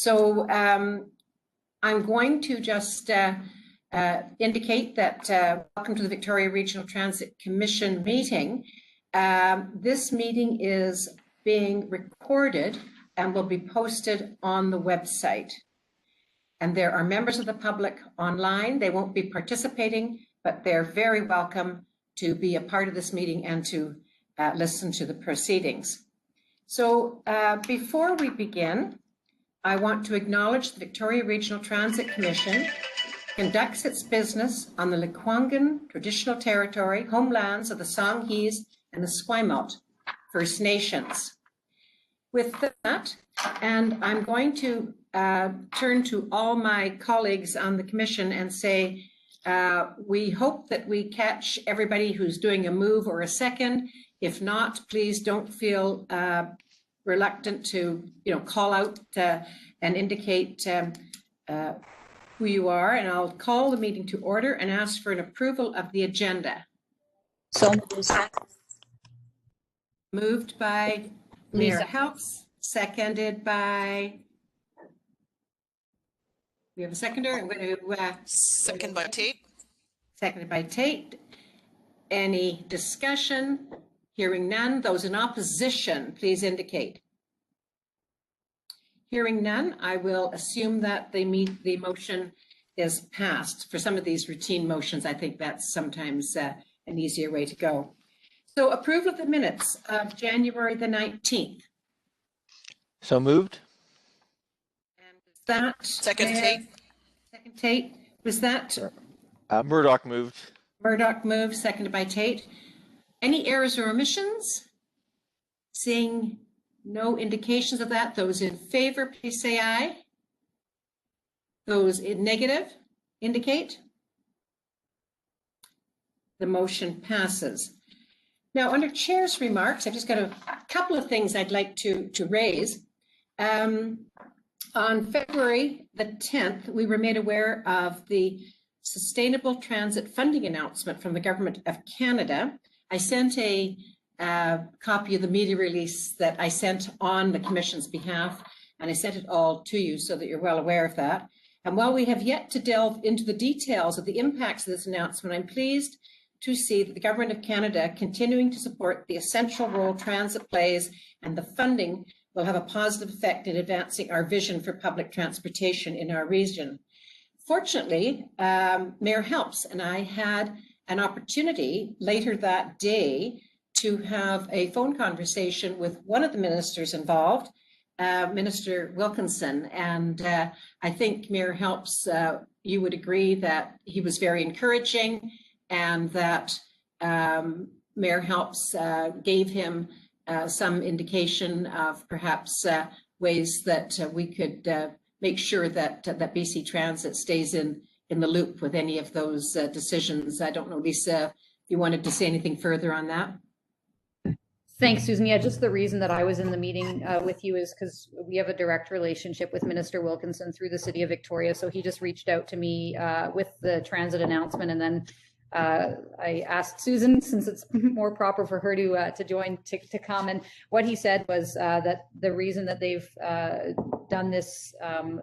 So I'm going to just indicate that welcome to the Victoria Regional Transit Commission meeting. This meeting is being recorded and will be posted on the website. And there are members of the public online. They won't be participating, but they're very welcome to be a part of this meeting and to listen to the proceedings. So before we begin, I want to acknowledge the Victoria Regional Transit Commission conducts its business on the Lekwungen traditional territory, homelands of the Songhees and the Esquimalt First Nations. With that, and I'm going to turn to all my colleagues on the commission and say, we hope that we catch everybody who's doing a move or a second. If not, please don't feel reluctant to, call out and indicate who you are. And I'll call the meeting to order and ask for an approval of the agenda. So moved by Mayor Helps, seconded by. We have a seconder. I'm going to second by Tate. Seconded by Tate. Any discussion? Hearing none. Those in opposition, please indicate. Hearing none, I will assume that the motion is passed. For some of these routine motions, I think that's sometimes an easier way to go. So approval of the minutes of January the 19th. So moved. And was that second Tate? Second Tate. Was that? Murdoch moved. Murdoch moved, seconded by Tate. Any errors or omissions? Seeing no indications of that, those in favor, please say aye. Those in negative indicate. The motion passes. Now, under Chair's remarks, I've just got a couple of things I'd like to raise. On February the 10th, we were made aware of the Sustainable Transit Funding announcement from the Government of Canada. I sent a copy of the media release that I sent on the Commission's behalf, and I sent it all to you so that you're well aware of that. And while we have yet to delve into the details of the impacts of this announcement, I'm pleased to see that the Government of Canada continuing to support the essential role transit plays, and the funding will have a positive effect in advancing our vision for public transportation in our region. Fortunately, Mayor Helps and I had an opportunity later that day to have a phone conversation with one of the ministers involved, Minister Wilkinson, and I think Mayor Helps, you would agree that he was very encouraging, and that Mayor Helps gave him some indication of perhaps ways that we could make sure that BC Transit stays in the loop with any of those decisions. I don't know, Lisa, if you wanted to say anything further on that. Thanks, Susan. Yeah, just the reason that I was in the meeting with you is because we have a direct relationship with Minister Wilkinson through the City of Victoria. So he just reached out to me with the transit announcement, and then I asked Susan, since it's more proper for her to join, to come. And what he said was that the reason that they've done this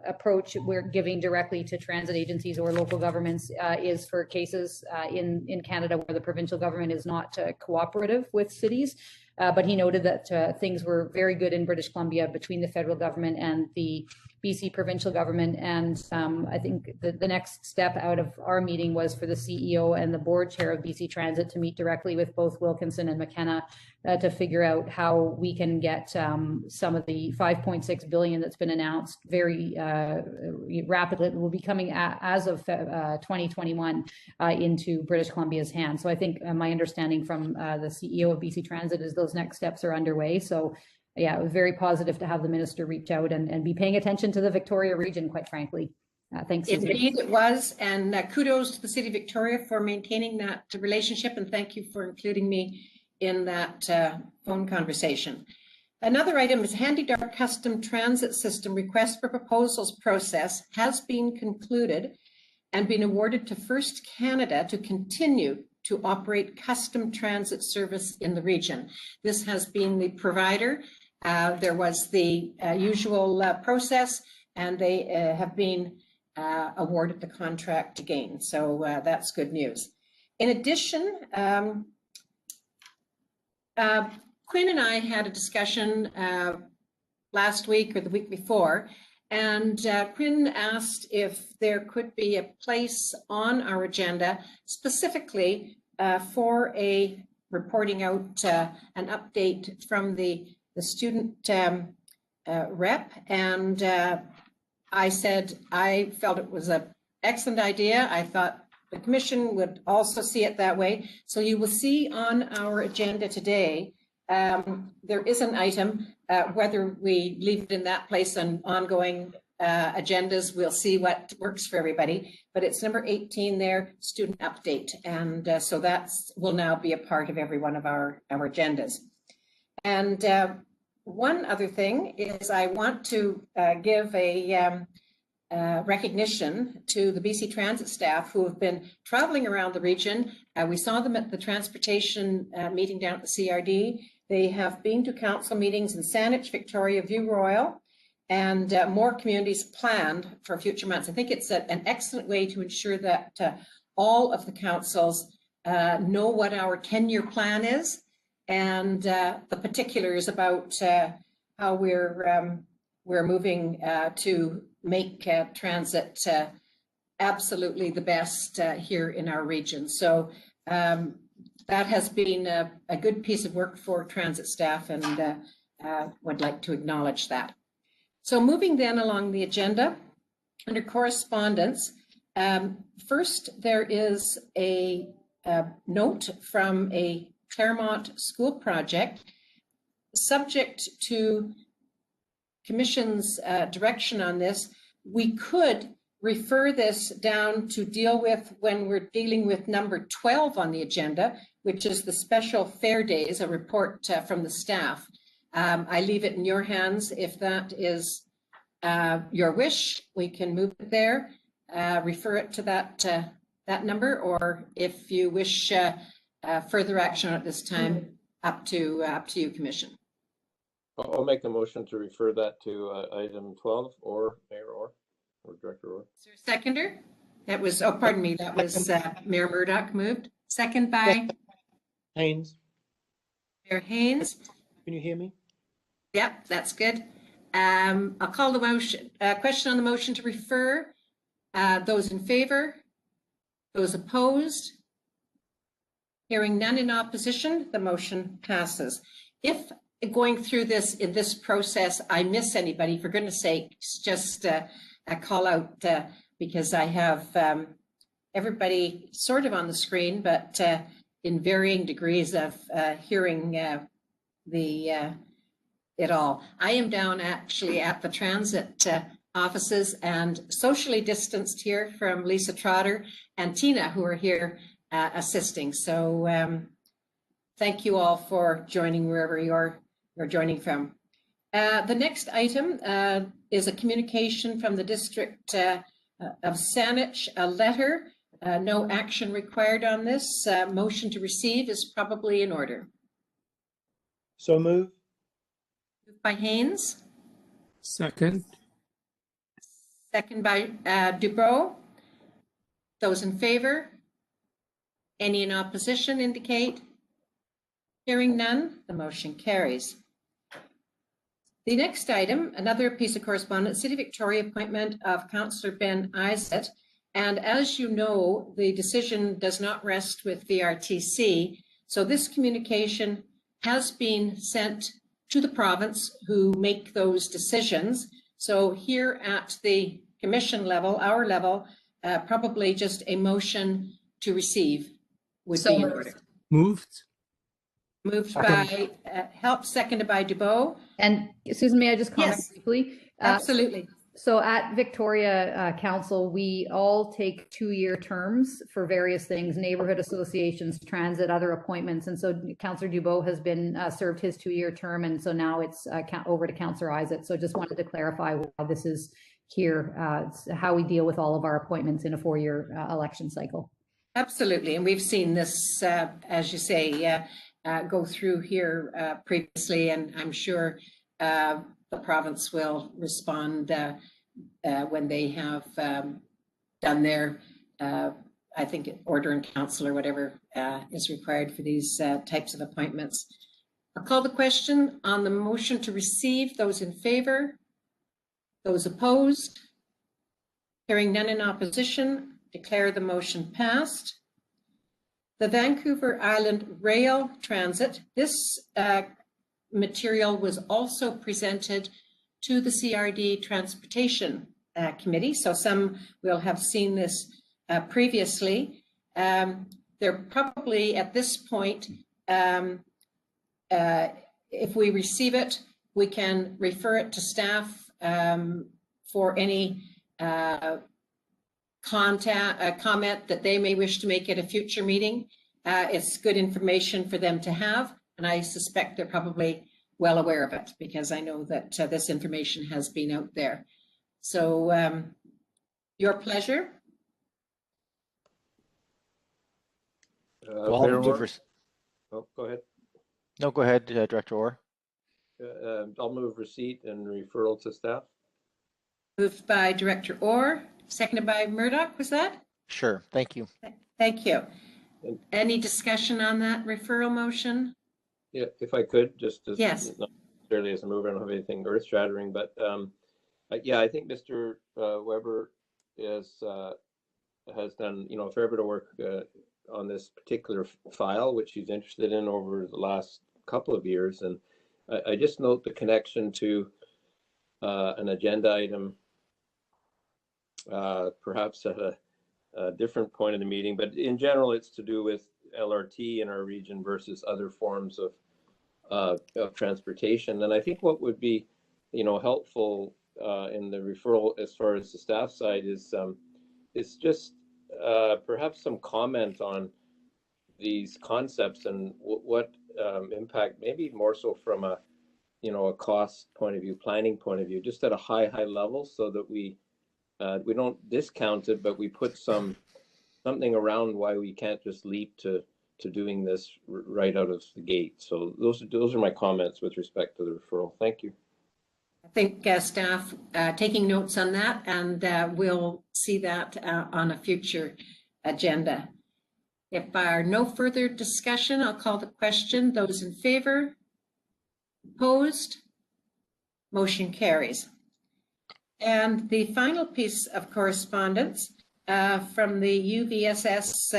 approach we're giving directly to transit agencies or local governments is for cases in Canada where the provincial government is not cooperative with cities. But he noted that things were very good in British Columbia between the federal government and the BC provincial government. And I think the next step out of our meeting was for the CEO and the board chair of BC Transit to meet directly with both Wilkinson and McKenna to figure out how we can get some of the $5.6 billion that's been announced very rapidly. It will be coming as of 2021 into British Columbia's hands. So I think my understanding from the CEO of BC Transit is those next steps are underway. So yeah, it was very positive to have the minister reach out and be paying attention to the Victoria region, quite frankly. Thanks. Indeed, it was. And kudos to the City of Victoria for maintaining that relationship. And thank you for including me in that phone conversation. Another item is Handy Dark Custom Transit System request for proposals process has been concluded and been awarded to First Canada to continue to operate custom transit service in the region. This has been the provider. There was the usual process, and they have been awarded the contract again. So that's good news. In addition, Quinn and I had a discussion last week or the week before, and Quinn asked if there could be a place on our agenda specifically for a reporting out an update from the student rep. And I said I felt it was an excellent idea. I thought the commission would also see it that way. So you will see on our agenda today, there is an item, whether we leave it in that place on ongoing agendas, we'll see what works for everybody. But it's number 18 there, student update. And so that's will now be a part of every one of our agendas. And one other thing is I want to give a recognition to the BC Transit staff who have been traveling around the region. We saw them at the transportation meeting down at the CRD. They have been to council meetings in Saanich, Victoria, View Royal, and more communities planned for future months. I think it's an excellent way to ensure that all of the councils know what our 10-year plan is and the particulars about how we're moving to make transit absolutely the best here in our region. So that has been a good piece of work for transit staff, and would like to acknowledge that. So moving then along the agenda, under correspondence, first there is a note from a Claremont school project, subject to Commission's direction on this. We could refer this down to deal with when we're dealing with number 12 on the agenda, which is the special fair days, a report from the staff. I leave it in your hands. If that is your wish, we can move it there, refer it to that number, or if you wish further action at this time, up to you, Commission. I'll make the motion to refer that to item 12, or Mayor or Director or. Is there a seconder? That was, oh, pardon me, that was Mayor Murdoch moved. Second by Haynes, Mayor Haynes. can you hear me? Yep, that's good. I'll call the motion, question on the motion to refer. Those in favor? Those opposed? Hearing none in opposition, the motion passes. If going through this in this process, I miss anybody, for goodness sake, just a call out because I have everybody sort of on the screen, but in varying degrees of hearing it all. I am down actually at the transit offices and socially distanced here from Lisa Trotter and Tina, who are here assisting. So thank you all for joining wherever you're joining from. The next item is a communication from the district of Saanich, a letter. No action required on this. Motion to receive is probably in order. So move. Moved by Haynes, Second. second by Dubrow. Those in favor? Any in opposition indicate? Hearing none, the motion carries. The next item, another piece of correspondence, City of Victoria appointment of Councillor Ben Isett. And as you know, the decision does not rest with VRTC. So this communication has been sent to the province who make those decisions. So here at the commission level, our level, probably just a motion to receive would be in order. Moved. Moved by Help, seconded by Dubois. And Susan, may I just comment Yes. briefly? Absolutely. So at Victoria Council, we all take 2-year terms for various things, neighborhood associations, transit, other appointments. And so Councillor Dubois has been served his 2-year term. And so now it's over to Councillor Isett. So just wanted to clarify why this is here, it's how we deal with all of our appointments in a 4-year election cycle. Absolutely. And we've seen this, as you say, go through here previously, and I'm sure the province will respond when they have done their, I think, order in council or whatever is required for these types of appointments. I'll call the question on the motion to receive. Those in favor? Those opposed? Hearing none in opposition, declare the motion passed. The Vancouver Island Rail Transit. This material was also presented to the CRD Transportation Committee. So some will have seen this previously. They're probably at this point, if we receive it, we can refer it to staff for any comment that they may wish to make at a future meeting. It's good information for them to have, and I suspect they're probably well aware of it because I know that this information has been out there. So your pleasure. Well, Mayor I'll move Orr? Oh, go ahead. No, go ahead, Director Orr. I'll move receipt and referral to staff. Moved by Director Orr, seconded by Murdoch, was that? Sure, thank you. Thank you. Any discussion on that referral motion? Yeah, if I could, just as Yes. not necessarily as a mover, I don't have anything earth shattering, but yeah, I think Mr. Weber has done, you know, a fair bit of work on this particular file, which he's interested in over the last couple of years. And I just note the connection to an agenda item, perhaps at a different point in the meeting, but in general, it's to do with LRT in our region versus other forms of transportation. And I think what would be, you know, helpful in the referral as far as the staff side is just perhaps some comment on these concepts and what impact, maybe more so from a, you know, a cost point of view, planning point of view, just at a high level, so that we don't discount it, but we put something around why we can't just leap to doing this right out of the gate. So those are my comments with respect to the referral. Thank you. I think staff taking notes on that, and we'll see that on a future agenda. If there are no further discussion, I'll call the question. Those in favor? Opposed? Motion carries. And the final piece of correspondence from the UVSS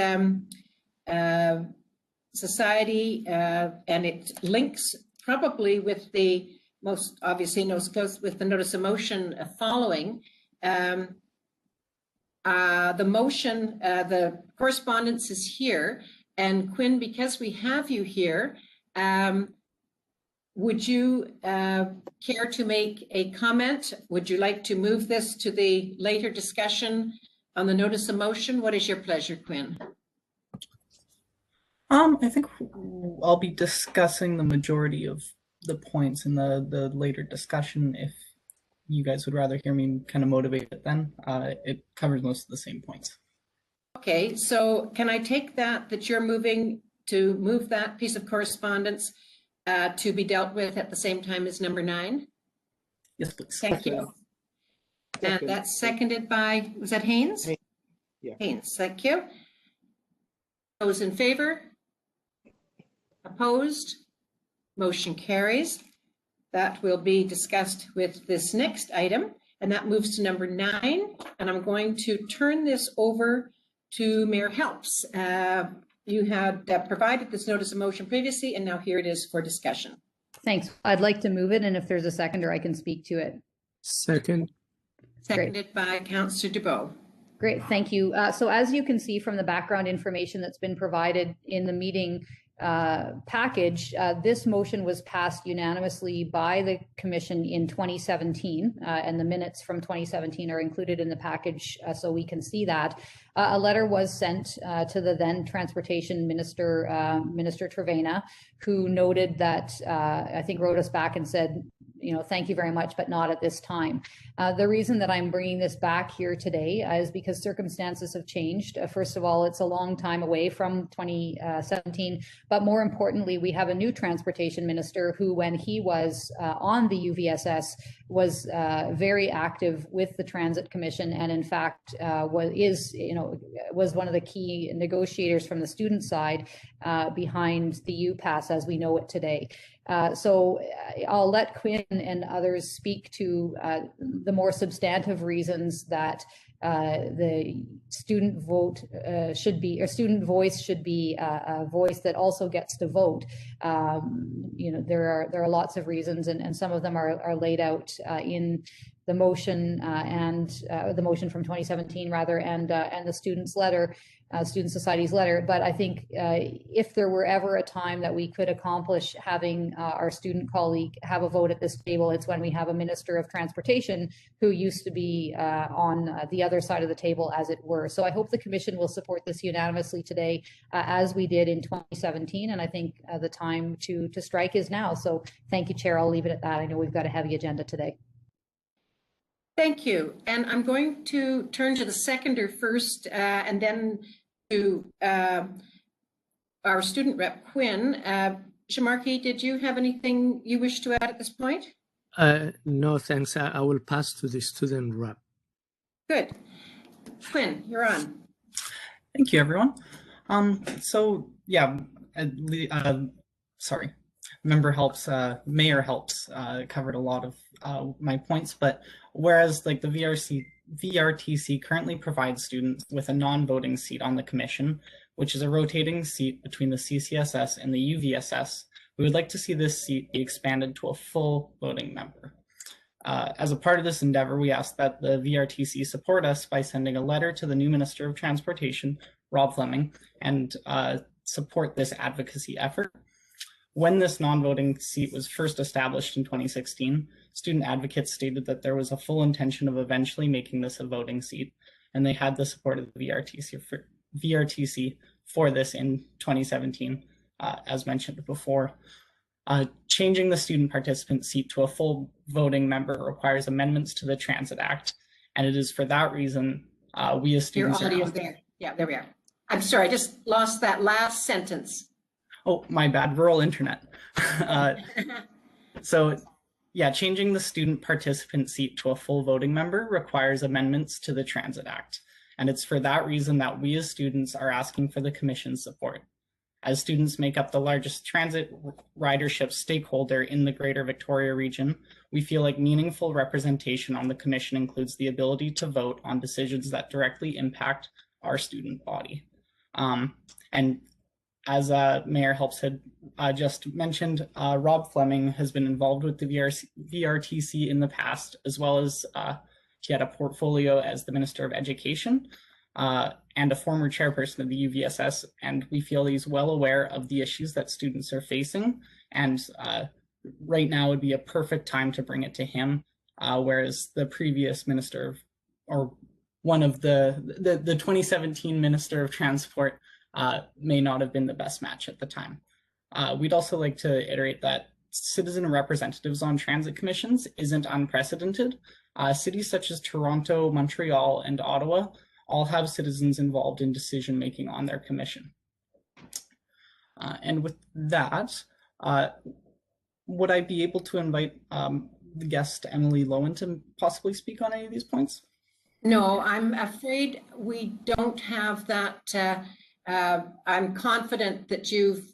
Society, and it links probably with the most obviously goes with the notice of motion following. The motion, the correspondence is here, and Quinn, because we have you here, would you care to make a comment? Would you like to move this to the later discussion on the notice of motion? What is your pleasure, Quinn? I think I'll be discussing the majority of the points in the later discussion. If you guys would rather hear me kind of motivate it, then it covers most of the same points. Okay, so can I take that you're moving to move that piece of correspondence to be dealt with at the same time as number 9? Yes, please. Thank you. And that's seconded by, was that Haynes? Yeah. Haynes, thank you. Those in favor? Opposed? Motion carries. That will be discussed with this next item, and that moves to number 9. And I'm going to turn this over to Mayor Helps. You had provided this notice of motion previously, and now here it is for discussion. Thanks. I'd like to move it, and if there's a seconder, I can speak to it. Second. Seconded by Councillor DeBow. Great, thank you. So as you can see from the background information that's been provided in the meeting package, this motion was passed unanimously by the Commission in 2017, and the minutes from 2017 are included in the package, so we can see that. A letter was sent to the then Transportation Minister, Minister Trevena, who noted that, I think wrote us back and said, thank you very much, but not at this time. The reason that I'm bringing this back here today is because circumstances have changed. First of all, it's a long time away from 2017, but more importantly, we have a new transportation minister who, when he was on the UVSS, was very active with the Transit Commission, and in fact was one of the key negotiators from the student side behind the UPass as we know it today. So I'll let Quinn and others speak to the more substantive reasons that the student vote should be, or student voice should be a voice that also gets to vote. There are lots of reasons, and some of them are laid out in the motion and the motion from 2017 rather, and the students' letter. Student Society's letter. But I think if there were ever a time that we could accomplish having our student colleague have a vote at this table, it's when we have a Minister of Transportation who used to be on the other side of the table, as it were. So I hope the Commission will support this unanimously today, as we did in 2017. And I think the time to strike is now. So thank you, Chair. I'll leave it at that. I know we've got a heavy agenda today. Thank you. And I'm going to turn to the seconder first, and then to our student rep, Quinn. Shamarki, did you have anything you wish to add at this point? No, thanks. I will pass to the student rep. Good. Quinn, you're on. Thank you, everyone. Member Helps, Mayor Helps covered a lot of my points, but whereas like the VRTC currently provides students with a non-voting seat on the commission, which is a rotating seat between the CCSS and the UVSS, we would like to see this seat be expanded to a full voting member. As a part of this endeavor, we ask that the VRTC support us by sending a letter to the new Minister of Transportation, Rob Fleming, and support this advocacy effort. When this non-voting seat was first established in 2016, student advocates stated that there was a full intention of eventually making this a voting seat, and they had the support of the VRTC for this in 2017, as mentioned before. Changing the student participant seat to a full voting member requires amendments to the Transit Act, and it is for that reason we as students Your audio there. Yeah, there we are. I'm sorry, I just lost that last sentence. Oh, my bad, rural internet. So yeah, changing the student participant seat to a full voting member requires amendments to the Transit Act. And it's for that reason that we as students are asking for the Commission's support. As students make up the largest transit ridership stakeholder in the Greater Victoria region, we feel like meaningful representation on the Commission includes the ability to vote on decisions that directly impact our student body. And as Mayor Helps had just mentioned, Rob Fleming has been involved with the VRTC in the past, as well as he had a portfolio as the Minister of Education and a former chairperson of the UVSS, and we feel he's well aware of the issues that students are facing, and right now would be a perfect time to bring it to him, whereas the previous minister, or one of the 2017 Minister of Transport, may not have been the best match at the time. We'd also like to iterate that citizen representatives on transit commissions isn't unprecedented. Cities such as Toronto, Montreal, and Ottawa all have citizens involved in decision-making on their commission. And with that, would I be able to invite the guest, Emily Lowen, to possibly speak on any of these points? No, I'm afraid we don't have that. I'm confident that you've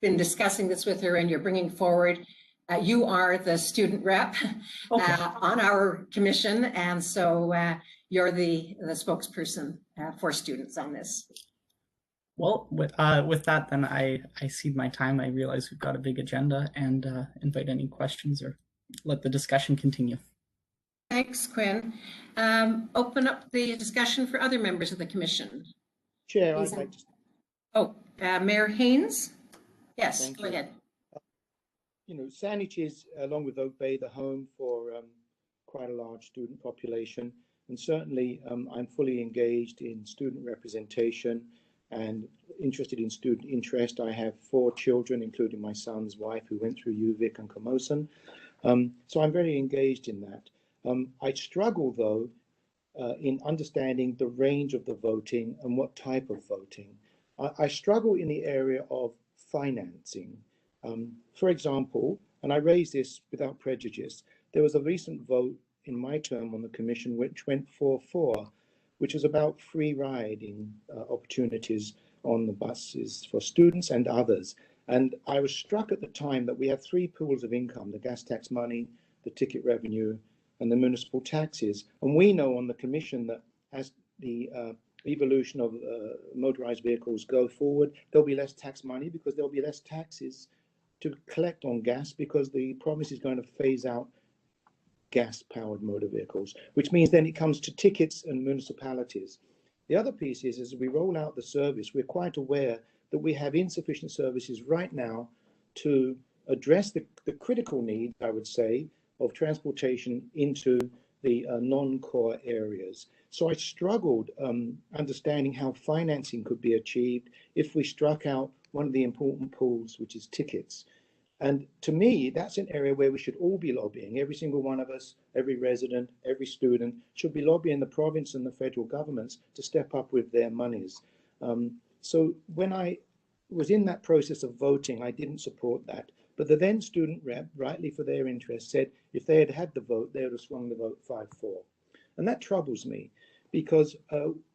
been discussing this with her and you're bringing forward. You are the student rep on our commission, and so you're the spokesperson for students on this. Well, with that, then I cede my time. I realize we've got a big agenda, and invite any questions or let the discussion continue. Thanks, Quinn. Open up the discussion for other members of the commission. Chair, I'd like to... Oh, Mayor Haynes? Yes, Thank go you. ahead. You know, Saanich is, along with Oak Bay, the home for quite a large student population. And certainly I'm fully engaged in student representation and interested in student interest. I have 4 children, including my son's wife, who went through UVic and Camosun. So I'm very engaged in that. I struggle, though, in understanding the range of the voting and what type of voting. I struggle in the area of financing. For example, and I raise this without prejudice, there was a recent vote in my term on the commission which went 4-4, which is about free riding opportunities on the buses for students and others. And I was struck at the time that we have 3 pools of income: the gas tax money, the ticket revenue, and the municipal taxes. And we know on the commission that as the evolution of motorized vehicles go forward, there'll be less tax money because there'll be less taxes to collect on gas, because the promise is going to phase out gas-powered motor vehicles, which means then it comes to tickets and municipalities. The other piece is, as we roll out the service, we're quite aware that we have insufficient services right now to address the critical need, I would say, of transportation into the non-core areas. So I struggled understanding how financing could be achieved if we struck out one of the important pools, which is tickets. And to me, that's an area where we should all be lobbying. Every single one of us, every resident, every student should be lobbying the province and the federal governments to step up with their monies. So when I was in that process of voting, I didn't support that. But the then student rep, rightly for their interest, said if they had had the vote, they would have swung the vote 5-4. And that troubles me, because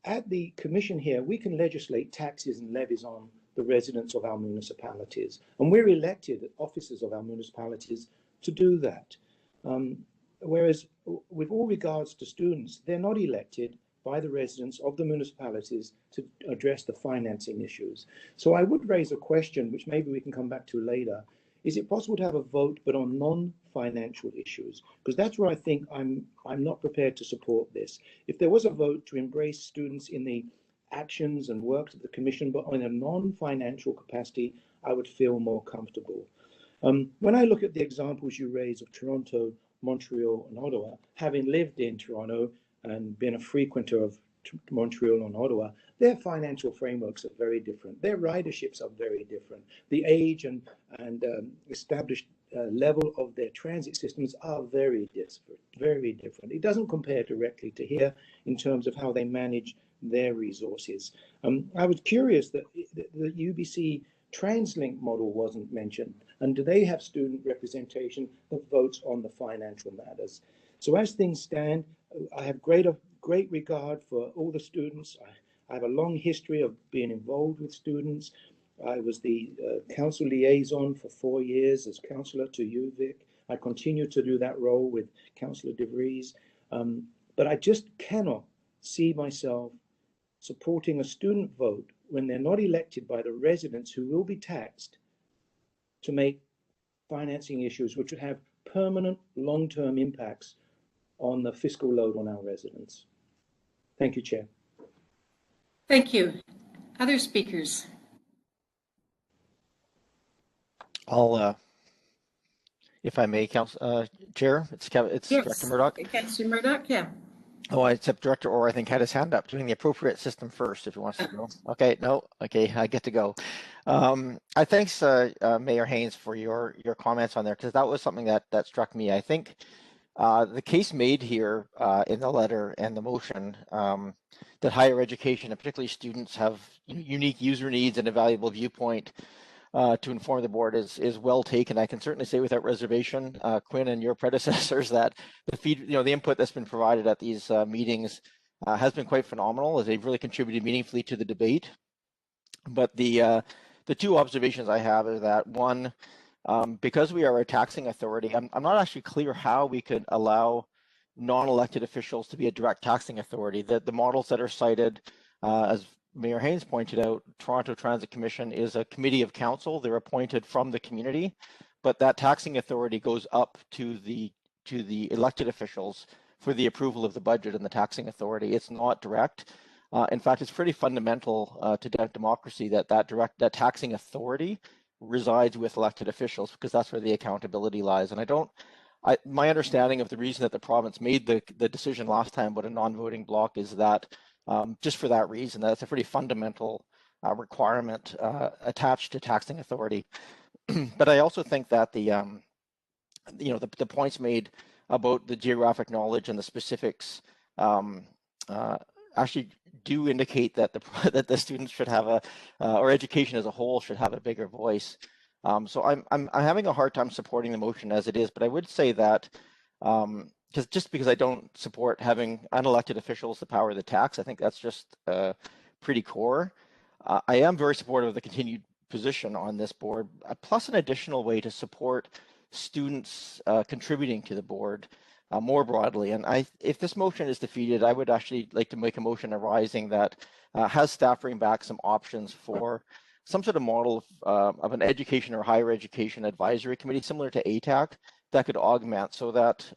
at the commission here, we can legislate taxes and levies on the residents of our municipalities. And we're elected officers of our municipalities to do that. Whereas with all regards to students, they're not elected by the residents of the municipalities to address the financing issues. So I would raise a question, which maybe we can come back to later. Is it possible to have a vote, but on non-financial issues? Because that's where I think I'm not prepared to support this. If there was a vote to embrace students in the actions and works of the commission, but on a non-financial capacity, I would feel more comfortable. When I look at the examples you raise of Toronto, Montreal, and Ottawa, having lived in Toronto and been a frequenter of Montreal and Ottawa, their financial frameworks are very different. Their riderships are very different. The age and established level of their transit systems are very different. It doesn't compare directly to here in terms of how they manage their resources. I was curious that the UBC TransLink model wasn't mentioned, and do they have student representation that votes on the financial matters? So as things stand, I have great regard for all the students. I have a long history of being involved with students. I was the council liaison for 4 years as councillor to UVic. I continue to do that role with Councillor DeVries. But I just cannot see myself supporting a student vote when they're not elected by the residents who will be taxed to make financing issues which would have permanent long-term impacts on the fiscal load on our residents. Thank you, Chair. Thank you. Other speakers? I'll, if I may, Chair, it's Yes. Director Murdoch. Councillor Murdoch, yeah. Oh, except Director Orr, I think, had his hand up, doing the appropriate system first, if he wants to go. Okay, no, okay, I get to go. I thanks Mayor Haynes for your comments on there, because that was something that struck me. I think the case made here in the letter and the motion that higher education, and particularly students, have unique user needs and a valuable viewpoint to inform the board is well taken. I can certainly say without reservation, Quinn and your predecessors, that the input that's been provided at these meetings has been quite phenomenal, as they've really contributed meaningfully to the debate. But the two observations I have are that, one, because we are a taxing authority, I'm not actually clear how we could allow non-elected officials to be a direct taxing authority. The models that are cited, as Mayor Haynes pointed out, Toronto Transit Commission is a committee of council. They're appointed from the community, but that taxing authority goes up to the elected officials for the approval of the budget and the taxing authority. It's not direct. In fact, it's pretty fundamental to democracy that taxing authority resides with elected officials, because that's where the accountability lies. And my understanding of the reason that the province made the decision last time about a non-voting block is that just for that reason, that's a pretty fundamental requirement attached to taxing authority. But I also think that the the points made about the geographic knowledge and the specifics actually do indicate that the students should have or education as a whole should have a bigger voice. So I'm having a hard time supporting the motion as it is, but I would say that because I don't support having unelected officials the power of the tax, I think that's just pretty core. I am very supportive of the continued position on this board, plus an additional way to support students contributing to the board more broadly. And if this motion is defeated, I would actually like to make a motion arising that has staff bring back some options for some sort of model of an education or higher education advisory committee similar to ATAC that could augment, so that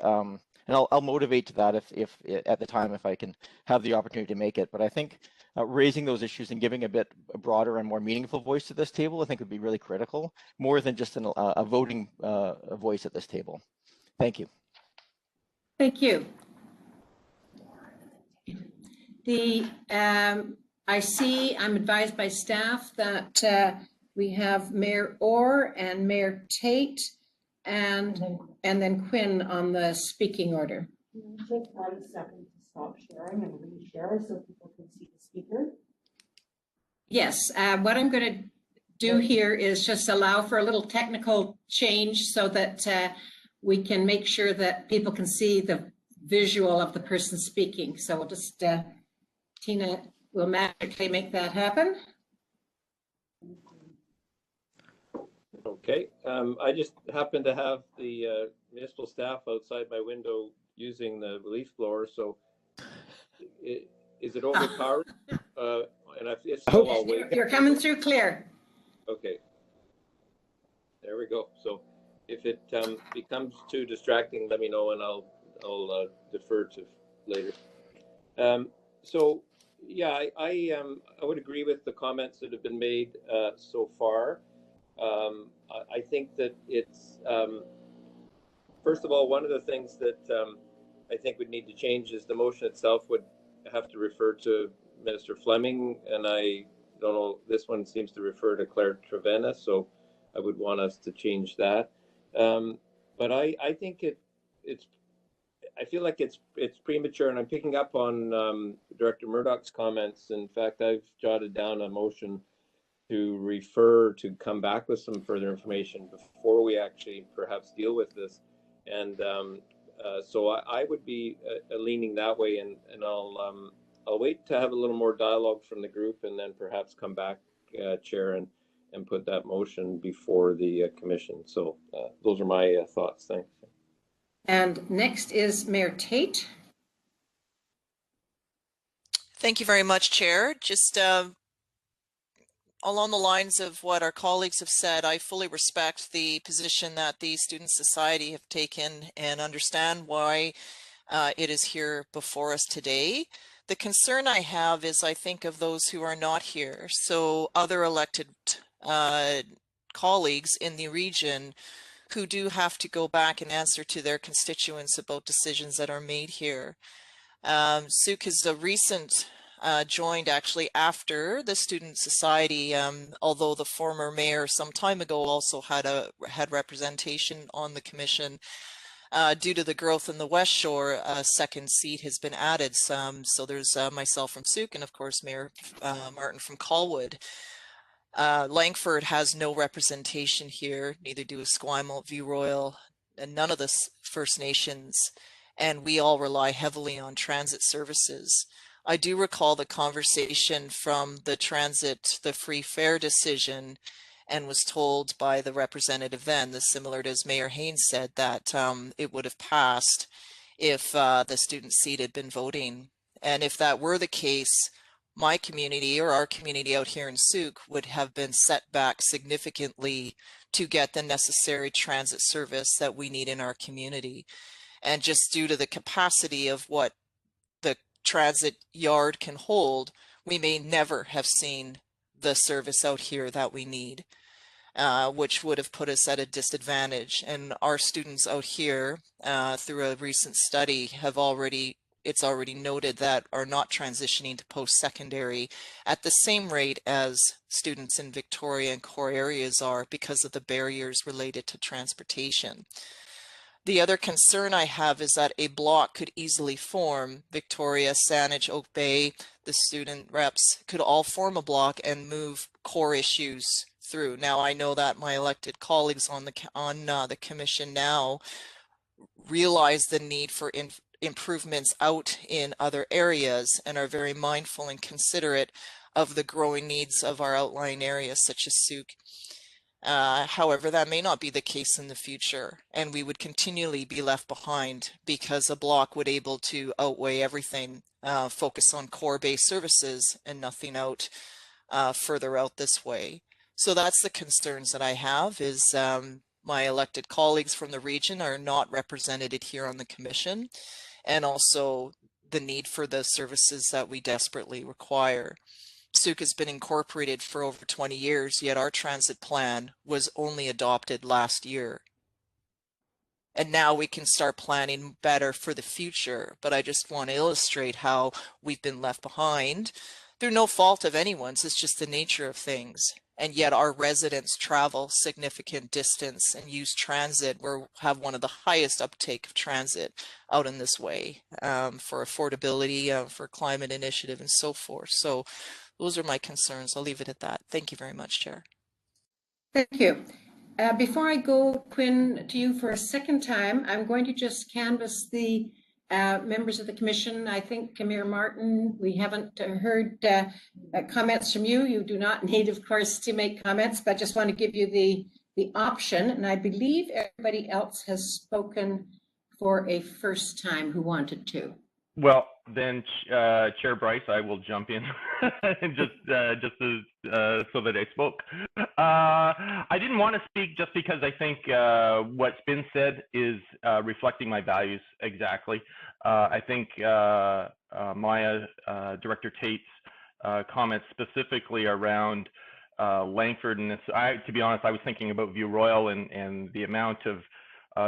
and I'll motivate to that if at the time if I can have the opportunity to make it. But I think raising those issues and giving a bit broader and more meaningful voice to this table, I think would be really critical, more than just a voting voice at this table. Thank you. Thank you. I'm advised by staff that we have Mayor Orr and Mayor Tate and then Quinn on the speaking order. Take 1 second to stop sharing and re-share so people can see the speaker. Yes, what I'm going to do here is just allow for a little technical change so that we can make sure that people can see the visual of the person speaking. So we'll just, Tina will magically make that happen. Okay, I just happen to have the municipal staff outside my window using the leaf blower, so is it overpowered? And if so, I'll wait. You're coming through clear. Okay, there we go. So if it becomes too distracting, let me know and I'll defer to later. So yeah, I would agree with the comments that have been made so far. I think that it's, first of all, one of the things that I think would need to change is the motion itself would have to refer to Minister Fleming, and I don't know, this one seems to refer to Claire Trevena, so I would want us to change that. But I think I feel like it's premature, and I'm picking up on Director Murdoch's comments. In fact, I've jotted down a motion to come back with some further information before we actually perhaps deal with this. And so I would be leaning that way, and I'll wait to have a little more dialogue from the group and then perhaps come back, Chair, and put that motion before the commission. So those are my thoughts. Thanks. And next is Mayor Tate. Thank you very much, Chair. Just along the lines of what our colleagues have said, I fully respect the position that the Student Society have taken and understand why it is here before us today. The concern I have is I think of those who are not here. So other elected colleagues in the region who do have to go back and answer to their constituents about decisions that are made here. Suk is a recent joined actually after the Student Society, although the former mayor some time ago also had representation on the commission. Due to the growth in the West Shore, a second seat has been added. So there's myself from Suk and of course Mayor Martin from Colwood. Langford has no representation here, neither do Esquimalt, View Royal, and none of the First Nations, and we all rely heavily on transit services. I do recall the conversation from the free fare decision, and was told by the representative then, similar to as Mayor Haynes said, that it would have passed if the student seat had been voting. And if that were the case, my community or our community out here in Suk would have been set back significantly to get the necessary transit service that we need in our community. And just due to the capacity of what the transit yard can hold, we may never have seen the service out here that we need, which would have put us at a disadvantage. And our students out here, through a recent study, have already it's already noted, that are not transitioning to post-secondary at the same rate as students in Victoria and core areas are because of the barriers related to transportation. The other concern I have is that a block could easily form. Victoria, Saanich, Oak Bay, the student reps could all form a block and move core issues through. Now, I know that my elected colleagues on the commission now realize the need for improvements out in other areas and are very mindful and considerate of the growing needs of our outlying areas such as Souk. However, that may not be the case in the future, and we would continually be left behind because a block would able to outweigh everything, focus on core-based services and nothing out further out this way. So that's the concerns that I have is my elected colleagues from the region are not represented here on the commission, and also the need for the services that we desperately require. Souk has been incorporated for over 20 years, yet our transit plan was only adopted last year. And now we can start planning better for the future. But I just want to illustrate how we've been left behind. Through no fault of anyone's, it's just the nature of things. And yet our residents travel significant distance and use transit. We have one of the highest uptake of transit out in this way for affordability, for climate initiative and so forth. So those are my concerns. I'll leave it at that. Thank you very much, Chair. Thank you. Before I go, Quinn, to you for a second time, I'm going to just canvass the members of the commission. I think, Mayor Martin, we haven't heard comments from you. You do not need, of course, to make comments, but just want to give you the option. And I believe everybody else has spoken for a first time who wanted to. Well, then, Chair Bryce, I will jump in just so that I spoke. I didn't want to speak just because I think what's been said is reflecting my values exactly. I think Maya, Director Tate's comments specifically around Langford, and to be honest, I was thinking about View Royal and the amount of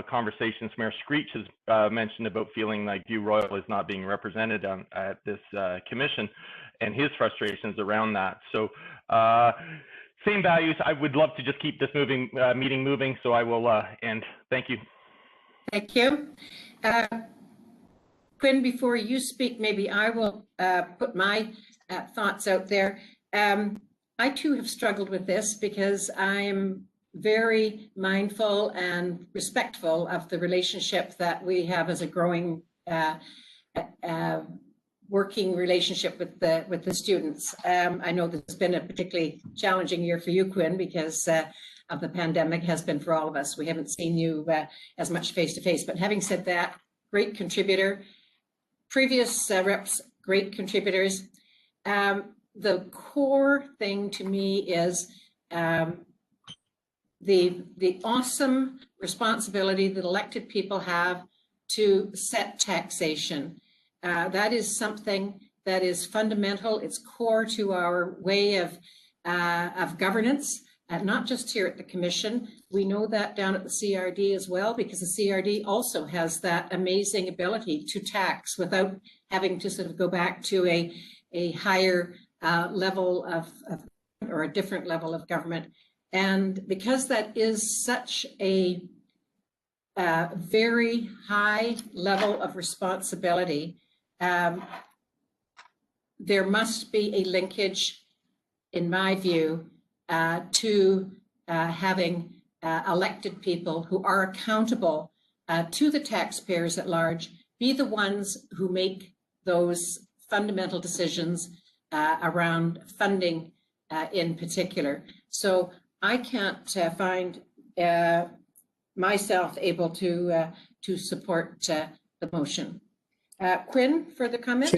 conversations Mayor Screech has mentioned about feeling like View Royal is not being represented at this commission, and his frustrations around that. So same values. I would love to just keep this meeting moving, so I will end. Thank you. Thank you. Quinn, before you speak, maybe I will put my thoughts out there. I too have struggled with this because I'm very mindful and respectful of the relationship that we have as a growing working relationship with the students. I know this has been a particularly challenging year for you, Quinn, because of the pandemic. Has been for all of us. We haven't seen you as much face to face, but having said that, great contributor. Previous reps, great contributors. The core thing to me is the awesome responsibility that elected people have to set taxation. That is something that is fundamental. It's core to our way of governance, not just here at the Commission. We know that down at the CRD as well, because the CRD also has that amazing ability to tax without having to sort of go back to a higher level of or a different level of government. And because that is such a very high level of responsibility, there must be a linkage, in my view, to having elected people who are accountable to the taxpayers at large, be the ones who make those fundamental decisions around funding in particular. So I can't find myself able to support the motion. Quinn, further comment?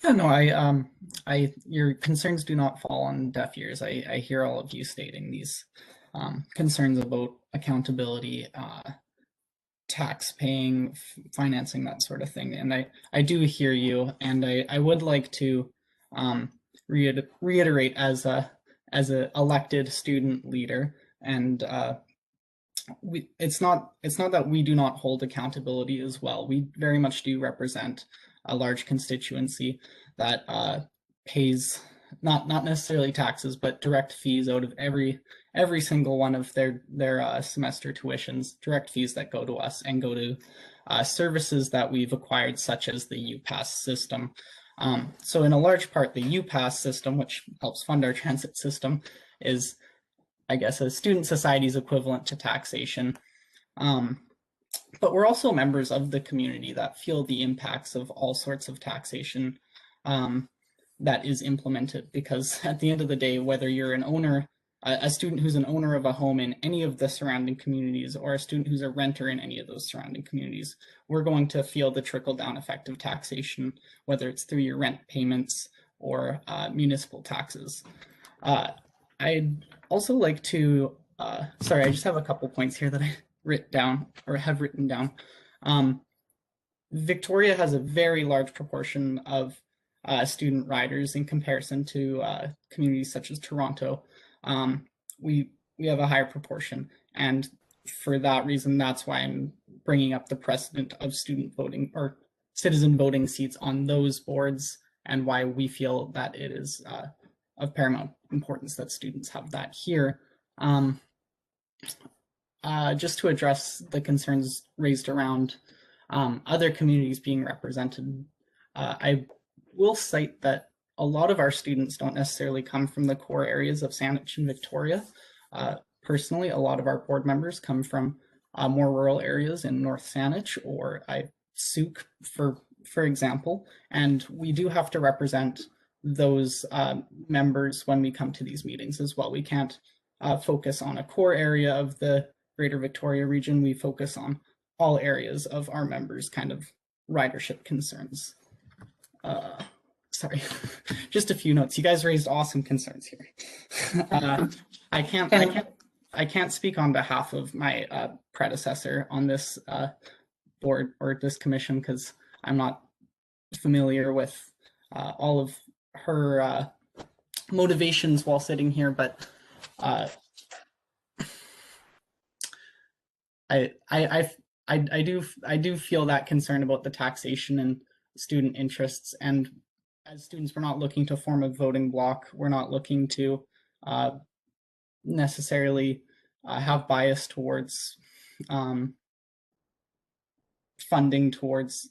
Yeah, no, your concerns do not fall on deaf ears. I hear all of you stating these concerns about accountability, tax paying, financing, that sort of thing. And I do hear you, and I would like to reiterate as a elected student leader and it's not that we do not hold accountability as well. We very much do represent a large constituency that pays not necessarily taxes, but direct fees out of every single one of their semester tuitions, direct fees that go to us and go to services that we've acquired, such as the UPass system. So in a large part, the UPass system, which helps fund our transit system, is, I guess, a student society's equivalent to taxation. But we're also members of the community that feel the impacts of all sorts of taxation that is implemented, because at the end of the day, whether you're an owner, a student who's an owner of a home in any of the surrounding communities, or a student who's a renter in any of those surrounding communities, we're going to feel the trickle-down effect of taxation, whether it's through your rent payments or municipal taxes. I'd also like to, sorry, I just have a couple points here that I have written down. Victoria has a very large proportion of student riders in comparison to communities such as Toronto. We have a higher proportion, and for that reason, that's why I'm bringing up the precedent of student voting or citizen voting seats on those boards, and why we feel that it is of paramount importance that students have that here. Just to address the concerns raised around other communities being represented, I will cite that a lot of our students don't necessarily come from the core areas of Saanich and Victoria. Personally, a lot of our board members come from more rural areas in North Saanich or Souk, for example, and we do have to represent those members when we come to these meetings as well. We can't focus on a core area of the Greater Victoria region. We focus on all areas of our members' kind of ridership concerns. Sorry, just a few notes. You guys raised awesome concerns here. I can't speak on behalf of my predecessor on this board or this commission, because I'm not familiar with all of her motivations while sitting here, but I do feel that concern about the taxation and student interests. And as students, we're not looking to form a voting bloc. We're not looking to necessarily have bias towards funding towards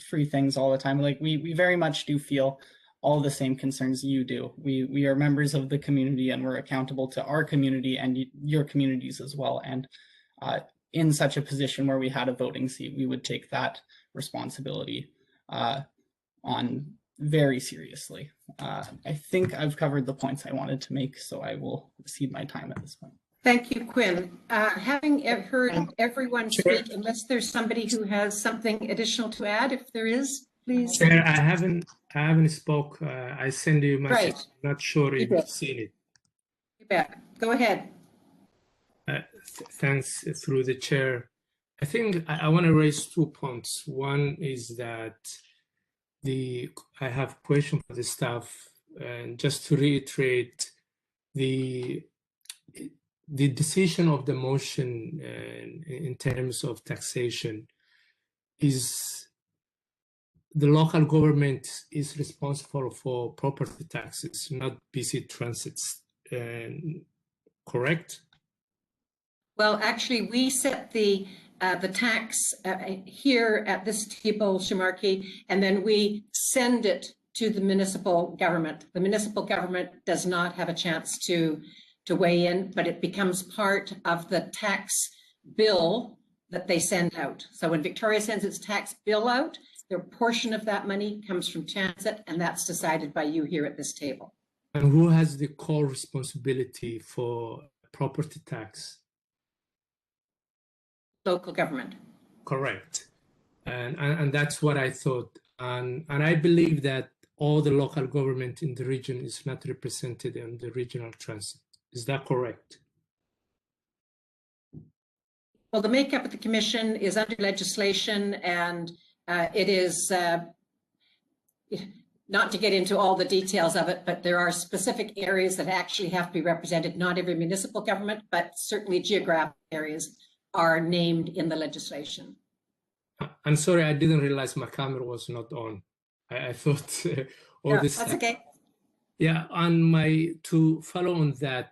free things all the time. Like we very much do feel all the same concerns you do. We are members of the community, and we're accountable to our community and your communities as well. And in such a position where we had a voting seat, we would take that responsibility on very seriously. I think I've covered the points I wanted to make, so I will cede my time at this point. Thank you, Quinn. Having heard everyone speak, unless there's somebody who has something additional to add, if there is, please. Chair, I haven't spoke. I send you a message. Right. Not sure if you've seen it. You bet. Go ahead. Thanks through the chair. I think I want to raise 2 points. One is that I have a question for the staff, and just to reiterate, the decision of the motion in terms of taxation is the local government is responsible for property taxes, not BC Transit's, correct? Well, actually, we set the tax here at this table, Shamarki, and then we send it to the municipal government. The municipal government does not have a chance to weigh in, but it becomes part of the tax bill that they send out. So when Victoria sends its tax bill out, their portion of that money comes from transit, and that's decided by you here at this table. And who has the core responsibility for property tax? Local government. Correct. And that's what I thought. And I believe that all the local government in the region is not represented in the regional transit. Is that correct? Well, the makeup of the commission is under legislation, and it is, not to get into all the details of it, but there are specific areas that actually have to be represented. Not every municipal government, but certainly geographic areas are named in the legislation. I'm sorry, I didn't realize my camera was not on. I thought all Yeah, this that's stuff. okay. Yeah, to follow on that,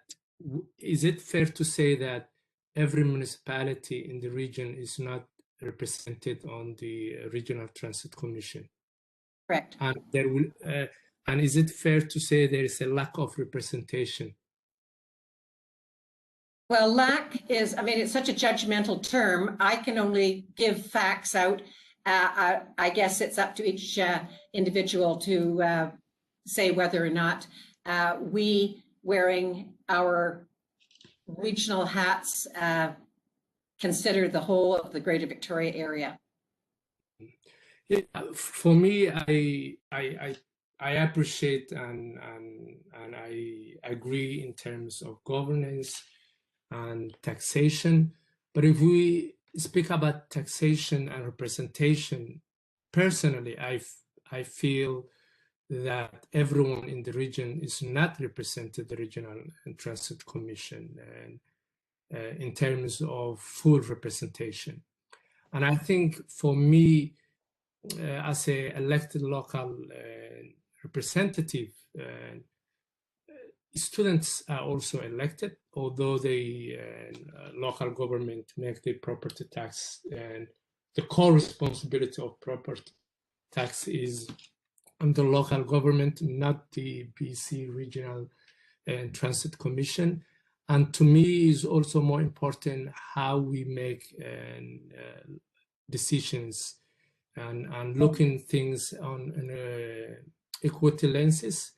is it fair to say that every municipality in the region is not represented on the Regional Transit Commission? Correct. And there will, and is it fair to say there is a lack of representation? Well, lack is, I mean, it's such a judgmental term. I can only give facts out. I guess it's up to each individual to say whether or not we, wearing our regional hats, consider the whole of the Greater Victoria area. Yeah, for me, I appreciate and I agree in terms of governance and taxation. But if we speak about taxation and representation, personally, I feel that everyone in the region is not represented the Regional Transit Commission and in terms of full representation. And I think for me, as a elected local representative, students are also elected, although the local government make the property tax, and the core responsibility of property tax is on the local government, not the BC Regional Transit Commission. And to me, is also more important how we make decisions and looking things on equity lenses,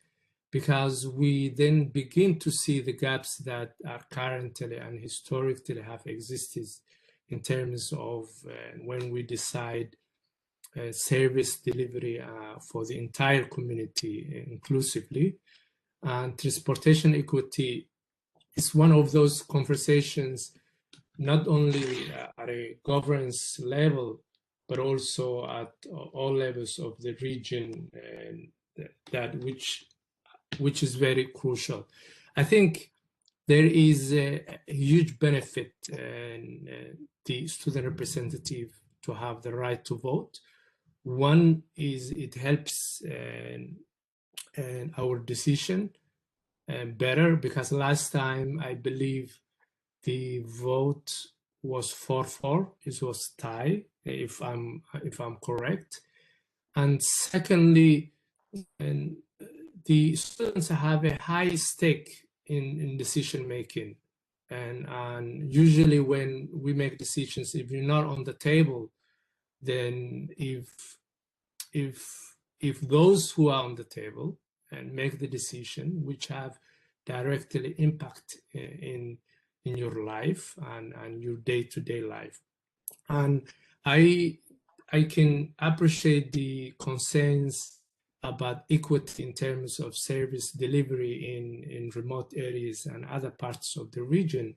because we then begin to see the gaps that are currently and historically have existed in terms of when we decide service delivery for the entire community inclusively. And transportation equity is one of those conversations, not only at a governance level, but also at all levels of the region, and that which is very crucial. I think there is a huge benefit in the student representative to have the right to vote. One is it helps our decision better, because last time I believe the vote was 4-4. It was tie, if I'm correct. And secondly, the students have a high stake in decision making, and usually when we make decisions, if you're not on the table, then if those who are on the table and make the decision, which have directly impact in your life and your day-to-day life. And I can appreciate the concerns about equity in terms of service delivery in remote areas and other parts of the region,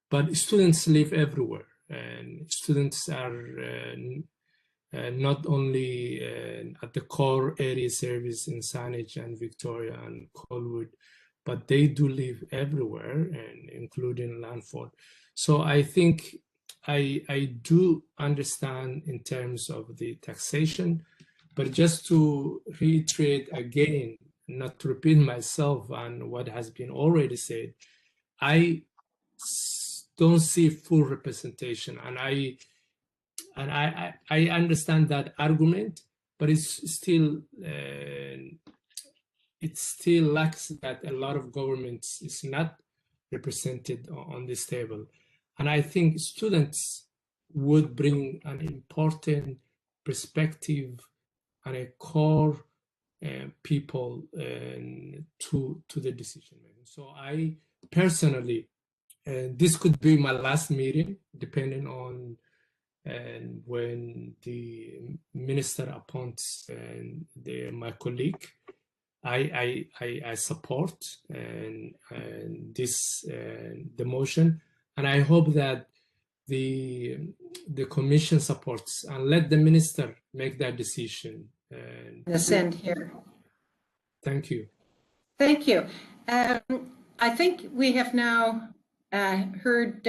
but students live everywhere, and students are not only at the core area service in Saanich and Victoria and Colwood, but they do live everywhere, and including Lanford. So I think I do understand in terms of the taxation, but just to reiterate again, not to repeat myself and what has been already said, I don't see full representation, and I understand that argument, but it still lacks that a lot of governments is not represented on this table. And I think students would bring an important perspective and a core people to the decision making. So I personally, this could be my last meeting, depending on when the minister appoints my colleague. I support this the motion, and I hope that the commission supports, and let the minister make that decision. The send here. Thank you. Thank you. I think we have now heard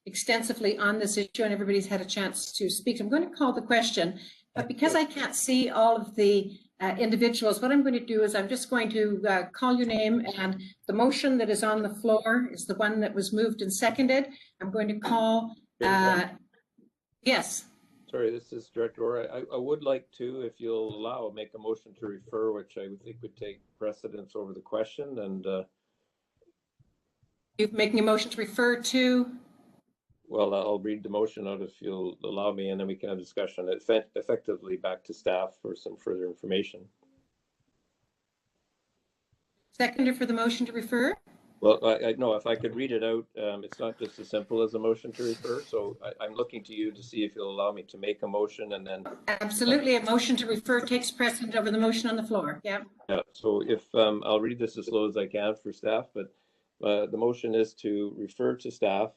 extensively on this issue and everybody's had a chance to speak. I'm going to call the question, but because I can't see all of the individuals, what I'm going to do is I'm just going to call your name, and the motion that is on the floor is the one that was moved and seconded. I'm going to call, yes. Sorry, this is Director Orr. I would like to, if you'll allow, make a motion to refer, which I would think would take precedence over the question. And You're making a motion to refer to? well, I'll read the motion out if you'll allow me, and then we can have discussion effectively back to staff for some further information. Seconder for the motion to refer? Well, I know if I could read it out, it's not just as simple as a motion to refer. So I'm looking to you to see if you'll allow me to make a motion and then. Absolutely, a motion to refer takes precedent over the motion on the floor. Yeah. Yeah. So if I'll read this as slow as I can for staff, but the motion is to refer to staff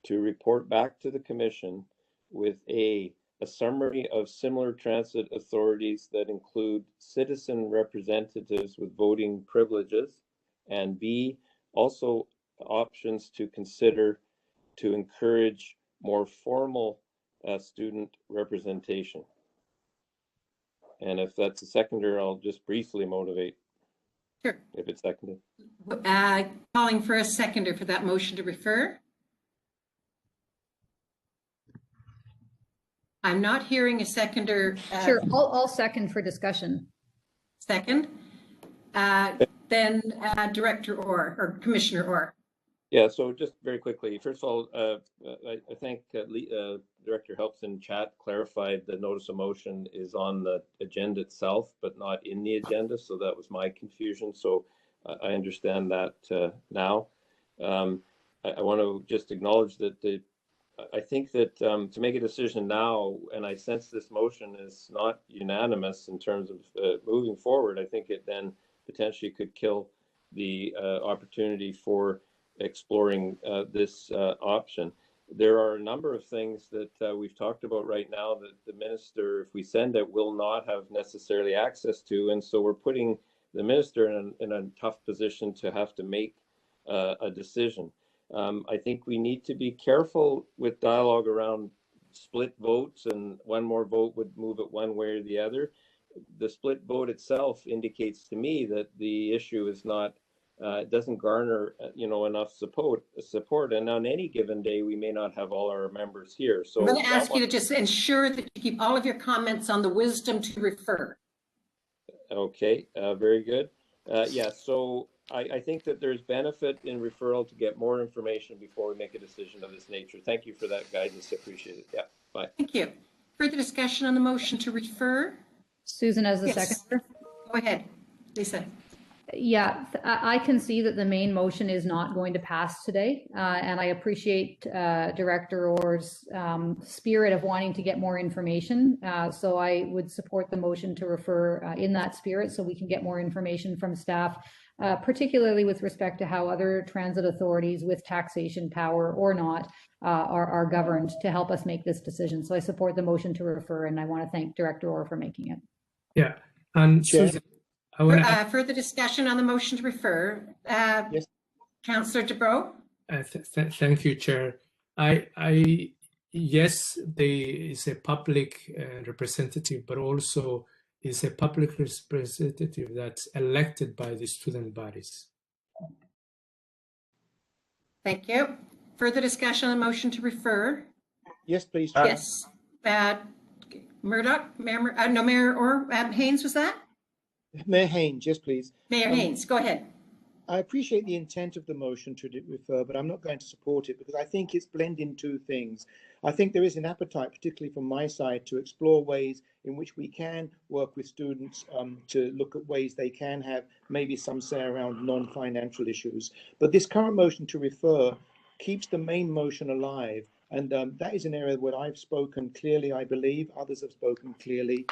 to report back to the commission with a summary of similar transit authorities that include citizen representatives with voting privileges, and B, also options to consider to encourage more formal student representation. And if that's a seconder, I'll just briefly motivate. Sure. If it's seconded. Calling for a seconder for that motion to refer. I'm not hearing a seconder. Sure, I'll second for discussion. Second. Then Director Orr or Commissioner Orr. Yeah, so just very quickly, first of all, I think Director Helps in chat clarified the notice of motion is on the agenda itself, but not in the agenda. So that was my confusion. So I understand that now. I want to just acknowledge that I think that to make a decision now, and I sense this motion is not unanimous in terms of moving forward, I think it then potentially could kill the opportunity for exploring this option. There are a number of things that we've talked about right now that the minister, if we send it, will not have necessarily access to. And so we're putting the minister in a tough position to have to make a decision. I think we need to be careful with dialogue around split votes, and one more vote would move it one way or the other. The split vote itself indicates to me that the issue is not, doesn't garner, enough support. And on any given day, we may not have all our members here. So I'm going to ask you to just ensure that you keep all of your comments on the wisdom to refer. Okay, very good. So I think that there's benefit in referral to get more information before we make a decision of this nature. Thank you for that guidance. I appreciate it. Yeah, bye. Thank you. Further discussion on the motion to refer? Susan as the Yes. seconder. Go ahead, Lisa. Yeah, I can see that the main motion is not going to pass today, and I appreciate Director Orr's spirit of wanting to get more information. So I would support the motion to refer in that spirit so we can get more information from staff, particularly with respect to how other transit authorities with taxation power or not are governed to help us make this decision. So I support the motion to refer, and I want to thank Director Orr for making it. Yeah, and Susan, I want to further discussion on the motion to refer. Yes. Councillor DeBro. thank you, Chair. Yes, there is a public representative, but also is a public representative that's elected by the student bodies. Thank you. Further discussion on the motion to refer. Yes, please. Yes. Murdoch, Mayor Orr, Haynes, was that? Mayor Haynes, yes, please. Mayor Haynes, go ahead. I appreciate the intent of the motion to refer, but I'm not going to support it because I think it's blending two things. I think there is an appetite, particularly from my side, to explore ways in which we can work with students to look at ways they can have maybe some say around non-financial issues. But this current motion to refer keeps the main motion alive. And that is an area where I've spoken clearly, I believe. Others have spoken clearly.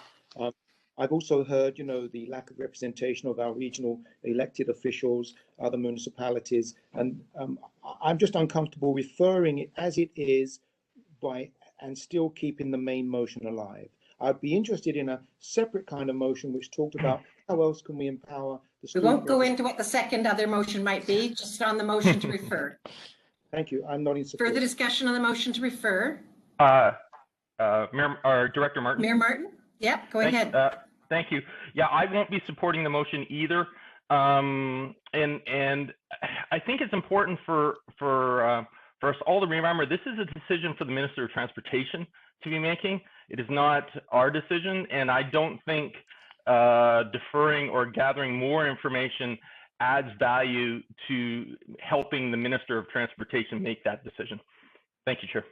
I've also heard, the lack of representation of our regional elected officials, other municipalities, and I'm just uncomfortable referring it as it is and still keeping the main motion alive. I'd be interested in a separate kind of motion which talked about how else can we empower We school won't go board- into what the second other motion might be, just on the motion to refer. Thank you. I'm not in support. Further discussion on the motion to refer? Mayor or Director Martin. Mayor Martin? Yep, go ahead. Thank you. Yeah, I won't be supporting the motion either. And I think it's important for us all to remember this is a decision for the Minister of Transportation to be making. It is not our decision, and I don't think deferring or gathering more information adds value to helping the Minister of Transportation make that decision. Thank you, Chair.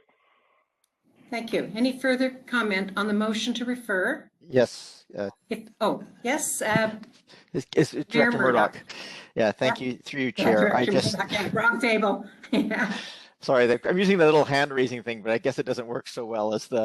Thank you. Any further comment on the motion to refer? Yes. Yes. It's Director Murdoch. Yeah, thank you. Through you, Chair. Wrong table. Yeah. Sorry, I'm using the little hand raising thing, but I guess it doesn't work so well as it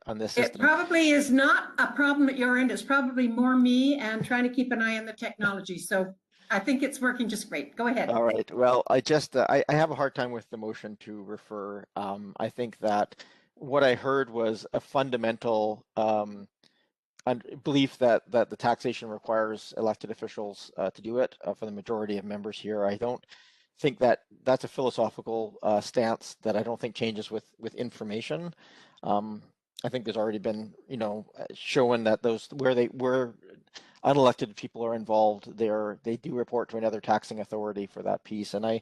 on this system. It probably is not a problem at your end. It's probably more me and trying to keep an eye on the technology. So I think it's working just great. Go ahead. All right. Well, I just I have a hard time with the motion to refer. I think that what I heard was a fundamental belief that the taxation requires elected officials to do it for the majority of members here. I don't think that that's a philosophical stance that I don't think changes with information. I think there's already been, shown that those where unelected people are involved, they do report to another taxing authority for that piece. And I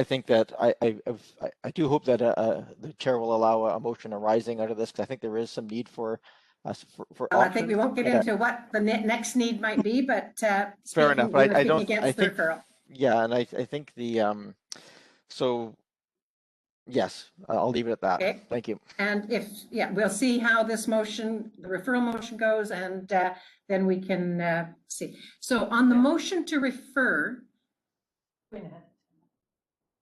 think that I do hope that the chair will allow a motion arising out of this, because I think there is some need for well, I think we won't get into what the next need might be, but fair enough. But I don't. Against I think. Referral. Yeah, and I think the so yes, I'll leave it at that. Okay. Thank you. And we'll see how this motion, the referral motion goes, and then we can see. So on the motion to refer.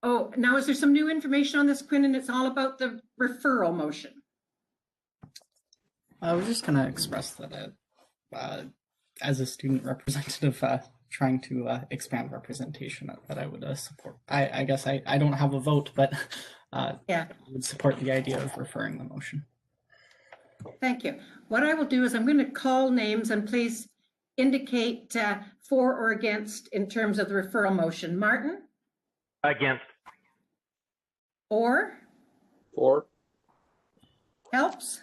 Oh, now is there some new information on this, Quinn? And it's all about the referral motion. I was just going to express that as a student representative trying to expand representation, that I would support. I guess I don't have a vote, but I would support the idea of referring the motion. Thank you. What I will do is I'm going to call names, and please indicate for or against in terms of the referral motion. Martin? Against. Or? For. Helps?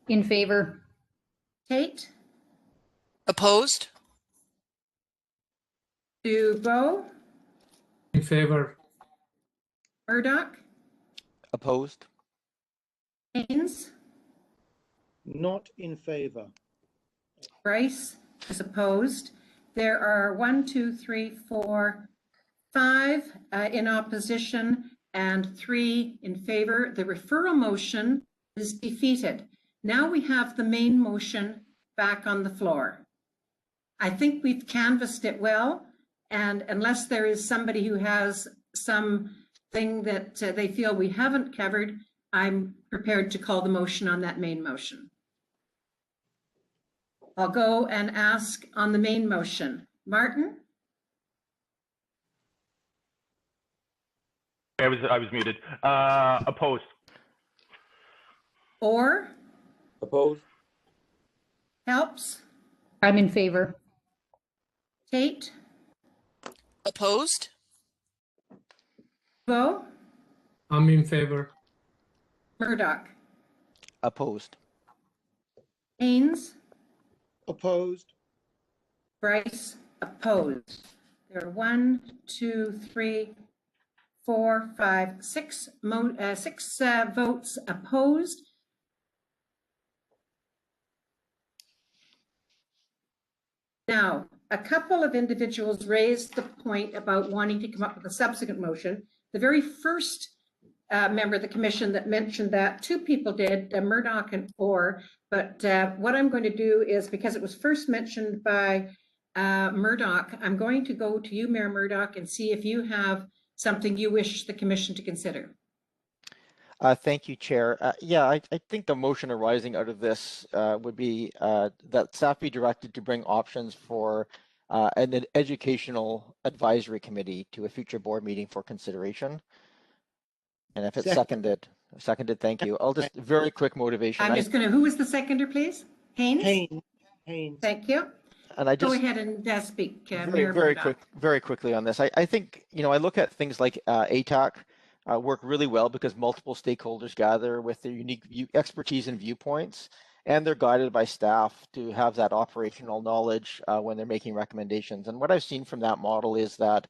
In favor. Tate? Opposed? Dubo? In favor. Murdoch? Opposed? Haynes? Not in favor. Bryce is opposed. There are 1, 2, 3, 4, 5 in opposition and 3 in favor. The referral motion is defeated. Now we have the main motion back on the floor. I think we've canvassed it well, and unless there is somebody who has something that they feel we haven't covered, I'm prepared to call the motion on that main motion. I'll go and ask on the main motion. Martin? I was muted. Opposed. Or? Opposed. Helps? I'm in favor. Tate? Opposed? Bo? I'm in favor. Murdoch? Opposed. Haynes? Opposed. Bryce? Opposed. There are 1, 2, 3, 4, 5, 6 votes opposed. Now, a couple of individuals raised the point about wanting to come up with a subsequent motion. The very first member of the commission that mentioned that, 2 people did, Murdoch and Orr, but what I'm going to do is, because it was first mentioned by Murdoch, I'm going to go to you, Mayor Murdoch, and see if you have something you wish the commission to consider. Thank you, Chair. Yeah, I think the motion arising out of this would be that staff be directed to bring options for an educational advisory committee to a future board meeting for consideration. And if it's seconded, thank you. I'll just very quick motivation. I'm just going to, who was the seconder, please? Haynes? Haynes. Thank you. And I Go just ahead and speak, very, Mayor very Murdoch. very quickly on this. I think, you know, I look at things like ATAC work really well because multiple stakeholders gather with their unique expertise and viewpoints, and they're guided by staff to have that operational knowledge when they're making recommendations. And what I've seen from that model is that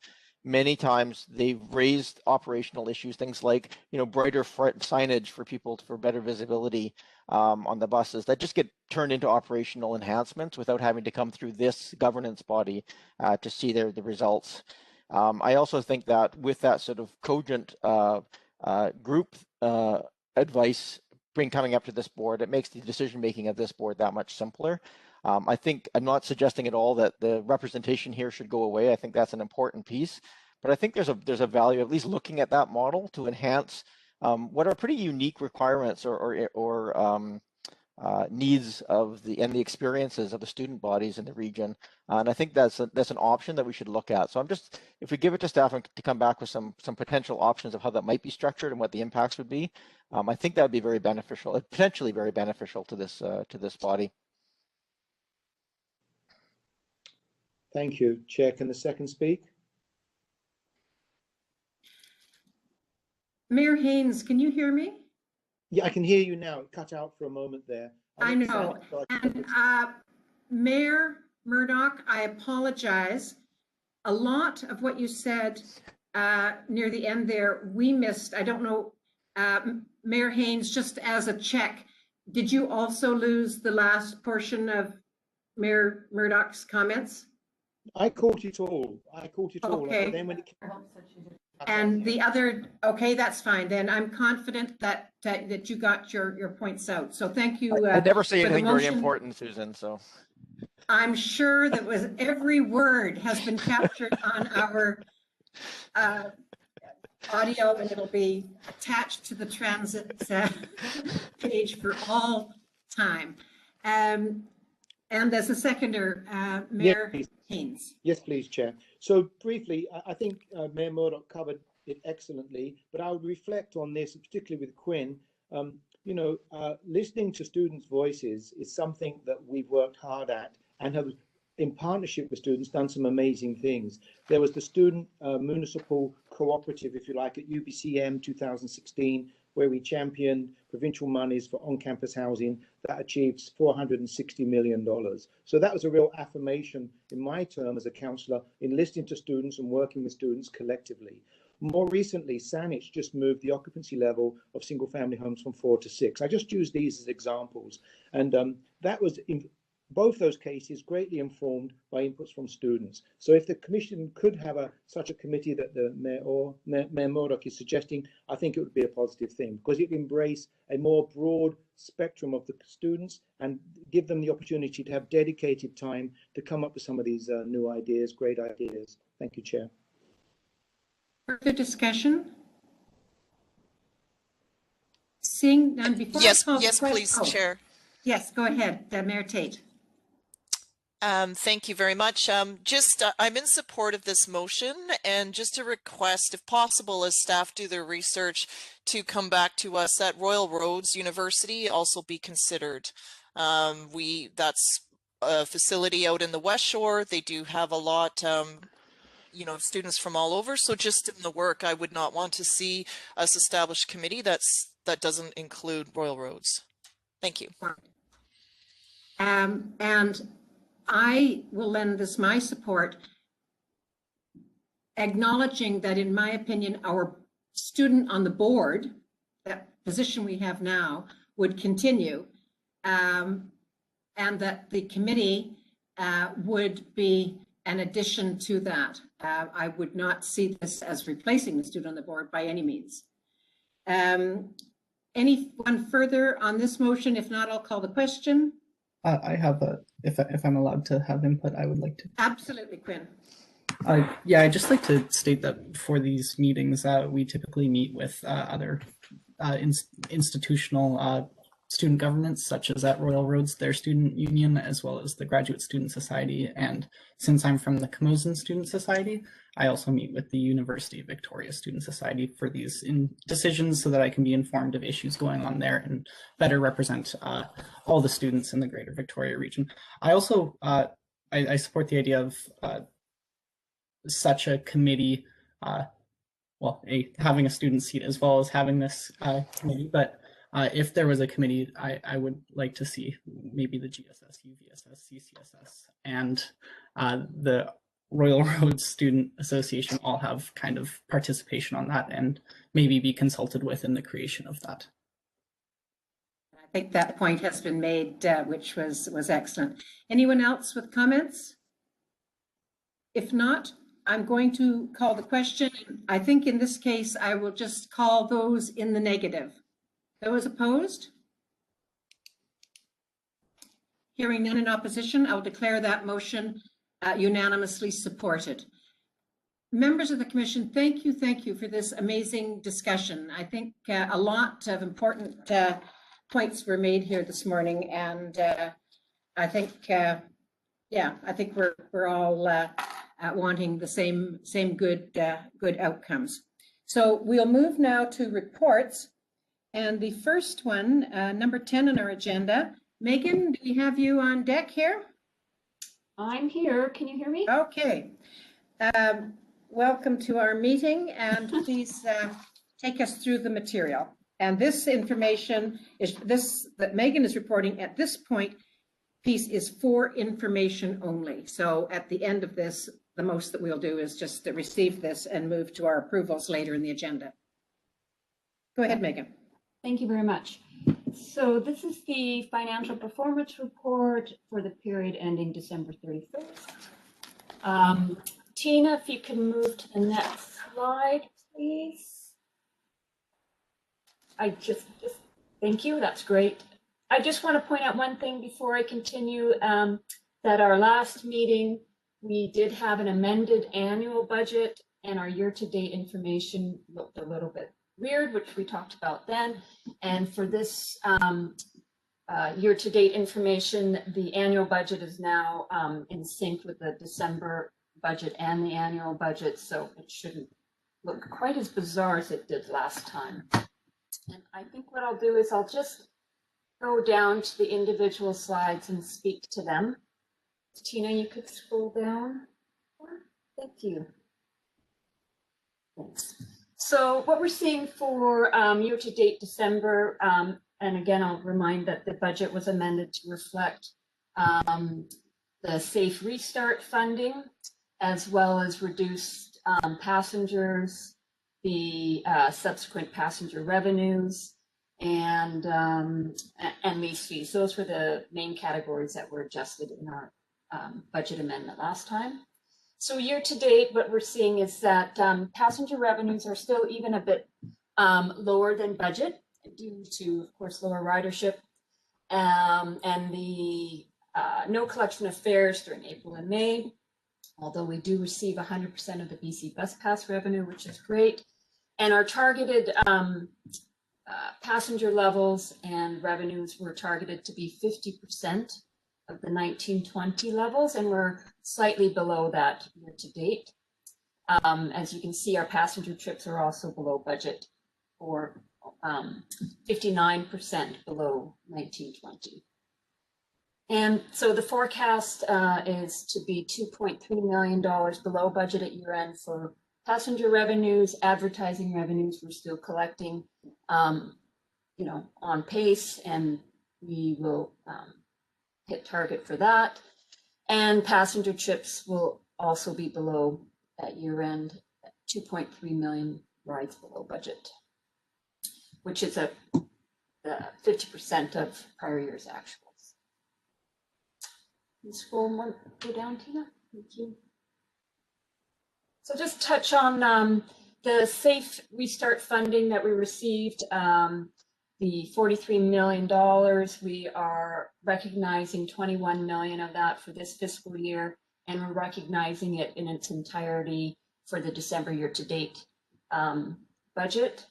many times they've raised operational issues, things like, you know, brighter signage for people for better visibility on the buses, that just get turned into operational enhancements without having to come through this governance body to see the results. I also think that with that sort of cogent group advice coming up to this board, it makes the decision making of this board that much simpler. I think I'm not suggesting at all that the representation here should go away. I think that's an important piece, but I think there's a value at least looking at that model to enhance what are pretty unique requirements or needs of the experiences of the student bodies in the region, and I think that's an option that we should look at. So I'm just, if we give it to staff to come back with some potential options of how that might be structured and what the impacts would be, I think that would be very beneficial, potentially very beneficial to this body. Thank you, Chair. Can the second speak? Mayor Haynes, can you hear me? Yeah, I can hear you now. It cut out for a moment there. I know. And Mayor Murdoch, I apologize. A lot of what you said near the end there, we missed. I don't know, Mayor Haynes, just as a check, did you also lose the last portion of Mayor Murdoch's comments? I caught it all. Okay. And then when it came... And the other, okay, that's fine. Then I'm confident that that you got your points out. So thank you. I never say anything very motion. important, Susan. So I'm sure that was every word has been captured on our audio, and it'll be attached to the transit page for all time. And as a seconder, Mayor Haynes. Yes, please, Chair. So briefly, I think Mayor Murdoch covered it excellently, but I would reflect on this, particularly with Quinn. You know, listening to students' voices is something that we've worked hard at and have, in partnership with students, done some amazing things. There was the Student Municipal Cooperative, if you like, at UBCM 2016, where we championed provincial monies for on-campus housing that achieved $460 million. So that was a real affirmation in my term as a councillor in listening to students and working with students collectively. More recently, Saanich just moved the occupancy level of single-family homes from 4 to 6. I just use these as examples. And that was, in both those cases, greatly informed by inputs from students. So if the Commission could have such a committee that the Mayor Murdoch is suggesting, I think it would be a positive thing, because it would embrace a more broad spectrum of the students and give them the opportunity to have dedicated time to come up with some of these new ideas, great ideas. Thank you, Chair. Further discussion? Seeing none, before Yes, I call yes, please, Chair. Yes, go ahead, Mayor Tate. Thank you very much. I'm in support of this motion, and just a request, if possible, as staff do their research, to come back to us at Royal Roads University also be considered. That's a facility out in the West Shore. They do have a lot, you know, students from all over. So just in the work, I would not want to see us establish a committee that doesn't include Royal Roads. Thank you. And I will lend this my support, acknowledging that, in my opinion, our student on the board, that position we have now, would continue, and that the committee would be an addition to that. I would not see this as replacing the student on the board by any means. Anyone further on this motion? If not, I'll call the question. I have if I'm allowed to have input, I would like to. Absolutely, Quinn. Yeah, I'd just like to state that for these meetings, we typically meet with other institutional student governments, such as at Royal Roads, their student union, as well as the Graduate Student Society. And since I'm from the Camosun Student Society, I also meet with the University of Victoria Student Society for these decisions so that I can be informed of issues going on there and better represent all the students in the Greater Victoria region. I also I support the idea of such a committee, having a student seat as well as having this committee. But if there was a committee, I would like to see maybe the GSS, UVSS, CCSS, and the Royal Roads Student Association all have kind of participation on that and maybe be consulted with in the creation of that. I think that point has been made, which was excellent. Anyone else with comments? If not, I'm going to call the question. I think in this case, I will just call those in the negative. Those opposed? Hearing none in opposition, I'll declare that motion unanimously supported. Members of the Commission, thank you for this amazing discussion. I think a lot of important points were made here this morning, and I think, I think we're all wanting the same good outcomes. So we'll move now to reports, and the first one, number 10 on our agenda. Megan, do we have you on deck here? I'm here. Can you hear me? Okay. Welcome to our meeting, and please take us through the material. And this information is that Megan is reporting at this point piece is for information only. So at the end of this, the most that we'll do is just receive this and move to our approvals later in the agenda. Go ahead, Megan. Thank you very much. So this is the financial performance report for the period ending December 31st. Tina, if you can move to the next slide, please. Thank you, that's great. I just want to point out one thing before I continue, that our last meeting, we did have an amended annual budget, and our year-to-date information looked a little bit weird, which we talked about then. And for this year-to-date information, the annual budget is now in sync with the December budget and the annual budget, so it shouldn't look quite as bizarre as it did last time. And I think what I'll do is I'll just go down to the individual slides and speak to them. Tina, you could scroll down. Thank you. Thanks. So what we're seeing for year-to-date December, and again, I'll remind that the budget was amended to reflect the Safe Restart funding, as well as reduced passengers, the subsequent passenger revenues, and lease fees. Those were the main categories that were adjusted in our budget amendment last time. So year to date, what we're seeing is that passenger revenues are still even a bit lower than budget due to, of course, lower ridership, and the no collection of fares during April and May, although we do receive 100% of the BC Bus Pass revenue, which is great. And our targeted passenger levels and revenues were targeted to be 50% of the 1920 levels, and we're slightly below that year to date. As you can see, our passenger trips are also below budget, or 59% below 1920. And so the forecast is to be $2.3 million below budget at year end for passenger revenues. Advertising revenues we're still collecting, on pace, and we will hit target for that. And passenger trips will also be below at year end, 2.3 million rides below budget, which is a 50% of prior year's actuals. Can you scroll one, go down, Tina? Thank you. So just touch on the Safe Restart funding that we received, the $43 million. We are recognizing 21 million of that for this fiscal year, and we're recognizing it in its entirety for the December year-to-date budget.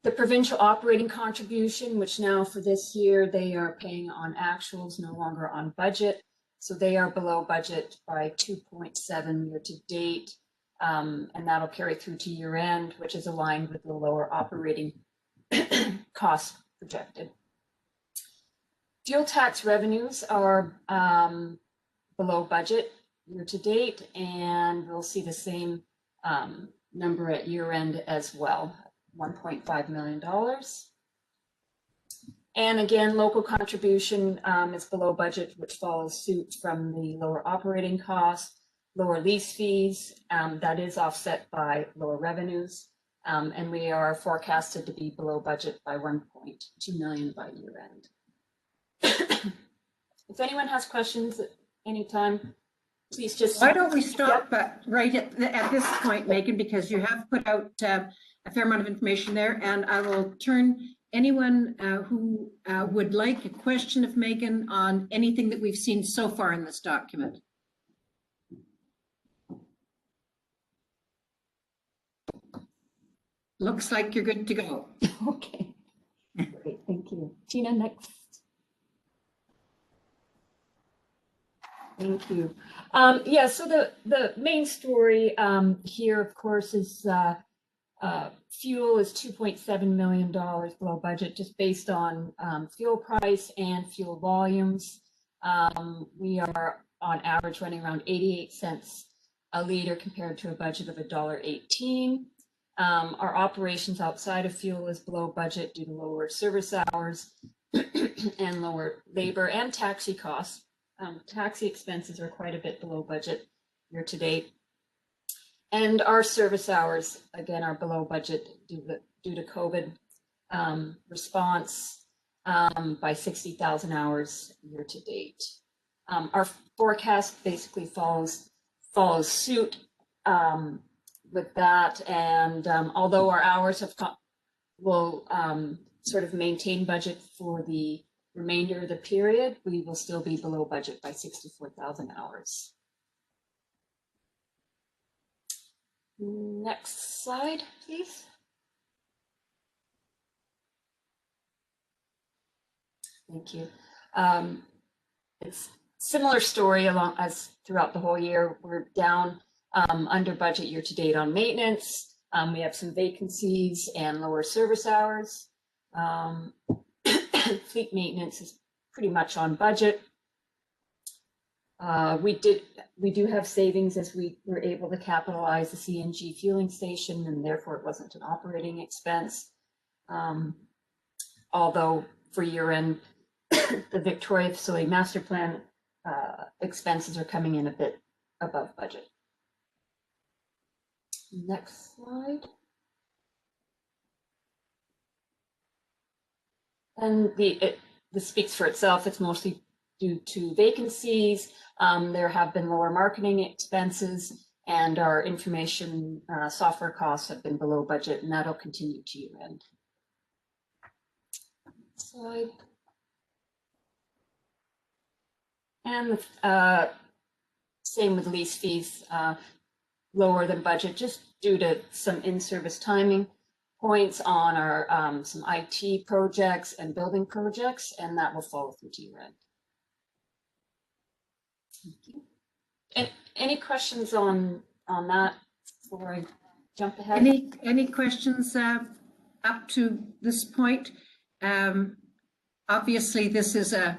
The provincial operating contribution, which now for this year, they are paying on actuals, no longer on budget. So they are below budget by 2.7 year-to-date. And that'll carry through to year end, which is aligned with the lower operating costs projected. Fuel tax revenues are below budget year to date, and we'll see the same number at year end as well, $1.5 million. And again, local contribution is below budget, which follows suit from the lower operating costs, lower lease fees, that is offset by lower revenues. And we are forecasted to be below budget by 1.2 million by year end. If anyone has questions at any time, please just. Why don't we stop right at this point, Megan, because you have put out a fair amount of information there, and I will turn anyone who would like a question of Megan on anything that we've seen so far in this document. Looks like you're good to go. Okay, great, thank you. Tina, next. Thank you. Yeah, so the main story here, of course, is fuel is $2.7 million below budget, just based on fuel price and fuel volumes. We are on average running around 88 cents a liter compared to a budget of $1.18. Our operations outside of fuel is below budget due to lower service hours and lower labor and taxi costs. Taxi expenses are quite a bit below budget year to date. And our service hours, again, are below budget due to COVID response by 60,000 hours year to date. Our forecast basically follows suit with that, and although our hours will sort of maintain budget for the remainder of the period, we will still be below budget by 64,000 hours. Next slide, please. Thank you. It's similar story along as throughout the whole year. We're down under budget year to date on maintenance. We have some vacancies and lower service hours. Fleet maintenance is pretty much on budget. We do have savings as we were able to capitalize the CNG fueling station, and therefore it wasn't an operating expense. Although for year end, the Victoria Facility Master Plan expenses are coming in a bit above budget. Next slide. And this speaks for itself. It's mostly due to vacancies. There have been lower marketing expenses, and our information software costs have been below budget, and that'll continue to year end. Slide. And same with lease fees, lower than budget, just due to some in-service timing points on our some IT projects and building projects, and that will follow through to year end. Thank you. And any questions on that before I jump ahead? Any questions up to this point? Obviously, this is a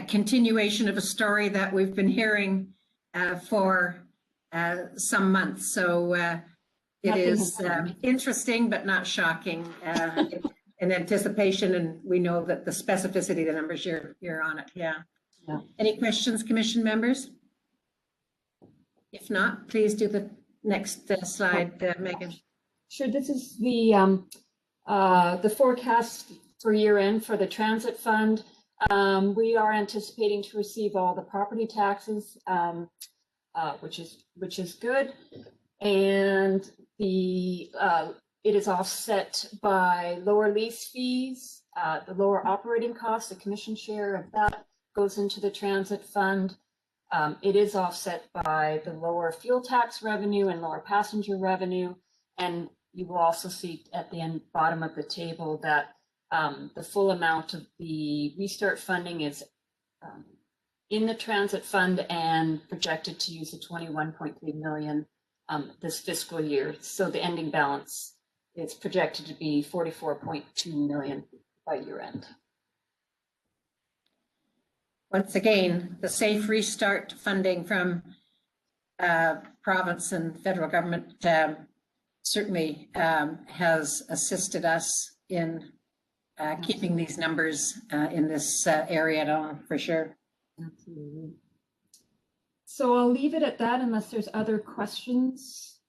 continuation of a story that we've been hearing for some months. So it is interesting, but not shocking in anticipation. And we know that the specificity of the numbers, you're on it. Yeah. Any questions, Commission members? If not, please do the next slide, Megan. Sure. This is the forecast for year end for the transit fund. We are anticipating to receive all the property taxes, which is good, and it is offset by lower lease fees, the lower operating costs. The commission share of that goes into the transit fund. It is offset by the lower fuel tax revenue and lower passenger revenue, and you will also see at the bottom of the table that the full amount of the restart funding is in the transit fund and projected to use the 21.3 million this fiscal year. So the ending balance is projected to be 44.2 million by year end. once again, the safe restart funding from province and federal government certainly has assisted us in keeping these numbers in this area at all, for sure. Absolutely. So I'll leave it at that unless there's other questions.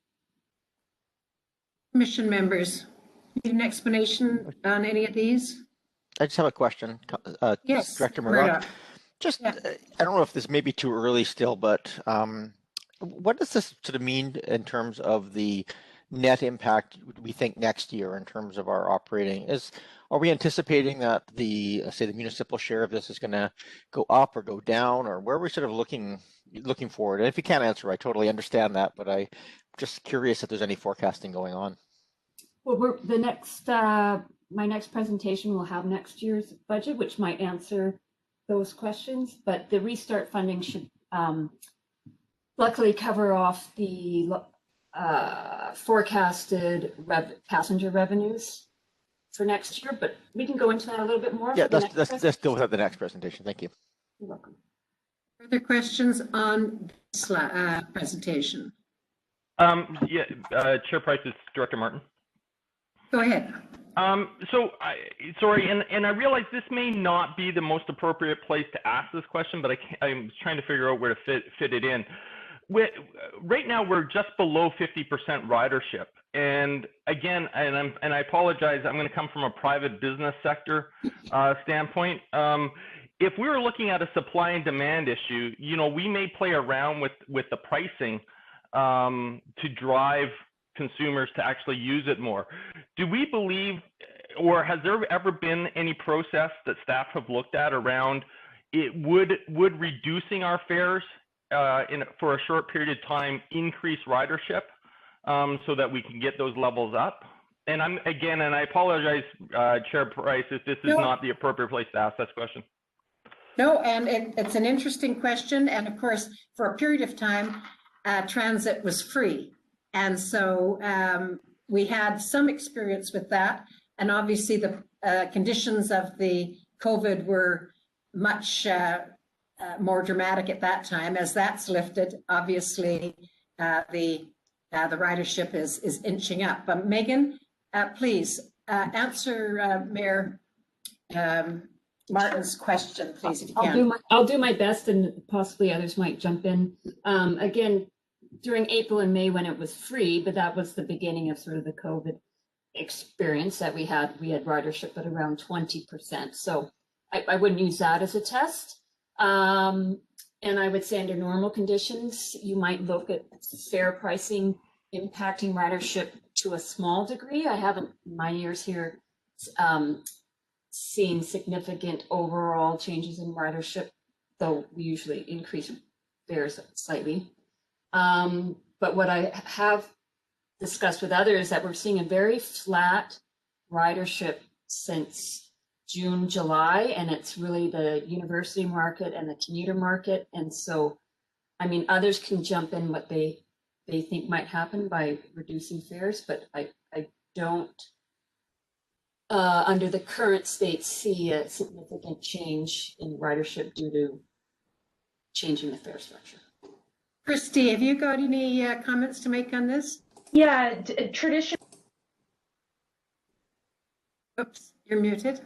Commission members, need an explanation on any of these? I just have a question, Yes, Director Murdoch. Just, Yeah. I don't know if this may be too early still, but what does this sort of mean in terms of the net impact we think next year in terms of our operating? Are we anticipating that the, say, the municipal share of this is going to go up or go down, or where are we sort of looking forward? And if you can't answer, I totally understand that, but I'm just curious if there's any forecasting going on. Well, my next presentation will have next year's budget, which might answer those questions, but the restart funding should luckily cover off the forecasted passenger revenues for next year, but we can go into that a little bit more. Yeah, let's deal with that the next presentation. Thank you. You're welcome. Further questions on this presentation? Chair Price, it's Director Martin. Go ahead. Sorry, and I realize this may not be the most appropriate place to ask this question, but I'm trying to figure out where to fit it in. Right now, we're just below 50% ridership. And again, and I apologize, I'm going to come from a private business sector standpoint. If we were looking at a supply and demand issue, we may play around with the pricing to drive consumers to actually use it more. Do we believe, or has there ever been any process that staff have looked at around it would reducing our fares for a short period of time increase ridership so that we can get those levels up? And I apologize, Chair Price, if this is not the appropriate place to ask this question. No, and it's an interesting question. And of course, for a period of time, transit was free. And so we had some experience with that. And obviously the conditions of the COVID were much more dramatic at that time. As that's lifted, obviously the ridership is inching up. But Megan, please answer Mayor Martin's question, please, if you can. I'll do my best, and possibly others might jump in. Again, during April and May when it was free, but that was the beginning of sort of the COVID experience that we had ridership at around 20%. So I wouldn't use that as a test. And I would say under normal conditions, you might look at fare pricing impacting ridership to a small degree. I haven't, in my years here, seen significant overall changes in ridership, though we usually increase fares slightly. But what I have discussed with others that we're seeing a very flat ridership since June, July, and it's really the university market and the commuter market. And so, I mean, others can jump in what they think might happen by reducing fares, but I don't, under the current state, see a significant change in ridership due to changing the fare structure. Christy, have you got any comments to make on this? Yeah, tradition. Oops, you're muted.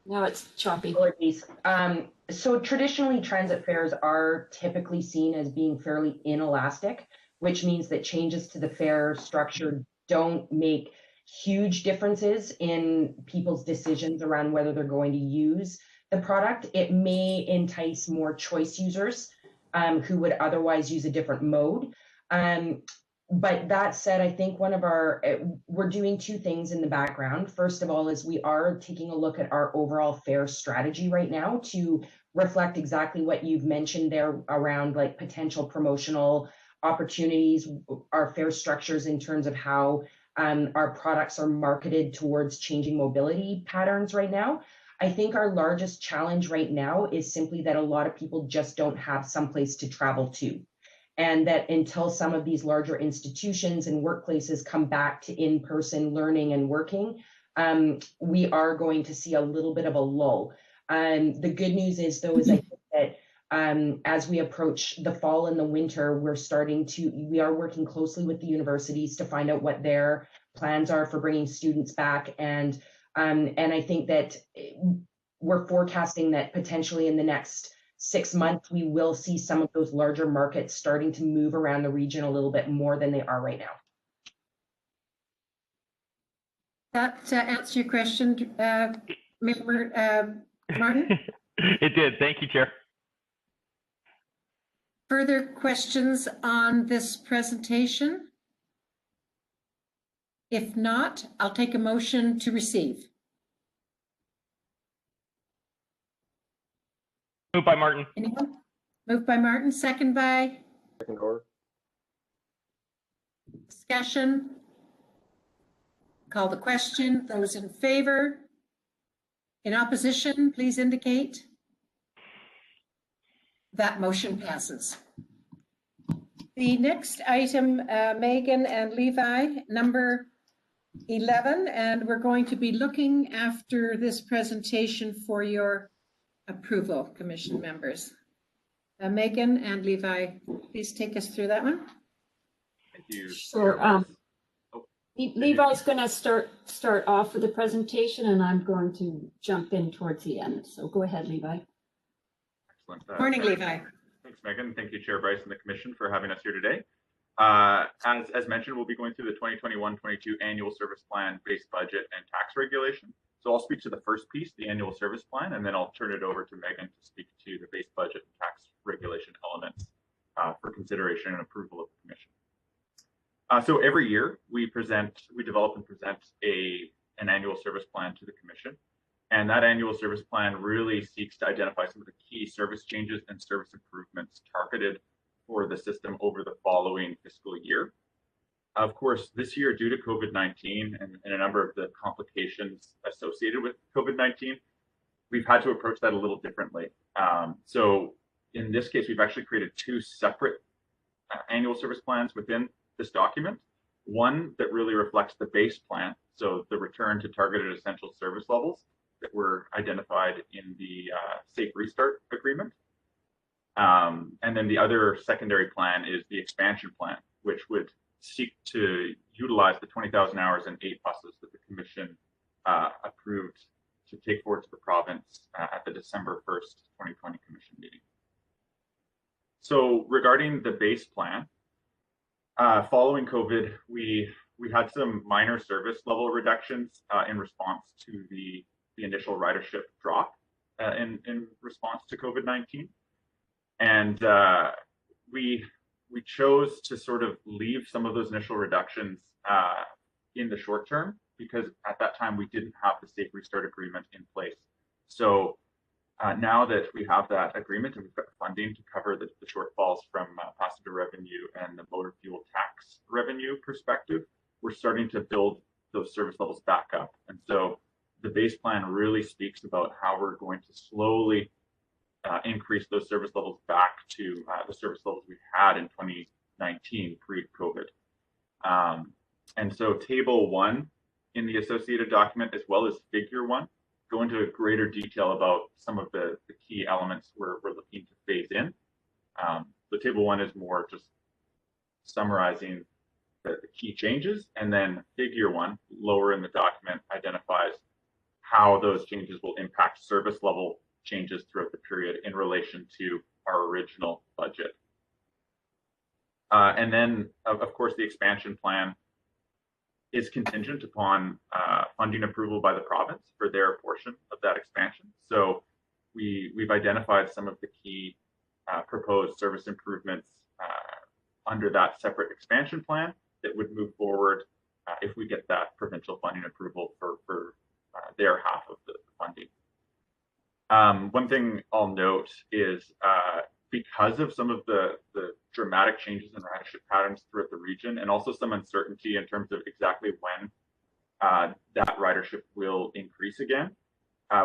No, it's choppy. Apologies. So traditionally, transit fares are typically seen as being fairly inelastic, which means that changes to the fare structure don't make huge differences in people's decisions around whether they're going to use the product. It may entice more choice users who would otherwise use a different mode. But that said, I think we're doing two things in the background. First of all, is we are taking a look at our overall fare strategy right now to reflect exactly what you've mentioned there around like potential promotional opportunities, our fare structures in terms of how our products are marketed towards changing mobility patterns right now. I think our largest challenge right now is simply that a lot of people just don't have someplace to travel to. And that until some of these larger institutions and workplaces come back to in-person learning and working, we are going to see a little bit of a lull. The good news is, though, is I think that as we approach the fall and the winter, we are working closely with the universities to find out what their plans are for bringing students back. And I think that we're forecasting that potentially in the next 6 months, we will see some of those larger markets starting to move around the region a little bit more than they are right now. That answer your question, Member Martin? It did. Thank you, Chair. Further questions on this presentation? If not, I'll take a motion to receive. Moved by Martin. Anyone? Moved by Martin, second by? Second order. Discussion. Call the question. Those in favor? In opposition, please indicate. That motion passes. The next item, Megan and Levi, number 11, and we're going to be looking after this presentation for your approval, Commission members. Megan and Levi, please take us through that one. Thank you. Sure. Levi's going to start off with the presentation, and I'm going to jump in towards the end. So go ahead, Levi. Excellent. Morning, Levi. Thanks, Megan. Thank you, Chair Bryce and the Commission for having us here today. As mentioned, we'll be going through the 2021-22 annual service plan, base budget, and tax regulation. So I'll speak to the first piece, the annual service plan, and then I'll turn it over to Megan to speak to the base budget and tax regulation elements for consideration and approval of the Commission. So every year we develop and present an annual service plan to the Commission. And that annual service plan really seeks to identify some of the key service changes and service improvements targeted for the system over the following fiscal year. Of course, this year, due to COVID-19 and a number of the complications associated with COVID-19, we've had to approach that a little differently. So in this case, we've actually created two separate annual service plans within this document. One that really reflects the base plan, so the return to targeted essential service levels that were identified in the Safe Restart Agreement. And then the other secondary plan is the expansion plan, which would seek to utilize the 20,000 hours and 8 buses that the Commission approved to take forward to the province at the December 1st, 2020 Commission meeting. So regarding the base plan, following COVID, we had some minor service level reductions in response to the initial ridership drop in response to COVID-19. And we chose to sort of leave some of those initial reductions in the short term because at that time we didn't have the Safe Restart Agreement in place. So now that we have that agreement and we've got funding to cover the shortfalls from passenger revenue and the motor fuel tax revenue perspective, we're starting to build those service levels back up. And so the base plan really speaks about how we're going to slowly increase those service levels back to the service levels we had in 2019 pre-COVID. And so table 1 in the associated document, as well as figure 1, go into greater detail about some of the key elements we're looking to phase in. So table 1 is more just summarizing the key changes, and then figure 1, lower in the document, identifies how those changes will impact service level changes throughout the period in relation to our original budget. And then, of course, the expansion plan is contingent upon funding approval by the province for their portion of that expansion. So we've identified some of the key proposed service improvements under that separate expansion plan that would move forward if we get that provincial funding approval for their half of the funding. One thing I'll note is because of some of the dramatic changes in ridership patterns throughout the region, and also some uncertainty in terms of exactly when that ridership will increase again,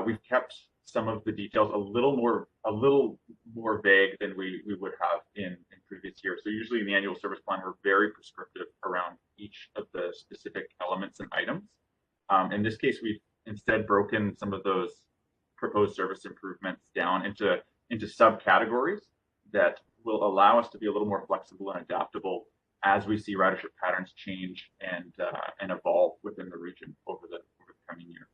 we've kept some of the details a little more vague than we would have in previous years. So usually in the annual service plan, we're very prescriptive around each of the specific elements and items. In this case, we've instead broken some of those proposed service improvements down into subcategories that will allow us to be a little more flexible and adaptable as we see ridership patterns change and evolve within the region over the coming year.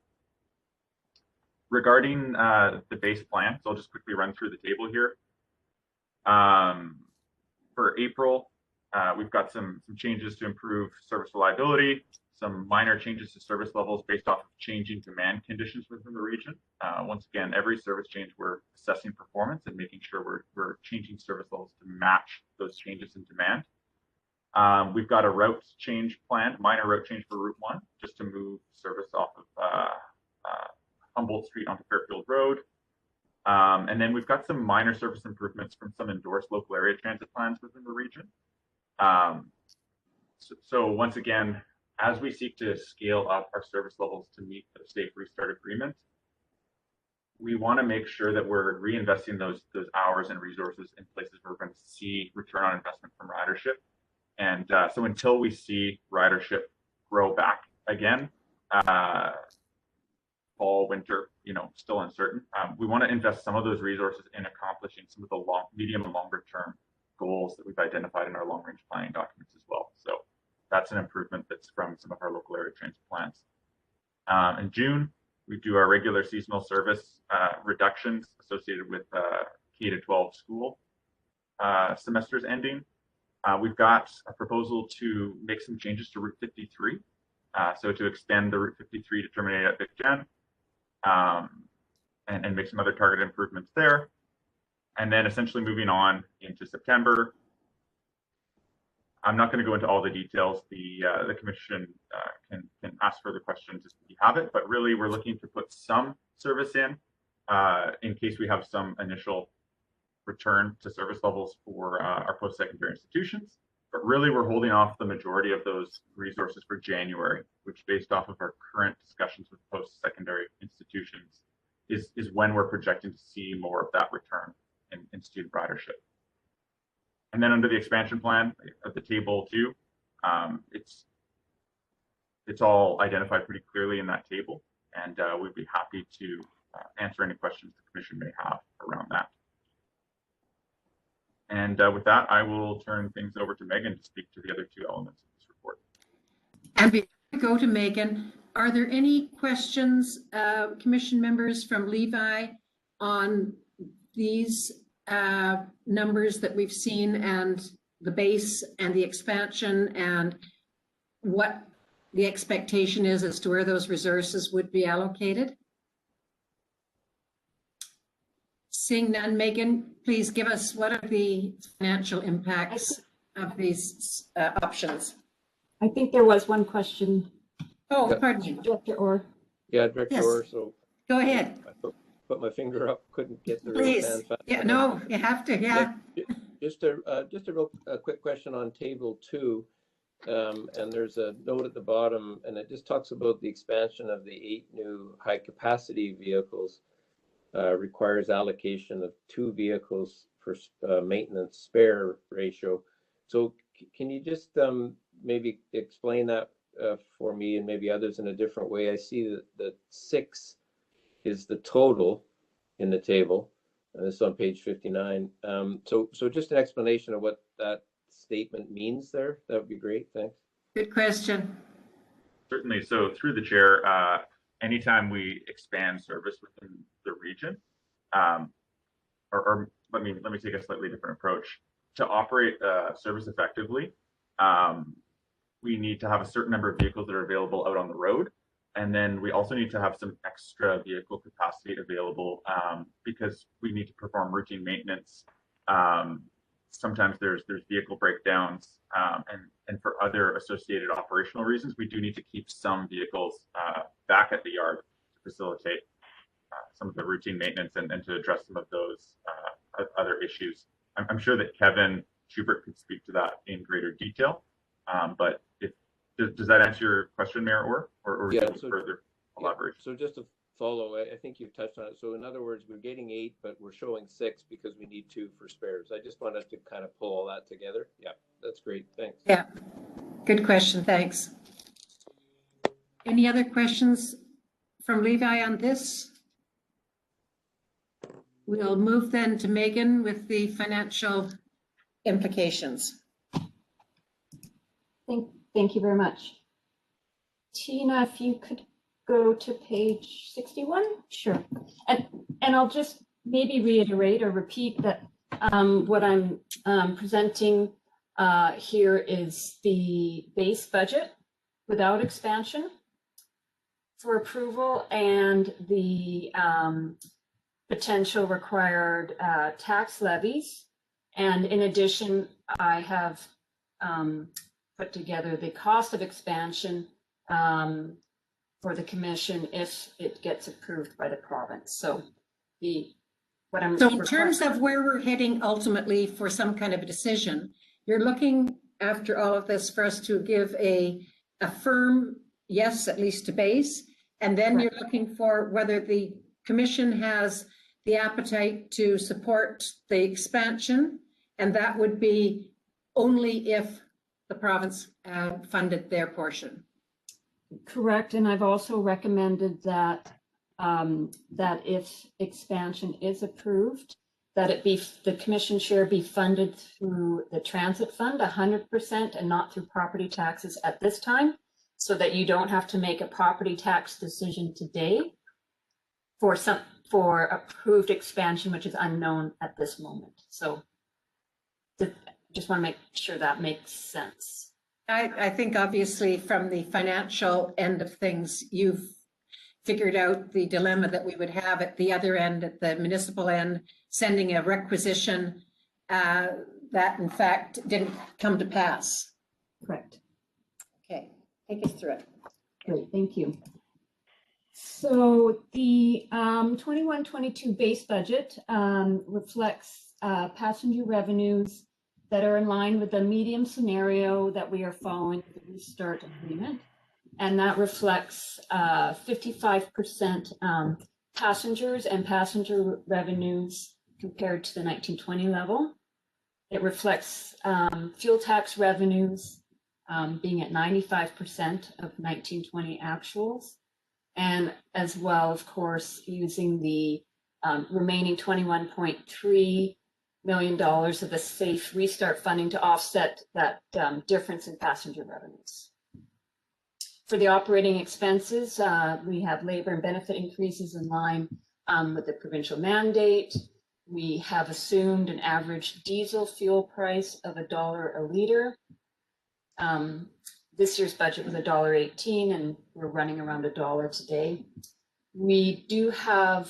Regarding the base plan, so I'll just quickly run through the table here. For April, we've got some changes to improve service reliability, some minor changes to service levels based off of changing demand conditions within the region. Once again, every service change, we're assessing performance and making sure we're changing service levels to match those changes in demand. We've got a route change plan, minor route change for Route 1, just to move service off of Humboldt Street onto Fairfield Road. And then we've got some minor service improvements from some endorsed local area transit plans within the region. So once again, as we seek to scale up our service levels to meet the Safe Restart Agreement, we want to make sure that we're reinvesting those hours and resources in places where we're going to see return on investment from ridership. And so until we see ridership grow back again, fall, winter, still uncertain, we want to invest some of those resources in accomplishing some of the medium and longer term goals that we've identified in our long range planning documents as well. So that's an improvement that's from some of our local area transit plans. In June, we do our regular seasonal service reductions associated with K-12 school semesters ending. We've got a proposal to make some changes to Route 53. So to extend the Route 53 to terminate at Vic Gen, and make some other targeted improvements there. And then essentially moving on into September. I'm not going to go into all the details. The commission can ask further questions if you have it, but really we're looking to put some service in case we have some initial return to service levels for our post-secondary institutions. But really we're holding off the majority of those resources for January, which based off of our current discussions with post-secondary institutions is when we're projecting to see more of that return in student ridership. And then under the expansion plan at the table too, it's all identified pretty clearly in that table, and we'd be happy to answer any questions the commission may have around that. And with that, I will turn things over to Megan to speak to the other two elements of this report. And before we go to Megan, are there any questions, commission members from Levi, on these numbers that we've seen and the base and the expansion and what the expectation is as to where those resources would be allocated? Seeing none, Megan, please give us what are the financial impacts of these options? I think there was one question. Oh, pardon me. Director Orr. Yeah, Director Yes. Orr, so Go ahead. I put my finger up, couldn't get the Please. right hand fast. Yeah, no, you have to, yeah. Just a real quick question on table 2. And there's a note at the bottom, and it just talks about the expansion of the 8 new high capacity vehicles. Requires allocation of 2 vehicles for maintenance spare ratio. So can you just maybe explain that for me and maybe others in a different way? I see that 6 is the total in the table, and this is on page 59. So just an explanation of what that statement means there. That would be great. Thanks. Good question. Certainly. So through the chair, anytime we expand service within the region, or let me take a slightly different approach. To operate service effectively, we need to have a certain number of vehicles that are available out on the road, and then we also need to have some extra vehicle capacity available because we need to perform routine maintenance. Sometimes there's vehicle breakdowns, and for other associated operational reasons, we do need to keep some vehicles back at the yard to facilitate some of the routine maintenance and to address some of those other issues. I'm sure that Kevin Schubert could speak to that in greater detail, but does that answer your question, Mayor Orr, or Yeah, so, further elaboration? So just to follow, I think you've touched on it. So in other words, we're getting 8, but we're showing 6 because we need 2 for spares. I just wanted to kind of pull all that together. Yeah, that's great. Thanks. Yeah, good question. Thanks. Any other questions from Levi on this? We'll move then to Megan with the financial implications. Thank you very much. Tina, if you could go to page 61. Sure. And I'll just maybe reiterate or repeat that what I'm presenting here is the base budget without expansion for approval, and the potential required tax levies. And in addition, I have put together the cost of expansion for the commission if it gets approved by the province. So So in terms of where we're heading ultimately for some kind of a decision, you're looking after all of this for us to give a firm yes, at least to base, and then you're looking for whether the commission has the appetite to support the expansion, and that would be only if the province funded their portion. Correct, and I've also recommended that that if expansion is approved, that the commission share be funded through the transit fund 100% and not through property taxes at this time, so that you don't have to make a property tax decision today for approved expansion, which is unknown at this moment. So just want to make sure that makes sense. I think obviously from the financial end of things, you've figured out the dilemma that we would have at the other end, at the municipal end, sending a requisition that in fact didn't come to pass. Correct. Okay, take us through it. Great, thank you. So the 21-22 base budget reflects passenger revenues that are in line with the medium scenario that we are following the restart agreement. And that reflects 55% passengers and passenger revenues compared to the 1920 level. It reflects fuel tax revenues being at 95% of 1920 actuals. And as well, of course, using the remaining $21.3 million of the safe restart funding to offset that difference in passenger revenues. For the operating expenses, we have labor and benefit increases in line with the provincial mandate. We have assumed an average diesel fuel price of $1 a liter. This year's budget was $1.18, and we're running around $1 today. We do have,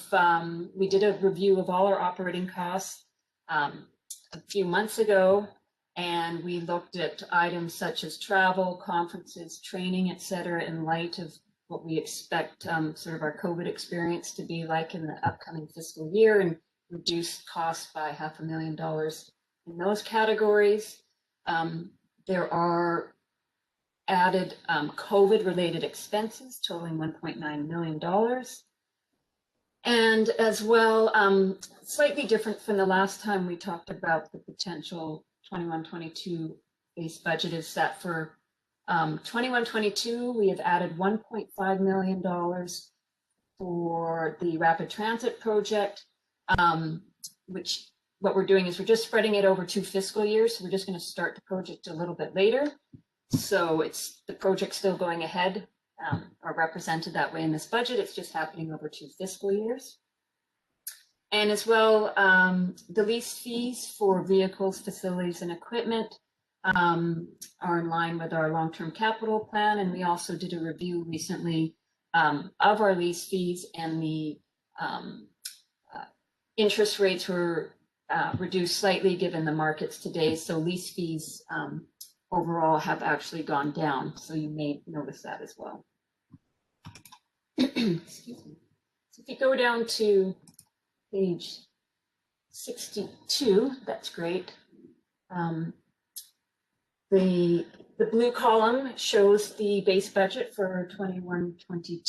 we did a review of all our operating costs a few months ago, and we looked at items such as travel, conferences, training, et cetera, in light of what we expect sort of our COVID experience to be like in the upcoming fiscal year, and reduced costs by $500,000 in those categories. There are added COVID-related expenses totaling $1.9 million. And as well, slightly different from the last time we talked about the potential 21-22 base budget, is that for 21-22, we have added $1.5 million for the rapid transit project, which what we're doing is we're just spreading it over 2 fiscal years. So we're just going to start the project a little bit later. So it's the project still going ahead, or represented that way in this budget. It's just happening over 2 fiscal years. And as well, the lease fees for vehicles, facilities, and equipment are in line with our long-term capital plan. And we also did a review recently of our lease fees, and the interest rates were reduced slightly given the markets today. So lease fees overall have actually gone down. So you may notice that as well. Excuse me. So if you go down to page 62, that's great. The blue column shows the base budget for 21-22.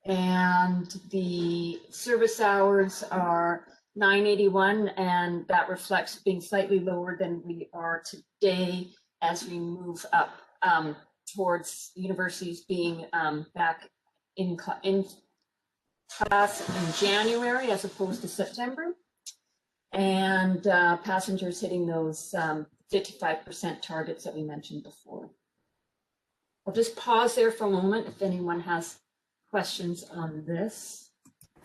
And the service hours are 981, and that reflects being slightly lower than we are today as we move up towards universities being back in class in January as opposed to September. And passengers hitting those 55% targets that we mentioned before. I'll just pause there for a moment if anyone has questions on this.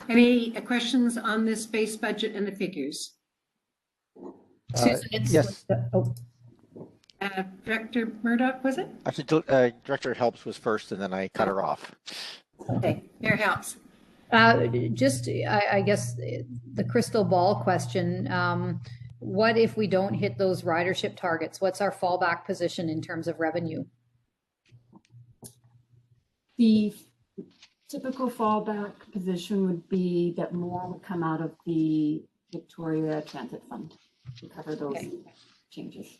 Any questions on this base budget and the figures? Susan, it's yes. Director Murdoch, was it? Actually, Director Helps was first, and then I cut her off. Okay, Mayor Helps. Just, I guess, the crystal ball question. What if we don't hit those ridership targets? What's our fallback position in terms of revenue? The typical fallback position would be that more would come out of the Victoria Transit Fund to cover those changes.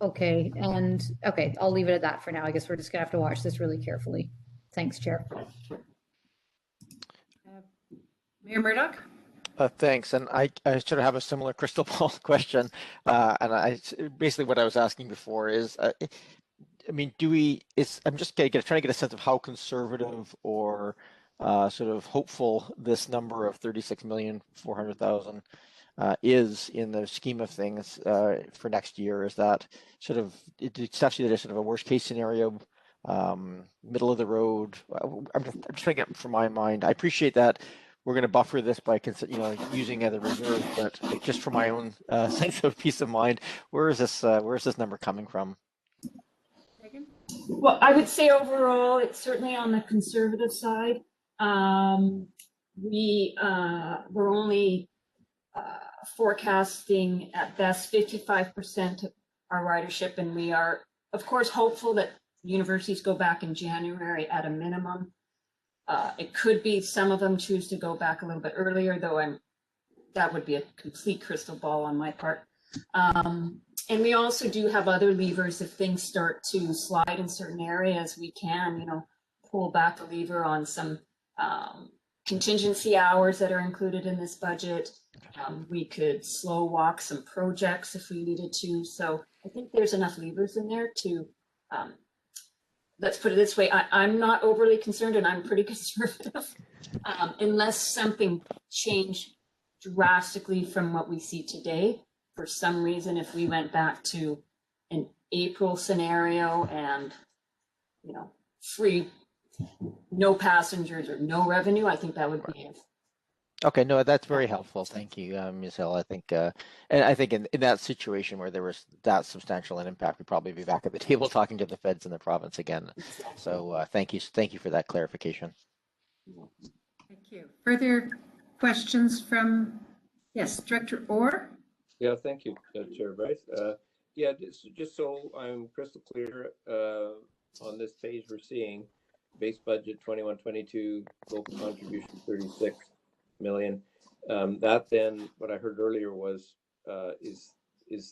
Okay, and okay, I'll leave it at that for now. I guess we're just gonna have to watch this really carefully. Thanks, Chair. Mayor Murdoch? Thanks, and I sort of have a similar crystal ball question, and basically what I was asking before is, I mean, I'm just trying to get a sense of how conservative or sort of hopeful this number of 36,400,000 is in the scheme of things for next year. Is that sort of, it's actually sort of a worst case scenario, middle of the road? I'm just trying to get from my mind. I appreciate that we're going to buffer this by using other reserves, but just for my own sense of peace of mind, where is this number coming from? Well, I would say overall, it's certainly on the conservative side. We're only forecasting at best 55% of our ridership, and we are, of course, hopeful that universities go back in January at a minimum. It could be some of them choose to go back a little bit earlier, though that would be a complete crystal ball on my part. And we also do have other levers. If things start to slide in certain areas, we can, pull back the lever on some contingency hours that are included in this budget. We could slow walk some projects if we needed to. So I think there's enough levers in there to, let's put it this way, I'm not overly concerned, and I'm pretty conservative, unless something changed drastically from what we see today. For some reason, if we went back to an April scenario and, free, no passengers or no revenue, I think that would be it. Okay, no, that's very helpful. Thank you, Ms. Hill. I think, and I think in that situation where there was that substantial an impact, we'd probably be back at the table talking to the feds in the province again. So thank you for that clarification. Thank you. Further questions from, yes, Director Orr? Yeah, thank you, Chair Bryce. Yeah, just so I'm crystal clear, on this page we're seeing base budget 21-22, local contribution 36 million. That then, what I heard earlier was is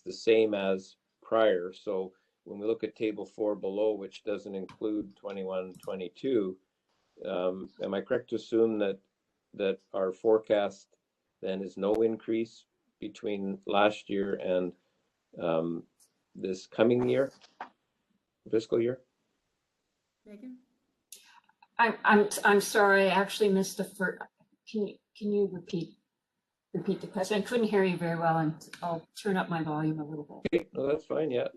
the same as prior. So when we look at table 4 below, which doesn't include 21-22, am I correct to assume that our forecast then is no increase between last year and this coming year, fiscal year? Megan? I'm sorry, I actually missed the first. Can you repeat the question? I couldn't hear you very well, and I'll turn up my volume a little bit. Okay, no, that's fine. Yeah.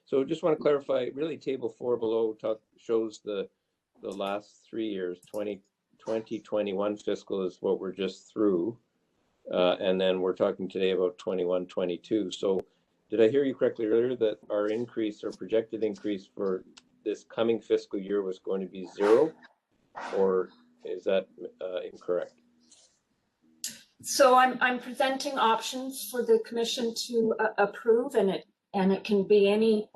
So just want to clarify. Really, table 4 below shows the last 3 years. 2021 fiscal is what we're just through. And then we're talking today about 21-22. So did I hear you correctly earlier that our increase or projected increase for this coming fiscal year was going to be 0, or is that incorrect? So I'm presenting options for the commission to approve, and it can be any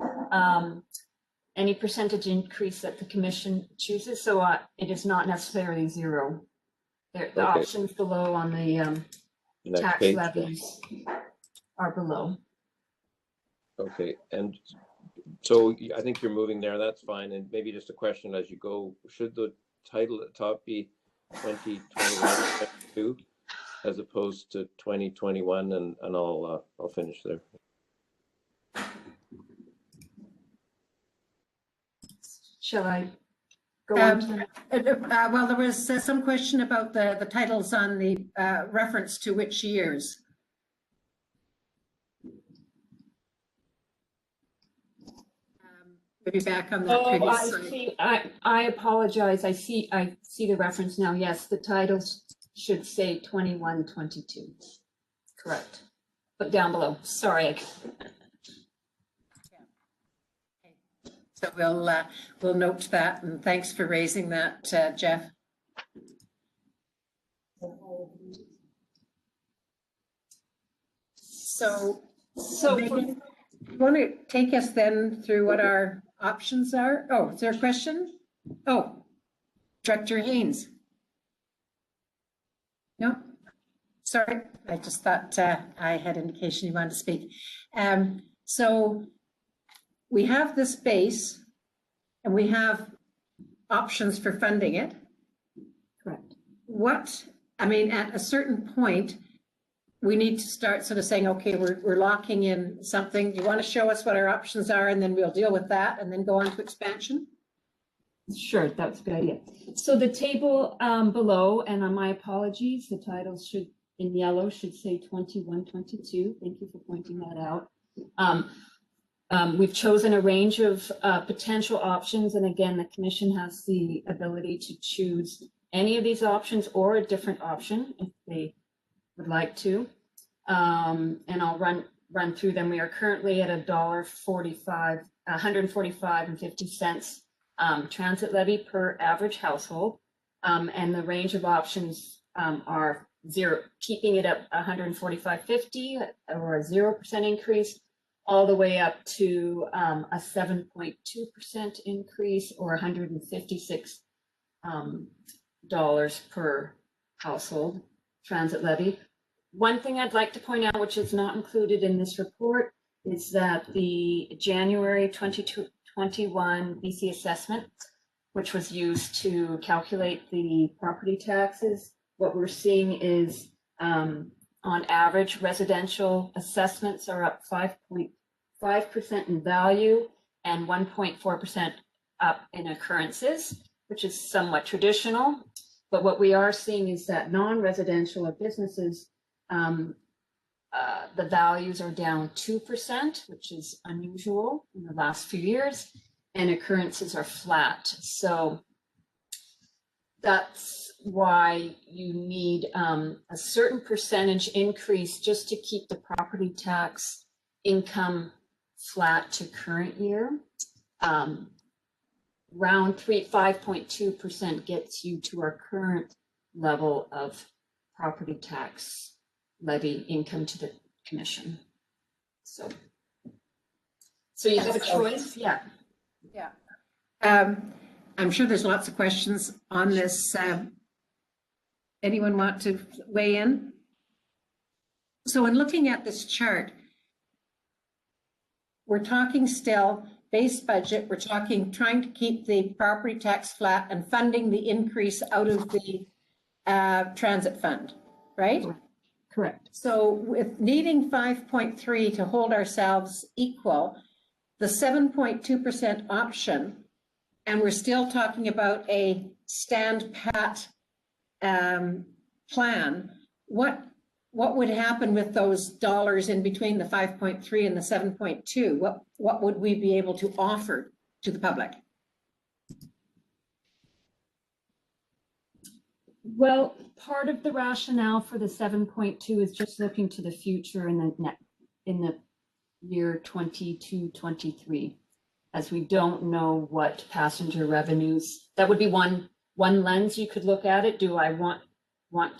percentage increase that the commission chooses. So it is not necessarily 0. The options below on the tax page. levies are below. Okay, and so I think you're moving there. That's fine. And maybe just a question as you go: should the title at the top be 2021-22 as opposed to 2021? And I'll finish there. Shall I go on to Well, there was some question about the titles on the reference to which years. Maybe back on that Oh, previous I slide. see. I apologize. I see the reference now. Yes, the titles should say 21, 22. Correct. But down below. Sorry. So we'll note that, and thanks for raising that, Jeff. So Megan, you want to take us then through what our options are? Oh, is there a question? Oh, Director Haynes. No, sorry, I just thought I had indication you wanted to speak. So we have this base and we have options for funding it. Correct. I mean, at a certain point, we need to start sort of saying, okay, we're locking in something. Do you want to show us what our options are, and then we'll deal with that and then go on to expansion? Sure, that's a good idea. So the table below, and on my apologies, the title should, in yellow, should say 21, 22. Thank you for pointing that out. We've chosen a range of potential options, and again, the commission has the ability to choose any of these options or a different option if they would like to. And I'll run through them. We are currently at $1.45, 145.50 cents transit levy per average household, and the range of options are zero, keeping it at 145.50 or a 0% increase, all the way up to a 7.2% increase or $156 per household transit levy. One thing I'd like to point out, which is not included in this report, is that the January 2021 BC assessment, which was used to calculate the property taxes, what we're seeing is on average, residential assessments are up 5.5% in value and 1.4% up in occurrences, which is somewhat traditional. But what we are seeing is that non-residential or businesses, the values are down 2%, which is unusual in the last few years, and occurrences are flat. So that's why you need a certain percentage increase just to keep the property tax income flat to current year. Round 5.2% gets you to our current level of property tax levy income to the commission. So you have a choice, yeah. Yeah. I'm sure there's lots of questions on this. Anyone want to weigh in? So in looking at this chart, we're talking still base budget, we're talking trying to keep the property tax flat and funding the increase out of the transit fund, right? Correct. So with needing 5.3 to hold ourselves equal, the 7.2% option, and we're still talking about a stand pat plan, what would happen with those dollars in between the 5.3 and the 7.2? What would we be able to offer to the public? Well, part of the rationale for the 7.2 is just looking to the future in the year 22-23, as we don't know what passenger revenues. That would be one lens you could look at it. Do I want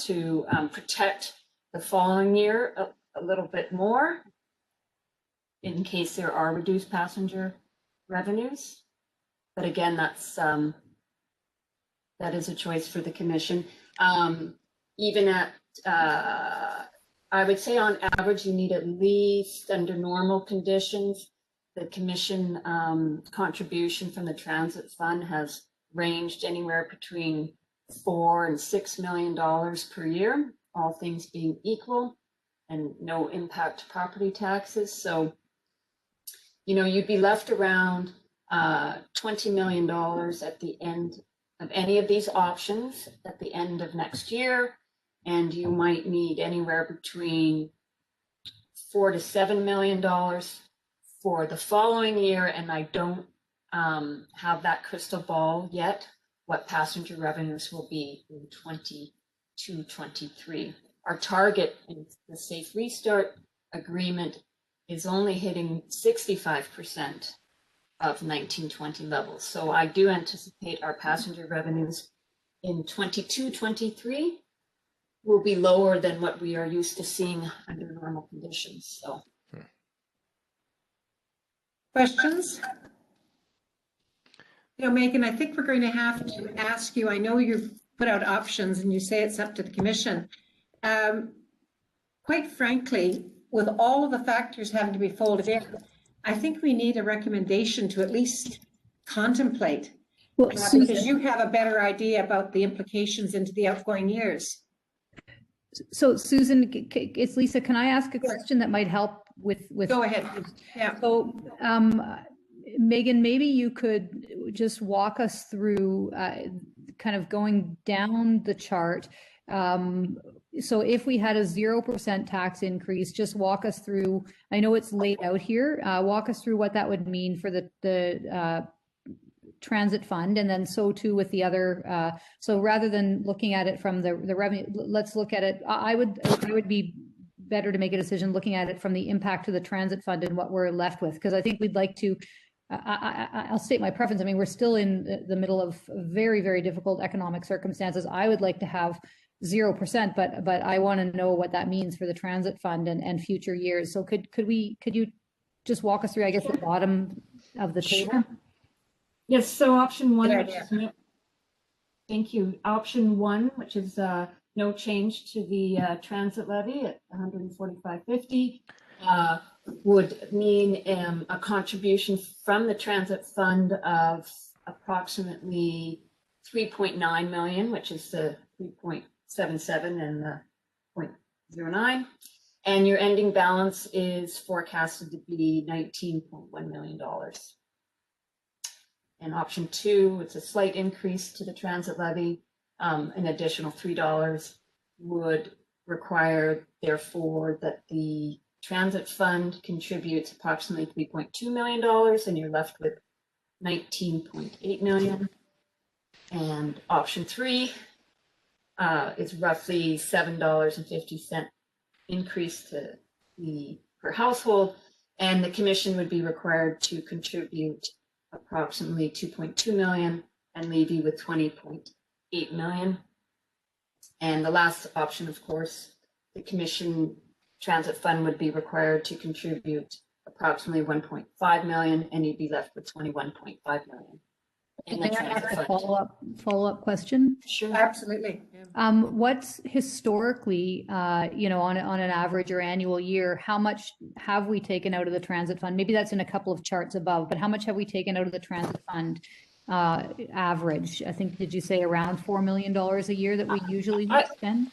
to protect the following year a little bit more in case there are reduced passenger revenues? But again, that is a choice for the commission. Even at, I would say on average, you need at least, under normal conditions, the commission contribution from the transit fund has ranged anywhere between $4 and $6 million per year, all things being equal, and no impact to property taxes. So, you'd be left around $20 million at the end of any of these options at the end of next year, and you might need anywhere between $4 to $7 million for the following year, and I don't have that crystal ball yet, what passenger revenues will be in 22-23. Our target in the Safe Restart Agreement is only hitting 65% of 1920 levels. So I do anticipate our passenger revenues in 22-23 will be lower than what we are used to seeing under normal conditions. So. Questions? You know, Megan, I think we're going to have to ask you, I know you've put out options and you say it's up to the commission. Quite frankly, with all of the factors having to be folded in, I think we need a recommendation to at least contemplate, because you have a better idea about the implications into the outgoing years. So Susan, it's Lisa. Can I ask a question that might help with? Go ahead. Yeah. So, Megan, maybe you could just walk us through kind of going down the chart. So if we had a 0% tax increase, just walk us through, I know it's laid out here, walk us through what that would mean for the transit fund, and then so too with the other, so rather than looking at it from the revenue, let's look at it, I would be better to make a decision looking at it from the impact to the transit fund and what we're left with, because I think we'd like to, I'll state my preference. I mean, we're still in the middle of very, very difficult economic circumstances. I would like to have 0%, but I want to know what that means for the transit fund and future years. So could you just walk us through, I guess, the bottom of the table? Sure. Yes, so option one, thank you. Option one, which is no change to the transit levy at 145.50, would mean a contribution from the transit fund of approximately 3.9 million, which is the 3.77 and the 0.09. And your ending balance is forecasted to be $19.1 million. And option two, it's a slight increase to the transit levy. An additional $3 would require, therefore, that the transit fund contributes approximately $3.2 million, and you're left with $19.8 million. And option three is roughly $7.50 increase to the per household, and the commission would be required to contribute approximately 2.2 million and leave you with 20.8 million. And the last option, of course, the commission transit fund would be required to contribute approximately 1.5 million, and you'd be left with 21.5 million. Can I ask a follow-up question? Sure. Absolutely. What's historically, on an average or annual year, how much have we taken out of the transit fund? Maybe that's in a couple of charts above, but how much have we taken out of the transit fund average? I think, did you say around $4 million a year that we usually spend?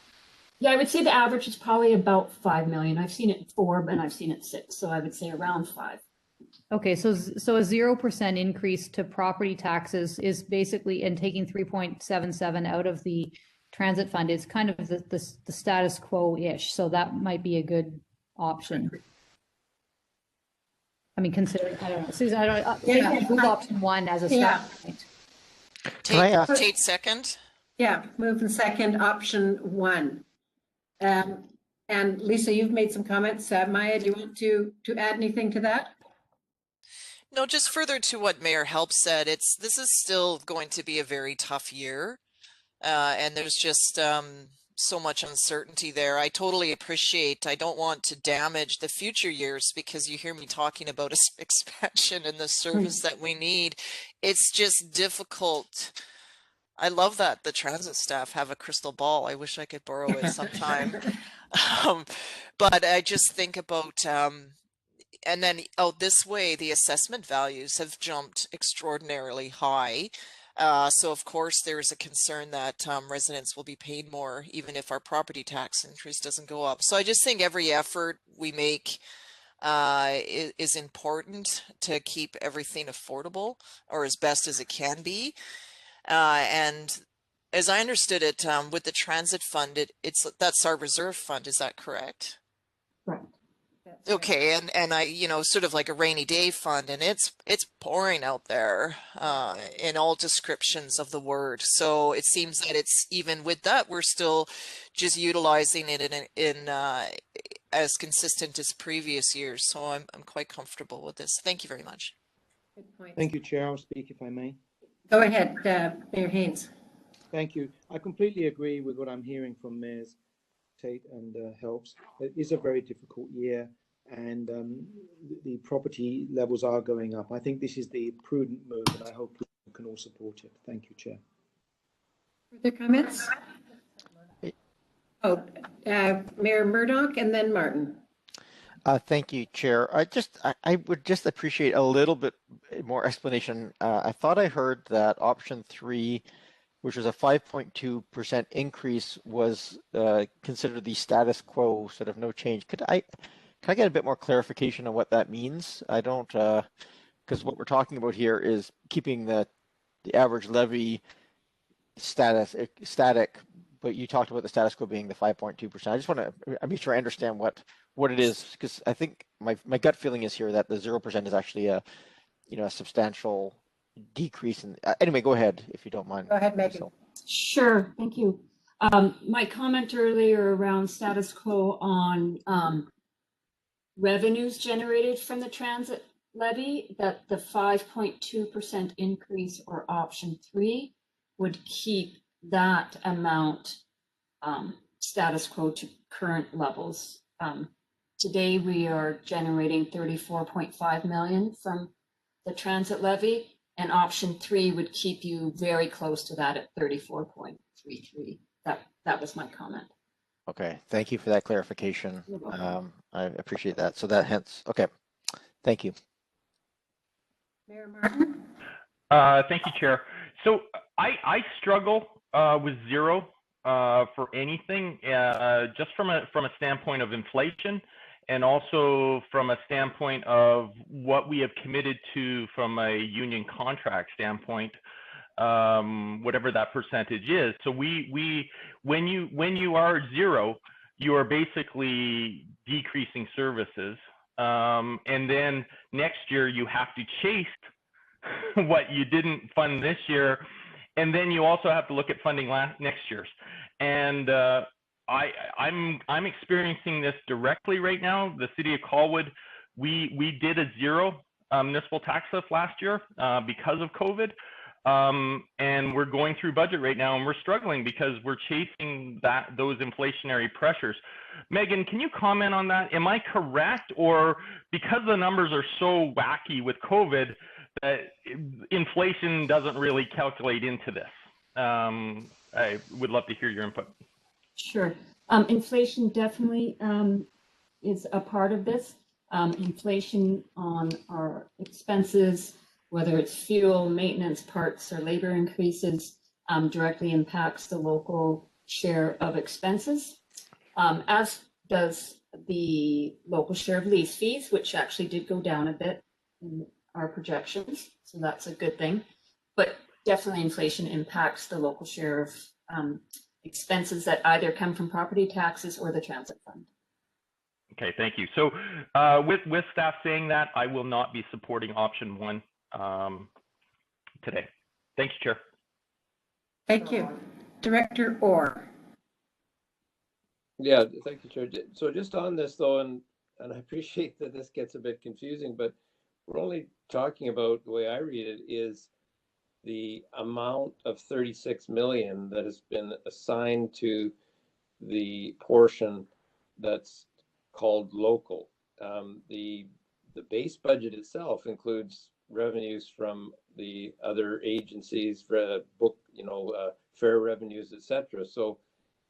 Yeah, I would say the average is probably about 5 million. I've seen it 4, and I've seen it 6, so I would say around 5. Okay, so a 0% increase to property taxes is basically, and taking 3.77 out of the transit fund is kind of the status quo-ish. So that might be a good option. I mean, considering, I don't know, Susan, move option one as a start point. Tate second. Yeah, move in second, option one. And Lisa, you've made some comments. Maya, do you want to add anything to that? No, just further to what Mayor Help said, this is still going to be a very tough year. And there's just so much uncertainty there. I totally appreciate, I don't want to damage the future years, because you hear me talking about expansion and the service that we need. It's just difficult. I love that the transit staff have a crystal ball. I wish I could borrow it sometime. But I just think about, and then out this way, the assessment values have jumped extraordinarily high. So of course there is a concern that residents will be paid more even if our property tax increase doesn't go up. So I just think every effort we make is important to keep everything affordable, or as best as it can be. And as I understood it, with the transit fund, that's our reserve fund. Is that correct? Right. Okay, and I, sort of like a rainy day fund, and it's pouring out there in all descriptions of the word. So it seems that it's even with that, we're still just utilizing it in as consistent as previous years. So I'm quite comfortable with this. Thank you very much. Good point. Thank you, Chair. I'll speak if I may. Go ahead, Mayor Haynes. Thank you. I completely agree with what I'm hearing from Mayors Tate and Helps. It is a very difficult year, and the property levels are going up. I think this is the prudent move, and I hope we can all support it. Thank you, Chair. Further comments? Oh, Mayor Murdoch and then Martin. Thank you, Chair. I would just appreciate a little bit more explanation. I thought I heard that option 3, which was a 5.2% increase, was considered the status quo, sort of no change. Can I get a bit more clarification on what that means? I don't, because what we're talking about here is keeping the average levy static, but you talked about the status quo being the 5.2%. I just want to make sure I understand what it is, because I think my gut feeling is here that the 0% is actually a substantial decrease. In anyway, go ahead if you don't mind. Go ahead, Megan. Sure, thank you. My comment earlier around status quo on revenues generated from the transit levy, that the 5.2% increase or option 3 would keep that amount status quo to current levels. Today we are generating 34.5 million from the transit levy, and option 3 would keep you very close to that at 34.33. That was my comment. Okay, thank you for that clarification. I appreciate that. So that hence, okay, thank you. Mayor Martin. Thank you, Chair. So I struggle with 0 for anything, just from a standpoint of inflation, and also from a standpoint of what we have committed to from a union contract standpoint, whatever that percentage is. So when you are 0, you are basically decreasing services, and then next year you have to chase what you didn't fund this year, and then you also have to look at funding next year's. And I'm experiencing this directly right now. The city of Colwood, we did a 0 municipal tax lift last year because of COVID, and we're going through budget right now, and we're struggling because we're chasing those inflationary pressures. Megan, can you comment on that? Am I correct, or because the numbers are so wacky with COVID, that inflation doesn't really calculate into this? I would love to hear your input. Sure. Inflation definitely is a part of this. Inflation on our expenses, whether it's fuel, maintenance, parts, or labor increases, directly impacts the local share of expenses, as does the local share of lease fees, which actually did go down a bit in our projections. So that's a good thing. But definitely inflation impacts the local share of expenses that either come from property taxes or the transit fund. Okay, thank you. So with staff saying that, I will not be supporting option 1 today. Thanks, Chair. Thank you. Director Orr. Yeah, thank you, Chair. So just on this though, and I appreciate that this gets a bit confusing, but we're only talking about, the way I read it, is the amount of 36 million that has been assigned to the portion that's called local. The base budget itself includes revenues from the other agencies, book, fare revenues, etc. So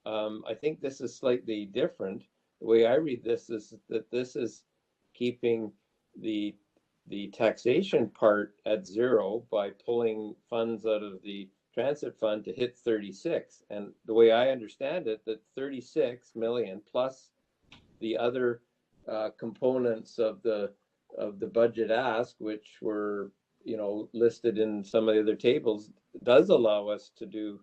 I think this is slightly different. The way I read this is that this is keeping the taxation part at 0 by pulling funds out of the transit fund to hit 36. And the way I understand it, that 36 million plus the other components of the budget ask, which were listed in some of the other tables, does allow us to do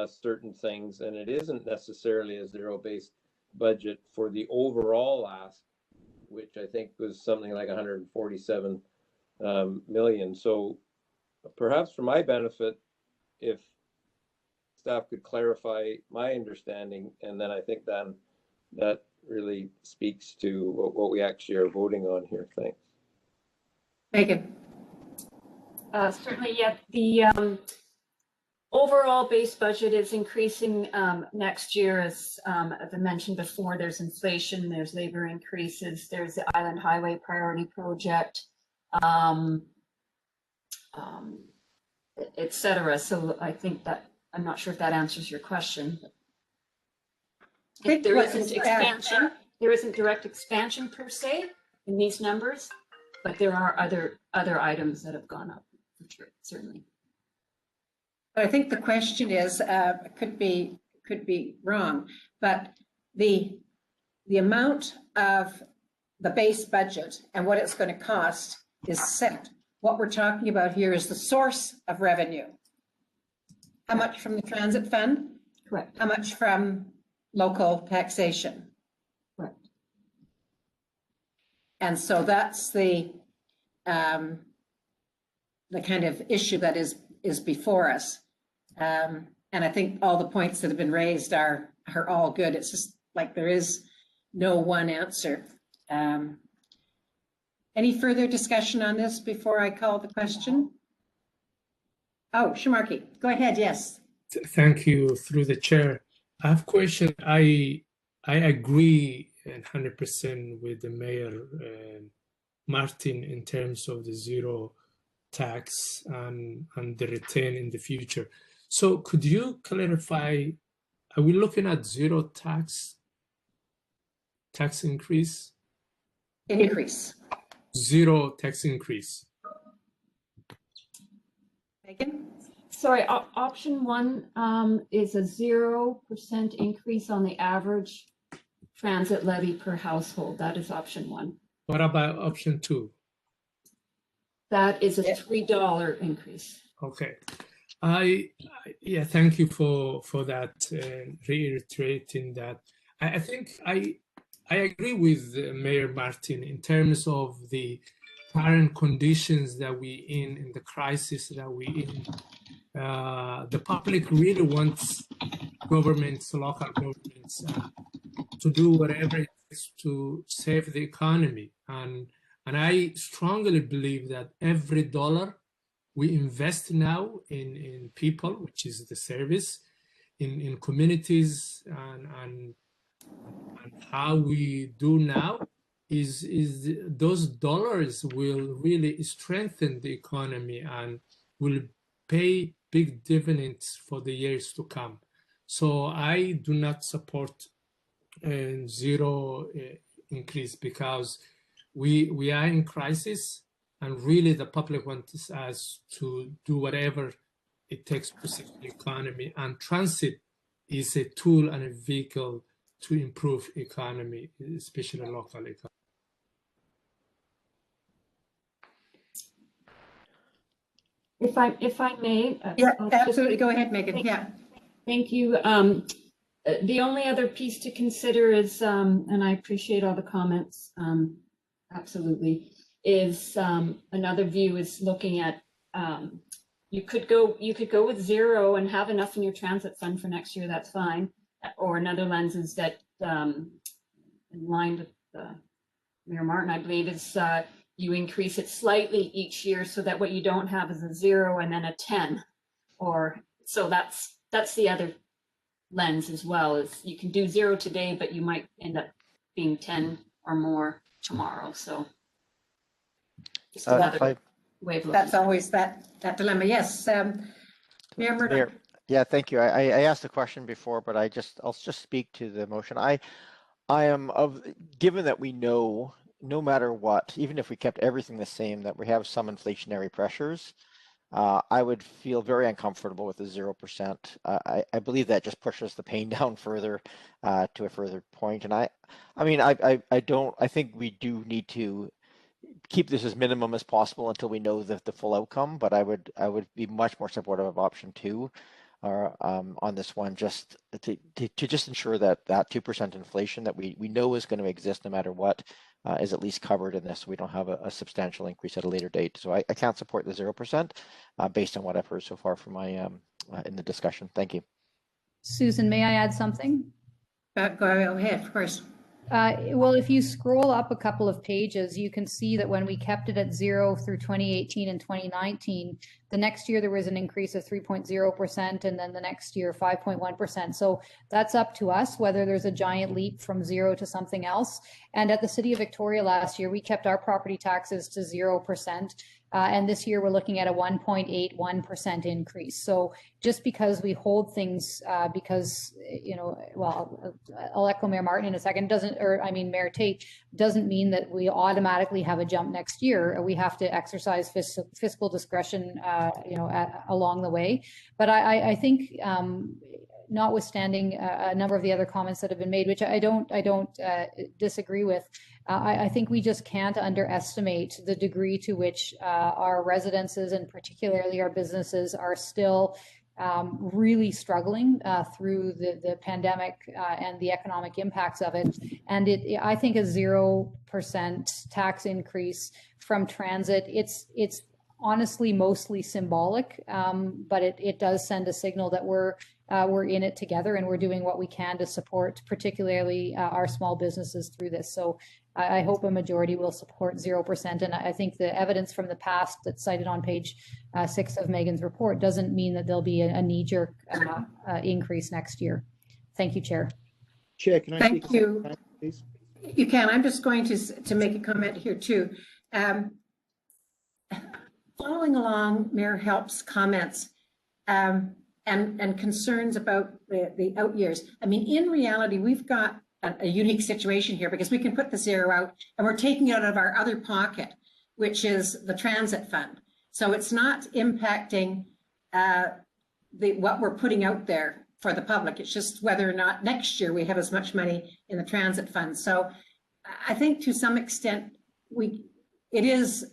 certain things, and it isn't necessarily a zero-based budget for the overall ask, which I think was something like 147 million. So perhaps for my benefit, if staff could clarify my understanding, and then I think then that really speaks to what we actually are voting on here. Thanks. Megan. Certainly, yeah. The overall base budget is increasing next year, as I mentioned before. There's inflation, there's labor increases, there's the Island Highway Priority Project, etc. So I think that, I'm not sure if that answers your question. There isn't expansion. There isn't direct expansion per se in these numbers, but there are other items that have gone up, for sure, certainly. I think the question is, could be wrong, but the amount of the base budget and what it's going to cost is set. What we're talking about here is the source of revenue. How much from the transit fund? Correct. How much from local taxation? Correct. And so that's the kind of issue that is before us. And I think all the points that have been raised are all good. It's just like there is no one answer. Any further discussion on this before I call the question? Oh, Shamarki, go ahead, yes. Thank you, through the chair. I have a question. I agree 100% with the Mayor Martin in terms of the zero tax and the return in the future. So could you clarify, are we looking at zero tax increase? Increase. Zero tax increase. Megan? Sorry, option one is a 0% increase on the average transit levy per household. That is option one. What about option two? That is a $3 increase. Okay. Yeah, thank you for that, reiterating that. I think I agree with Mayor Martin in terms of the current conditions that we in the crisis that we in. The public really wants governments, local governments, to do whatever it takes to save the economy. And I strongly believe that every dollar we invest now in people, which is the service, in communities, and how we do now is those dollars will really strengthen the economy and will pay big dividends for the years to come. So I do not support zero increase, because we are in crisis, and really the public wants us to do whatever it takes to save the economy, and transit is a tool and a vehicle to improve economy, especially local economy. If I may. Yeah, absolutely. Go ahead, Megan. Yeah. Thank you. The only other piece to consider is, and I appreciate all the comments, absolutely, is another view is looking at, you could go with zero and have enough in your transit fund for next year, that's fine. Or another lens is that, in line with Mayor Martin, I believe, is you increase it slightly each year so that what you don't have is a 0 and then a 10. Or so that's the other lens as well, is you can do 0 today, but you might end up being 10 or more tomorrow. So just another way of looking. That's always that dilemma. Yes. Mayor Murdoch. Yeah, thank you. I asked a question before, but I'll just speak to the motion. I am given that we know, no matter what, even if we kept everything the same, that we have some inflationary pressures, I would feel very uncomfortable with the 0%. I believe that just pushes the pain down further to a further point. And I think we do need to keep this as minimum as possible until we know the full outcome. But I would be much more supportive of option 2 on this one, just to just ensure that 2% inflation that we know is going to exist no matter what is at least covered in this, so we don't have a substantial increase at a later date. So I can't support the 0% based on what I've heard so far from my in the discussion. Thank you. Susan, may I add something? Go ahead, of course. Well, if you scroll up a couple of pages, you can see that when we kept it at 0 through 2018 and 2019, the next year there was an increase of 3.0%, and then the next year 5.1%. So that's up to us whether there's a giant leap from 0 to something else. And at the City of Victoria last year, we kept our property taxes to 0%. And this year we're looking at a 1.81% increase. So just because we hold things, because, you know, well, I'll echo Mayor Martin in a second, Mayor Tate, doesn't mean that we automatically have a jump next year. We have to exercise fiscal discretion, along the way. But I think, notwithstanding a number of the other comments that have been made, which I don't disagree with, I think we just can't underestimate the degree to which our residences and particularly our businesses are still really struggling through the pandemic and the economic impacts of it. And I think a 0% tax increase from transit, it's honestly mostly symbolic, but it does send a signal that we're in it together and we're doing what we can to support particularly our small businesses through this. So I hope a majority will support 0%. And I think the evidence from the past that's cited on page 6 of Megan's report doesn't mean that there'll be a knee-jerk increase next year. Thank you, Chair. Chair, can I Thank you. Please? You can. I'm just going to make a comment here too. Following along Mayor Help's comments and concerns about the out years. I mean, in reality, we've got a unique situation here because we can put the 0 out and we're taking it out of our other pocket, which is the transit fund. So it's not impacting what we're putting out there for the public. It's just whether or not next year we have as much money in the transit fund. So I think to some extent it is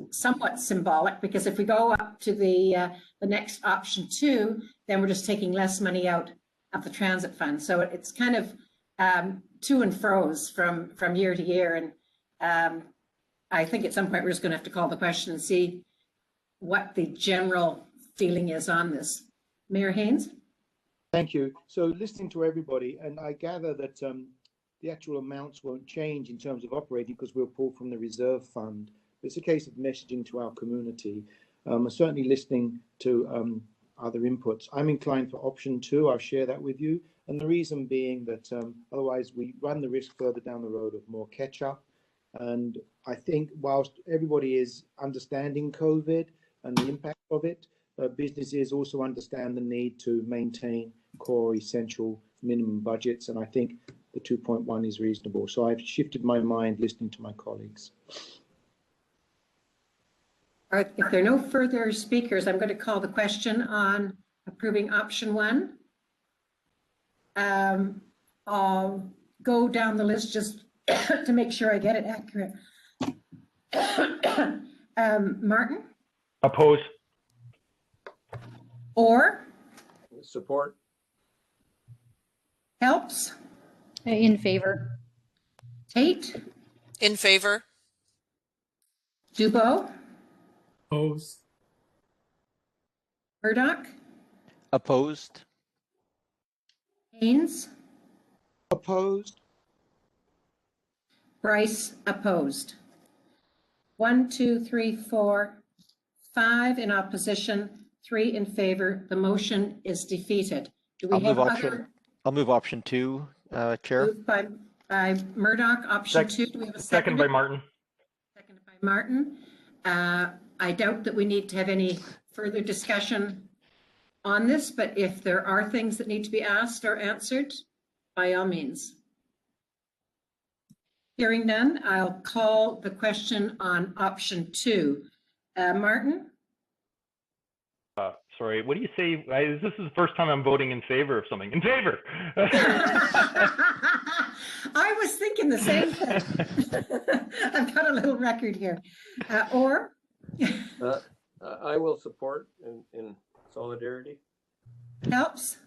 somewhat symbolic, because if we go up to the next option 2, then we're just taking less money out of the transit fund. So it's kind of to and fro's from year to year. And I think at some point we're just going to have to call the question and see what the general feeling is on this. Mayor Haynes? Thank you. So listening to everybody, and I gather that the actual amounts won't change in terms of operating because we'll pull from the reserve fund. It's a case of messaging to our community. Certainly listening to other inputs. I'm inclined for option 2. I'll share that with you. And the reason being that otherwise we run the risk further down the road of more catch up. And I think whilst everybody is understanding COVID and the impact of it, businesses also understand the need to maintain core essential minimum budgets. And I think the 2.1 is reasonable. So I've shifted my mind listening to my colleagues. All right, if there are no further speakers, I'm going to call the question on approving option 1. I'll go down the list just to make sure I get it accurate. Martin? Oppose. Or? Support. Helps? In favor. Tate? In favor. Dubo? Opposed. Murdoch? Opposed. Haynes? Opposed. Bryce opposed. 1, 2, 3, 4, 5 in opposition, 3 in favor. The motion is defeated. Do we have other? I'll move option 2, Chair. Moved by Murdoch, option 2. Do we have a second? Second by Martin. Seconded by Martin. I doubt that we need to have any further discussion on this, but if there are things that need to be asked or answered, by all means. Hearing none, I'll call the question on option 2. Martin? sorry. What do you say? This is the first time I'm voting in favor of something. In favor. I was thinking the same thing. I've got a little record here. Or? I will support in solidarity. Helps?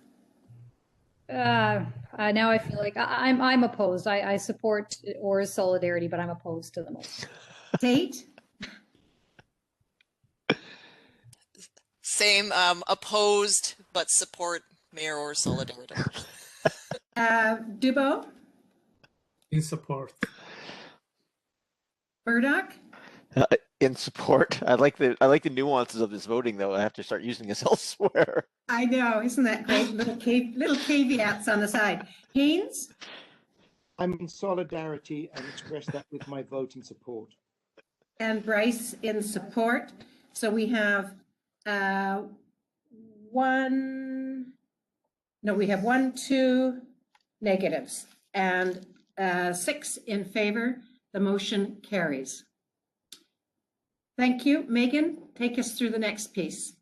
Now I feel like I'm opposed. I support Orr's solidarity, but I'm opposed to the motion. Tate? Same, opposed, but support Mayor Orr's solidarity. Dubo? In support. Burdock? In support. I like the nuances of this voting, though. I have to start using this elsewhere. I know, isn't that great? Little caveats on the side. Haynes? I'm in solidarity and express that with my vote in support. And Bryce in support. So we have we have 1, 2 negatives and 6 in favor. The motion carries. Thank you. Megan, take us through the next piece.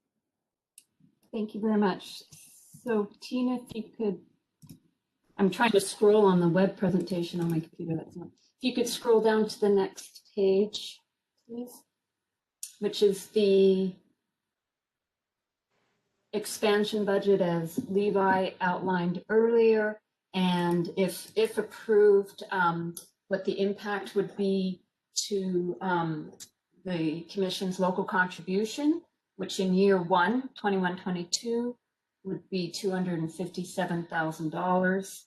Thank you very much. So Tina, if you could, I'm trying to scroll on the web presentation on my computer. If you could scroll down to the next page, please, which is the expansion budget as Levi outlined earlier. And if approved, what the impact would be to the Commission's local contribution, which in year 1, 21-22, would be $257,000,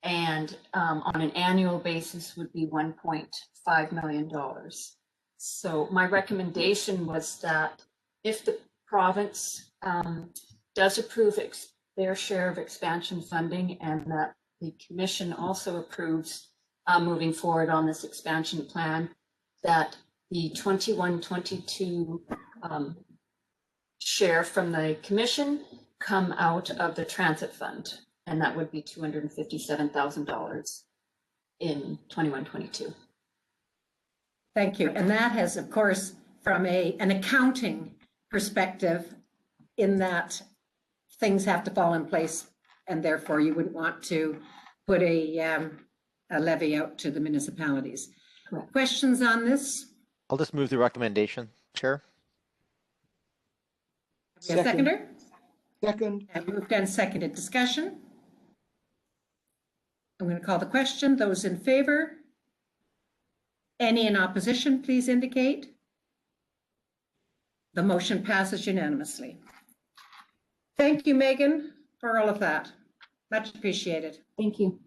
and on an annual basis would be $1.5 million. So my recommendation was that if the province does approve their share of expansion funding, and that the Commission also approves moving forward on this expansion plan, that the 21-22 share from the Commission come out of the transit fund, and that would be $257,000 in 21-22. Thank you. And that has, of course, from an accounting perspective, in that things have to fall in place, and therefore you wouldn't want to put a levy out to the municipalities. Correct. Questions on this? I'll just move the recommendation, Chair. We have a seconder? Second. And moved and seconded. Discussion? I'm going to call the question. Those in favor? Any in opposition, please indicate. The motion passes unanimously. Thank you, Megan, for all of that. Much appreciated. Thank you.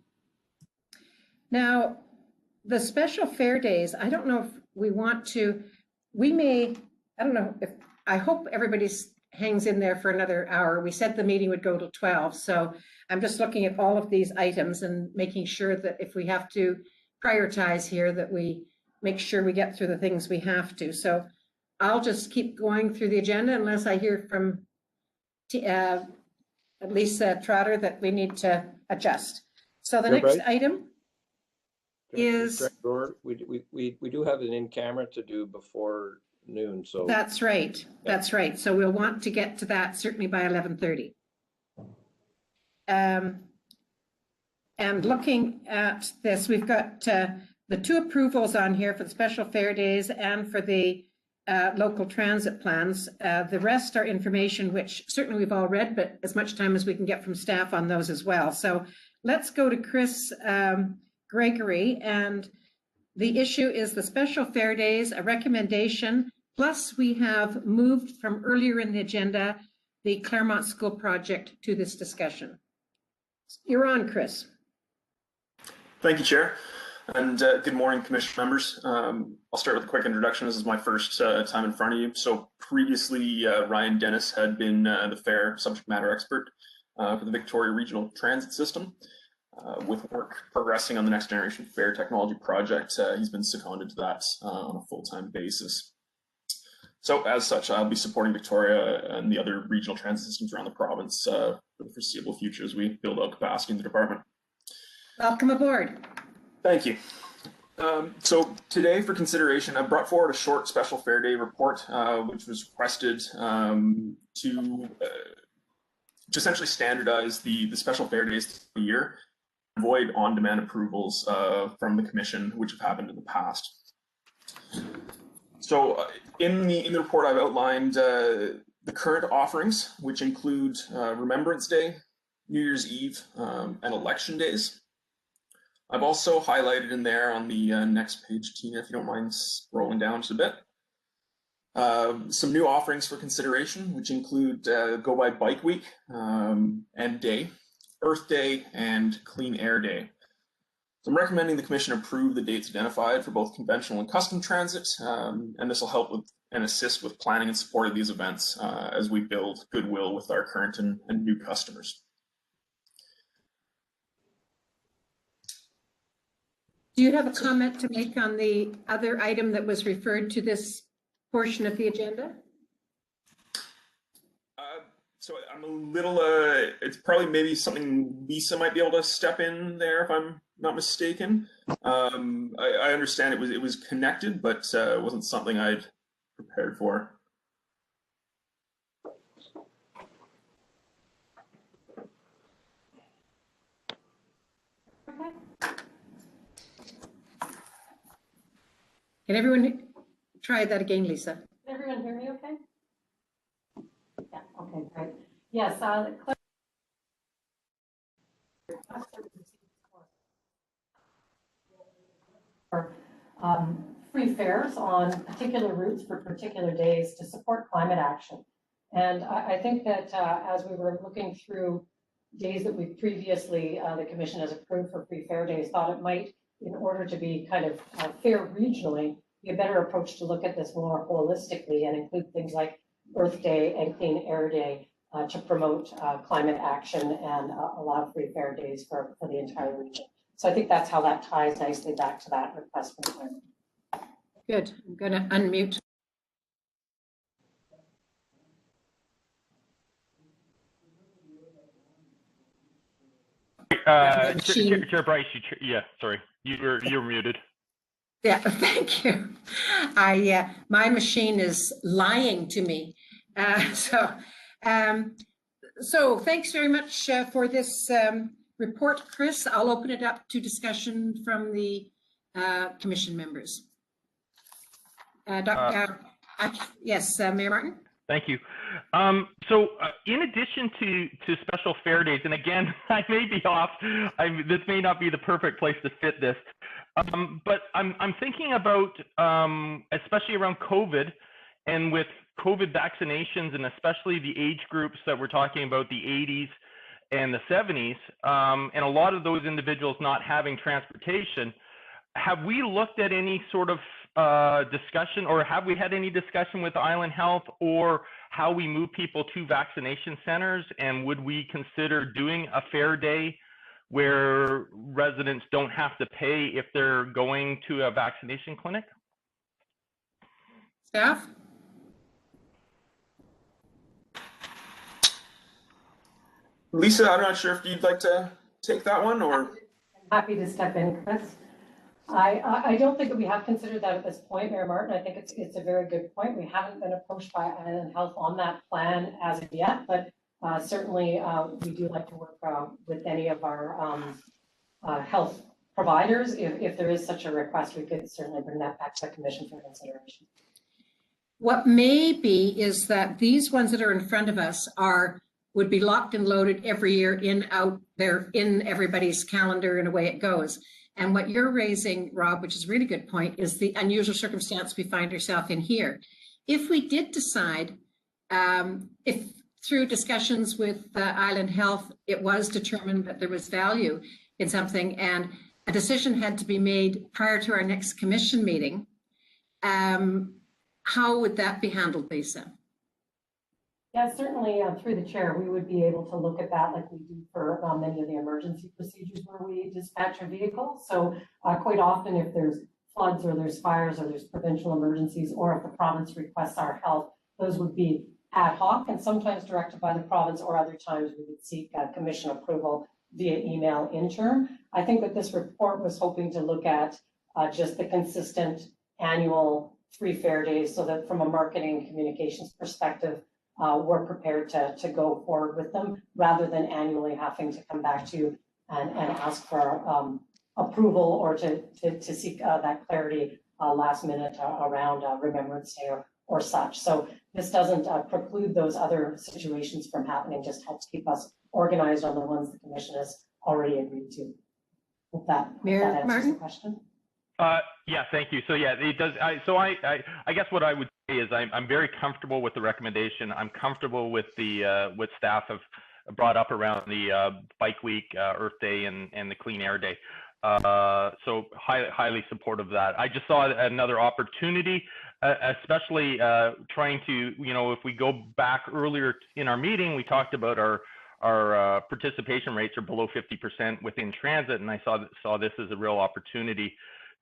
Now, the special fair days, I don't know if we want to, I don't know if, I hope everybody hangs in there for another hour. We said the meeting would go till 12. So I'm just looking at all of these items and making sure that if we have to prioritize here, that we make sure we get through the things we have to. So I'll just keep going through the agenda unless I hear from Lisa Trotter that we need to adjust. So the next item is, we do have an in-camera to do before noon, so that's right. That's right. So we'll want to get to that certainly by 11:30. And looking at this, we've got the 2 approvals on here for the special fair days and for the local transit plans. The rest are information which certainly we've all read, but as much time as we can get from staff on those as well. So let's go to Chris Gregory, and the issue is the special fair days, a recommendation, plus we have moved from earlier in the agenda the Claremont School project to this discussion. You're on, Chris. Thank you, Chair. And good morning, Commission members. I'll start with a quick introduction. This is my first time in front of you. So previously, Ryan Dennis had been the fair subject matter expert for the Victoria Regional Transit System. With work progressing on the Next Generation Fair Technology Project, he's been seconded to that on a full-time basis. So as such, I'll be supporting Victoria and the other regional transit systems around the province for the foreseeable future as we build out capacity in the department. Welcome aboard. Thank you. So today for consideration, I brought forward a short special fair day report, which was requested to essentially standardize the special fare days a year, avoid on-demand approvals from the commission, which have happened in the past. So in the report, I've outlined the current offerings, which include Remembrance Day, New Year's Eve, and election days. I've also highlighted in there on the next page, Tina, if you don't mind scrolling down just a bit, some new offerings for consideration, which include Go By Bike Week and Day, Earth Day, and Clean Air Day. So I'm recommending the Commission approve the dates identified for both conventional and custom transit, and this will help with and assist with planning and support of these events as we build goodwill with our current and new customers. Do you have a comment to make on the other item that was referred to this portion of the agenda? So I'm a little, it's probably maybe something Lisa might be able to step in there if I'm not mistaken. I understand it was connected, but it wasn't something I'd prepared for. Can everyone try that again, Lisa? Can everyone hear me okay? Yeah, okay, great. Yes, free fares on particular routes for particular days to support climate action. And I think that as we were looking through days that we previously, the Commission has approved for free fare days, thought it might, in order to be kind of fair regionally, be a better approach to look at this more holistically and include things like Earth Day and Clean Air Day to promote climate action and allow free fare days for the entire region. So I think that's how that ties nicely back to that request for clarity. Good. I'm going to unmute. Chair Bryce, yeah, sorry, you're muted. Yeah, thank you. My machine is lying to me. So thanks very much for this report, Chris. I'll open it up to discussion from the Commission members. Yes, Mayor Martin. Thank you. In addition to special fare days, and again, I may be off, this may not be the perfect place to fit this, but I'm thinking about, especially around COVID and with COVID vaccinations, and especially the age groups that we're talking about, the 80s and the 70s, and a lot of those individuals not having transportation. Have we looked at any sort of discussion, or have we had any discussion with Island Health or how we move people to vaccination centers? And would we consider doing a fare day where residents don't have to pay if they're going to a vaccination clinic? Staff? Lisa, I'm not sure if you'd like to take that one, or? I'm happy to step in, Chris. I don't think that we have considered that at this point, Mayor Martin. I think it's a very good point. We haven't been approached by Island Health on that plan as of yet, but certainly we do like to work with any of our health providers. If there is such a request, we could certainly bring that back to the Commission for consideration. What may be is that these ones that are in front of us would be locked and loaded every year, in, out, they're in everybody's calendar and away it goes. And what you're raising, Rob, which is a really good point, is the unusual circumstance we find ourselves in here. If we did decide, if through discussions with Island Health, it was determined that there was value in something and a decision had to be made prior to our next Commission meeting, how would that be handled, Lisa? Yeah, certainly through the chair, we would be able to look at that like we do for many of the emergency procedures where we dispatch a vehicle. So quite often if there's floods or there's fires or there's provincial emergencies, or if the province requests our help, those would be ad hoc and sometimes directed by the province, or other times we would seek Commission approval via email interim. I think that this report was hoping to look at just the consistent annual free fare days, so that from a marketing communications perspective, we're prepared to go forward with them rather than annually having to come back to you and ask for approval or to seek that clarity last minute around Remembrance Day or such. So this doesn't preclude those other situations from happening, just helps keep us organized on the ones the commission has already agreed to. Hope that answers the question. Yeah, thank you. So yeah, it does. I guess what I would say is I'm very comfortable with the recommendation. I'm comfortable with the what staff have brought up around the Bike Week, Earth Day, and the Clean Air Day. So highly supportive of that. I just saw another opportunity, especially trying to, if we go back earlier in our meeting, we talked about our participation rates are below 50% within transit, and I saw this as a real opportunity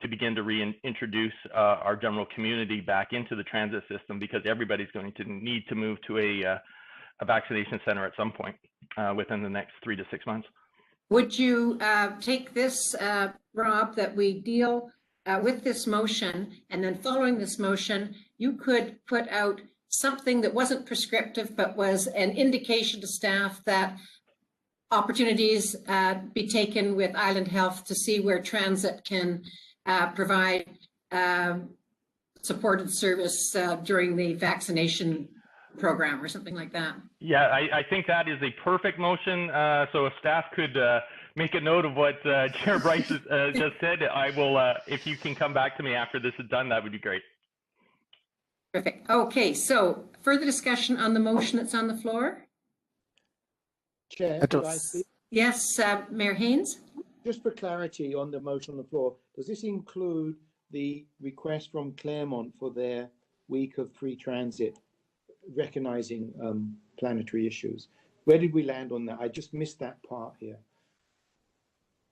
to begin to reintroduce our general community back into the transit system, because everybody's going to need to move to a vaccination center at some point within the next 3 to 6 months. Would you take this, Rob, that we deal with this motion, and then following this motion, you could put out something that wasn't prescriptive, but was an indication to staff that opportunities be taken with Island Health to see where transit can provide supported service during the vaccination program or something like that. Yeah, I think that is a perfect motion. So if staff could make a note of what Chair Bryce just said, I will, if you can come back to me after this is done, that would be great. Perfect. Okay, so further discussion on the motion that's on the floor? Chair, could I speak? Yes, Mayor Haynes? Just for clarity on the motion on the floor, does this include the request from Claremont for their week of free transit, recognizing planetary issues? Where did we land on that? I just missed that part here.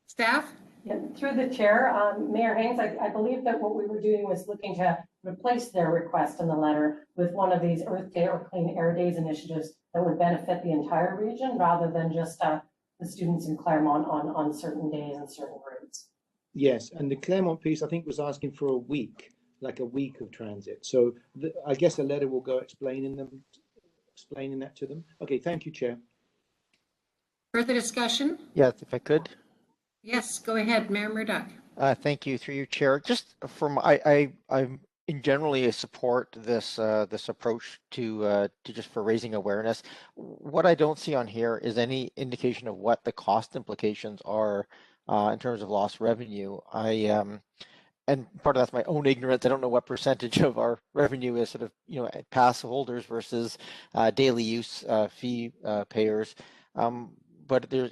Staff? Yeah, through the chair, Mayor Haynes, I believe that what we were doing was looking to replace their request in the letter with one of these Earth Day or Clean Air Days initiatives that would benefit the entire region rather than just the students in Claremont on certain days and certain routes. Yes, and the Claremont piece, I think, was asking for a week, like a week of transit. So I guess a letter will go explaining that to them. Okay, thank you, Chair. Further discussion? Yes, if I could. Yes, go ahead, Mayor Murdoch. Thank you, through your chair. Just from I'm in generally support this this approach to just for raising awareness. What I don't see on here is any indication of what the cost implications are in terms of lost revenue. And part of that's my own ignorance. I don't know what percentage of our revenue is sort of pass holders versus daily use fee payers. But there,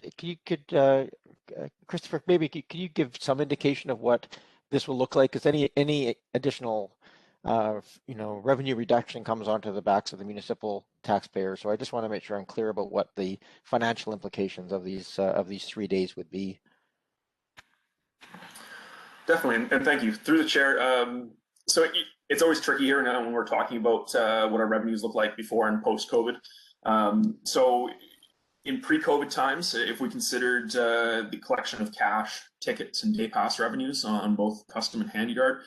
Christopher, maybe could you give some indication of what this will look like? Because any additional revenue reduction comes onto the backs of the municipal taxpayers. So I just want to make sure I'm clear about what the financial implications of these 3 days would be. Definitely, and thank you. Through the chair, so it's always tricky here now when we're talking about what our revenues look like before and post-COVID. So in pre-COVID times, if we considered the collection of cash, tickets, and day pass revenues on both custom and handy-dart,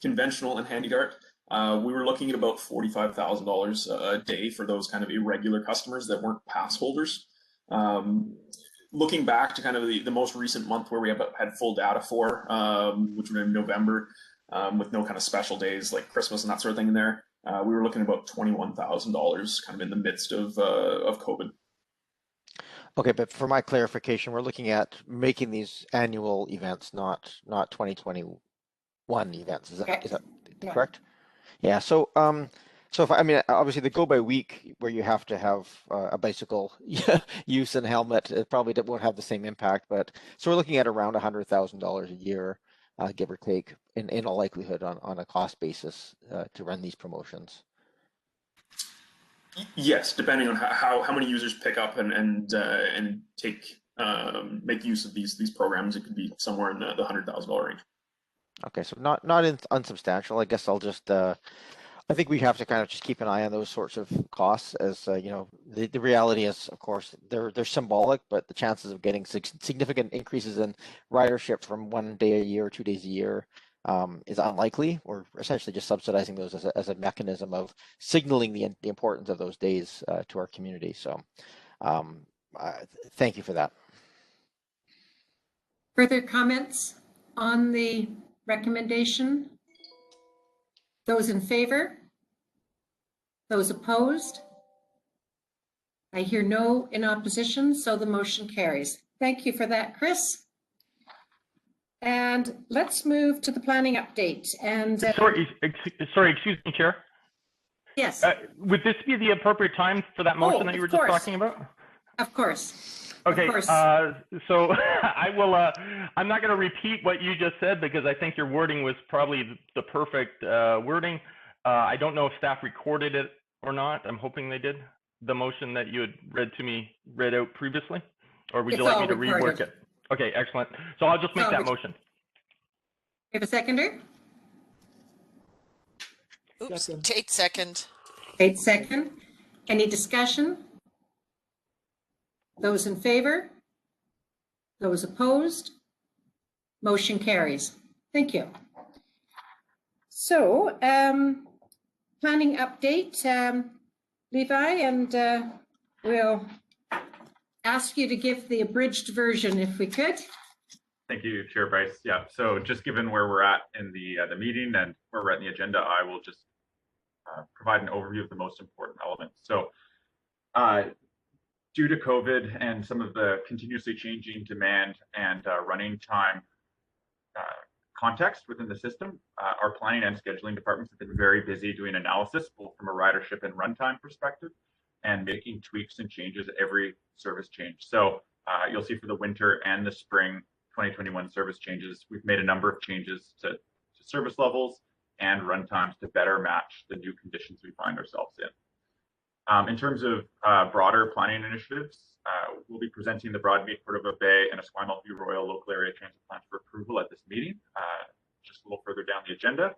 conventional and handy-dart, we were looking at about $45,000 a day for those kind of irregular customers that weren't pass holders. Looking back to kind of the most recent month where we had full data for, which was in November, with no kind of special days like Christmas and that sort of thing in there, we were looking at about $21,000 kind of in the midst of COVID. Okay, but for my clarification, we're looking at making these annual events, not 2021 events. Is that correct? Yeah. So so if obviously the go by week where you have to have a bicycle use and helmet, it probably won't have the same impact. But so we're looking at around $100,000 a year, give or take, in all likelihood on a cost basis to run these promotions. Yes, depending on how many users pick up and take make use of these programs, it could be somewhere in the $100,000 range. Okay, so not unsubstantial. I guess I'll just I think we have to kind of just keep an eye on those sorts of costs, as the reality is, of course, they're symbolic, but the chances of getting significant increases in ridership from 1 day a year, 2 days a year, is unlikely. We're essentially just subsidizing those as a mechanism of signaling the importance of those days to our community. So thank you for that. Further comments on the recommendation? Those in favor? Those opposed? I hear no in opposition, so the motion carries. Thank you for that, Chris. And let's move to the planning update. And sorry, excuse me, Chair. Yes. Would this be the appropriate time for that motion that you were just talking about? Of course. Okay. Of course. So I will. I'm not going to repeat what you just said because I think your wording was probably the perfect wording. I don't know if staff recorded it or not. I'm hoping they did. The motion that you had read out previously, or would you like me to rework it? Okay, excellent. So I'll just make that motion. We have a seconder? Oops, Tate second. Tate second. Any discussion? Those in favor? Those opposed? Motion carries. Thank you. So, planning update, Levi, and we'll ask you to give the abridged version if we could. Thank you, Chair Bryce. Yeah, so just given where we're at in the meeting and where we're at in the agenda, I will just provide an overview of the most important elements. So due to COVID and some of the continuously changing demand and running time context within the system, our planning and scheduling departments have been very busy doing analysis, both from a ridership and runtime perspective, and making tweaks and changes every service change. So you'll see for the winter and the spring 2021 service changes, we've made a number of changes to service levels and runtimes to better match the new conditions we find ourselves in. In terms of broader planning initiatives, we'll be presenting the Broadmead, Cordova Bay, and Esquimalt View Royal local area transit plans for approval at this meeting, just a little further down the agenda.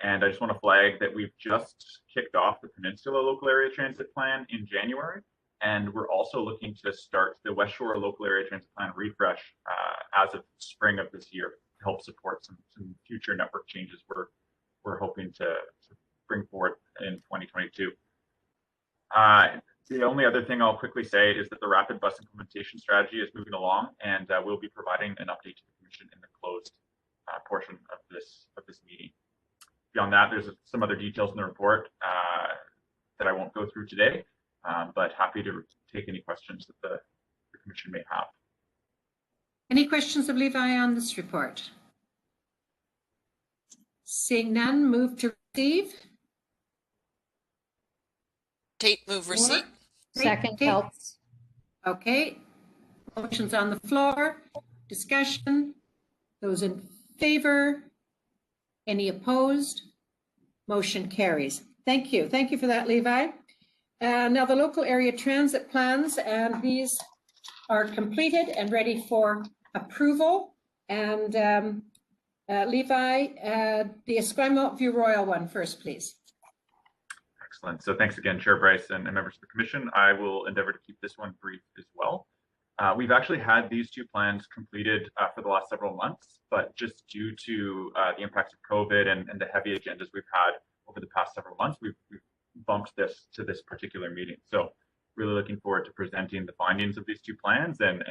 And I just want to flag that we've just kicked off the Peninsula Local Area Transit Plan in January. And we're also looking to start the West Shore Local Area Transit Plan refresh as of spring of this year to help support some future network changes we're hoping to bring forward in 2022. The only other thing I'll quickly say is that the rapid bus implementation strategy is moving along, and we'll be providing an update to the Commission in the closed portion of this meeting. Beyond that, there's some other details in the report that I won't go through today, but happy to take any questions that the Commission may have. Any questions of Levi on this report? Seeing none, move to receive. Tate, move receipt. Second helps. Okay. Motion's on the floor. Discussion. Those in favor? Any opposed? Motion carries. Thank you. Thank you for that, Levi. Now the local area transit plans, and these are completed and ready for approval. And Levi, the Esquimalt View Royal one first, please. Excellent. So thanks again, Chair Bryce and members of the Commission. I will endeavor to keep this one brief as well. We've actually had these two plans completed for the last several months, but just due to the impacts of COVID and the heavy agendas we've had over the past several months, we've bumped this to this particular meeting. So really looking forward to presenting the findings of these two plans and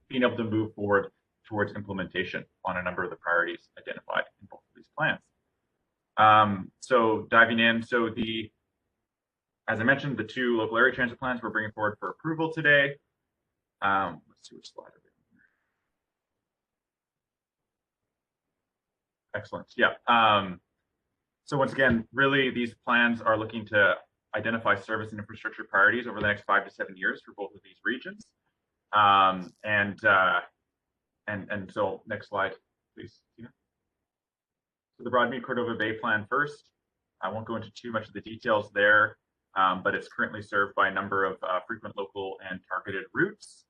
being able to move forward towards implementation on a number of the priorities identified in both of these plans. So diving in, as I mentioned, the two local area transit plans we're bringing forward for approval today. Let's see which slide are they on here. Excellent. Yeah. So once again, really these plans are looking to identify service and infrastructure priorities over the next 5 to 7 years for both of these regions. And so next slide, please. Tina. So the Broadmead Cordova Bay plan first. I won't go into too much of the details there, but it's currently served by a number of frequent local and targeted routes.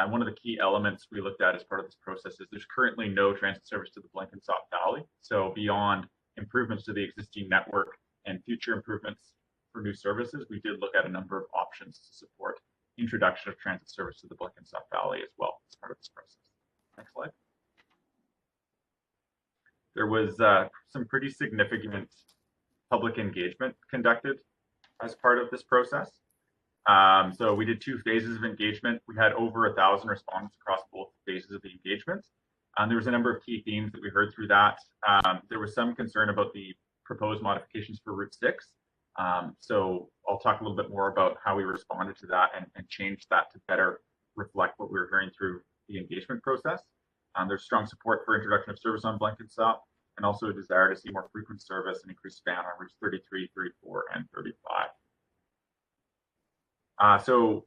One of the key elements we looked at as part of this process is there's currently no transit service to the Blenkinsop Valley. So beyond improvements to the existing network and future improvements for new services, we did look at a number of options to support introduction of transit service to the Blenkinsop Valley as well as part of this process. Next slide. there was some pretty significant public engagement conducted as part of this process. So we did 2 phases of engagement. We had over 1,000 respondents across both phases of the engagement. There was a number of key themes that we heard through that. There was some concern about the proposed modifications for Route 6. So I'll talk a little bit more about how we responded to that and changed that to better reflect what we were hearing through the engagement process. There's strong support for introduction of service on Blenkinsop, and also a desire to see more frequent service and increased span on routes 33, 34, and 35. So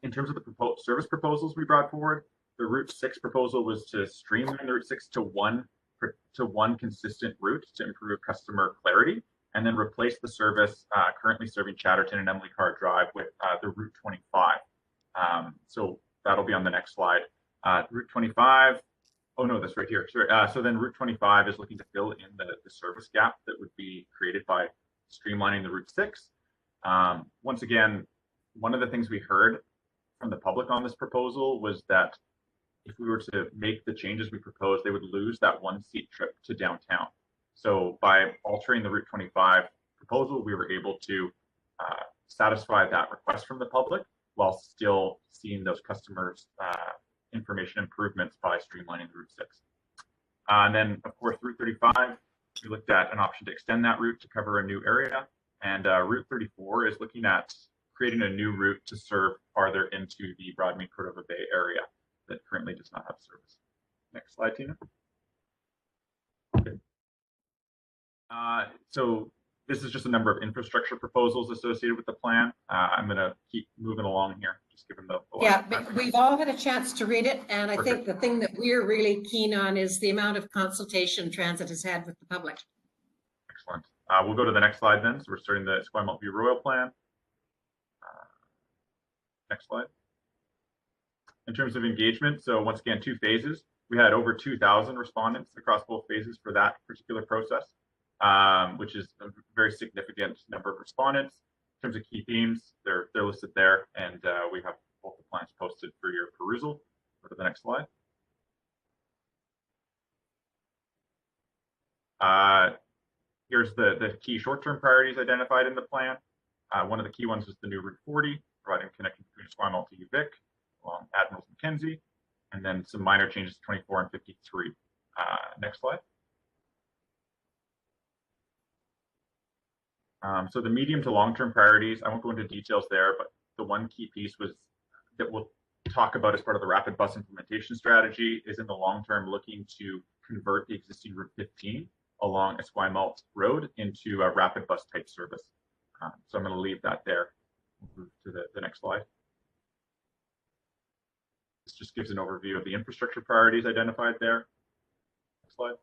in terms of the service proposals we brought forward, the Route 6 proposal was to streamline the Route 6 to one consistent route to improve customer clarity, and then replace the service currently serving Chatterton and Emily Carr Drive with the Route 25. So that'll be on the next slide. Route 25, oh no, that's right here. Sorry. So then Route 25 is looking to fill in the service gap that would be created by streamlining the Route 6. Once again, one of the things we heard from the public on this proposal was that if we were to make the changes we proposed, they would lose that 1-seat trip to downtown. So by altering the Route 25 proposal, we were able to satisfy that request from the public while still seeing those customers' information improvements by streamlining the Route 6. And then, of course, Route 35, we looked at an option to extend that route to cover a new area. And Route 34 is looking at creating a new route to serve farther into the Broadmead Cordova Bay area that currently does not have service. Next slide, Tina. Okay. So this is just a number of infrastructure proposals associated with the plan. I'm going to keep moving along here, just given the yeah, but we've all had a chance to read it, and I think the thing that we're really keen on is the amount of consultation transit has had with the public. Excellent. We'll go to the next slide then. So we're starting the Esquimalt View Royal Plan. Next slide. In terms of engagement, so once again, 2 phases. We had over 2,000 respondents across both phases for that particular process, which is a very significant number of respondents. In terms of key themes, they're listed there, and we have both the plans posted for your perusal. Go to the next slide. Here's the key short-term priorities identified in the plan. One of the key ones is the new Route 40, providing connection between Esquimalt to UVic along Admirals Mackenzie, and then some minor changes to 24 and 53. Next slide. So the medium to long-term priorities, I won't go into details there, but the one key piece was that we'll talk about as part of the rapid bus implementation strategy is in the long term looking to convert the existing Route 15 along Esquimalt Road into a rapid bus type service. So I'm going to leave that there. We'll move to the next slide. This just gives an overview of the infrastructure priorities identified there. Next slide.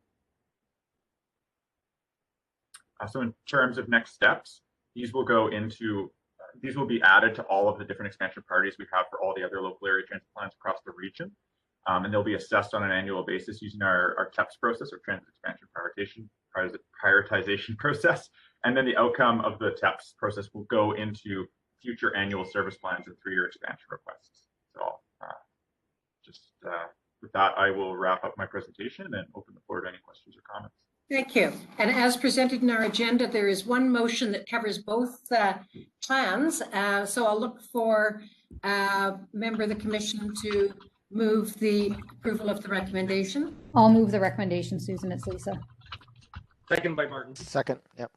So in terms of next steps, these will be added to all of the different expansion priorities we have for all the other local area transit plans across the region. And they'll be assessed on an annual basis using our TEPS process, or Transit Expansion Prioritization process. And then the outcome of the TEPS process will go into future annual service plans and 3-year expansion requests. So with that, I will wrap up my presentation and open the floor to any questions or comments. Thank you. And as presented in our agenda, there is one motion that covers both plans. So I'll look for a member of the commission to move the approval of the recommendation. I'll move the recommendation, Susan. It's Lisa. Second by Martin. Second, yep.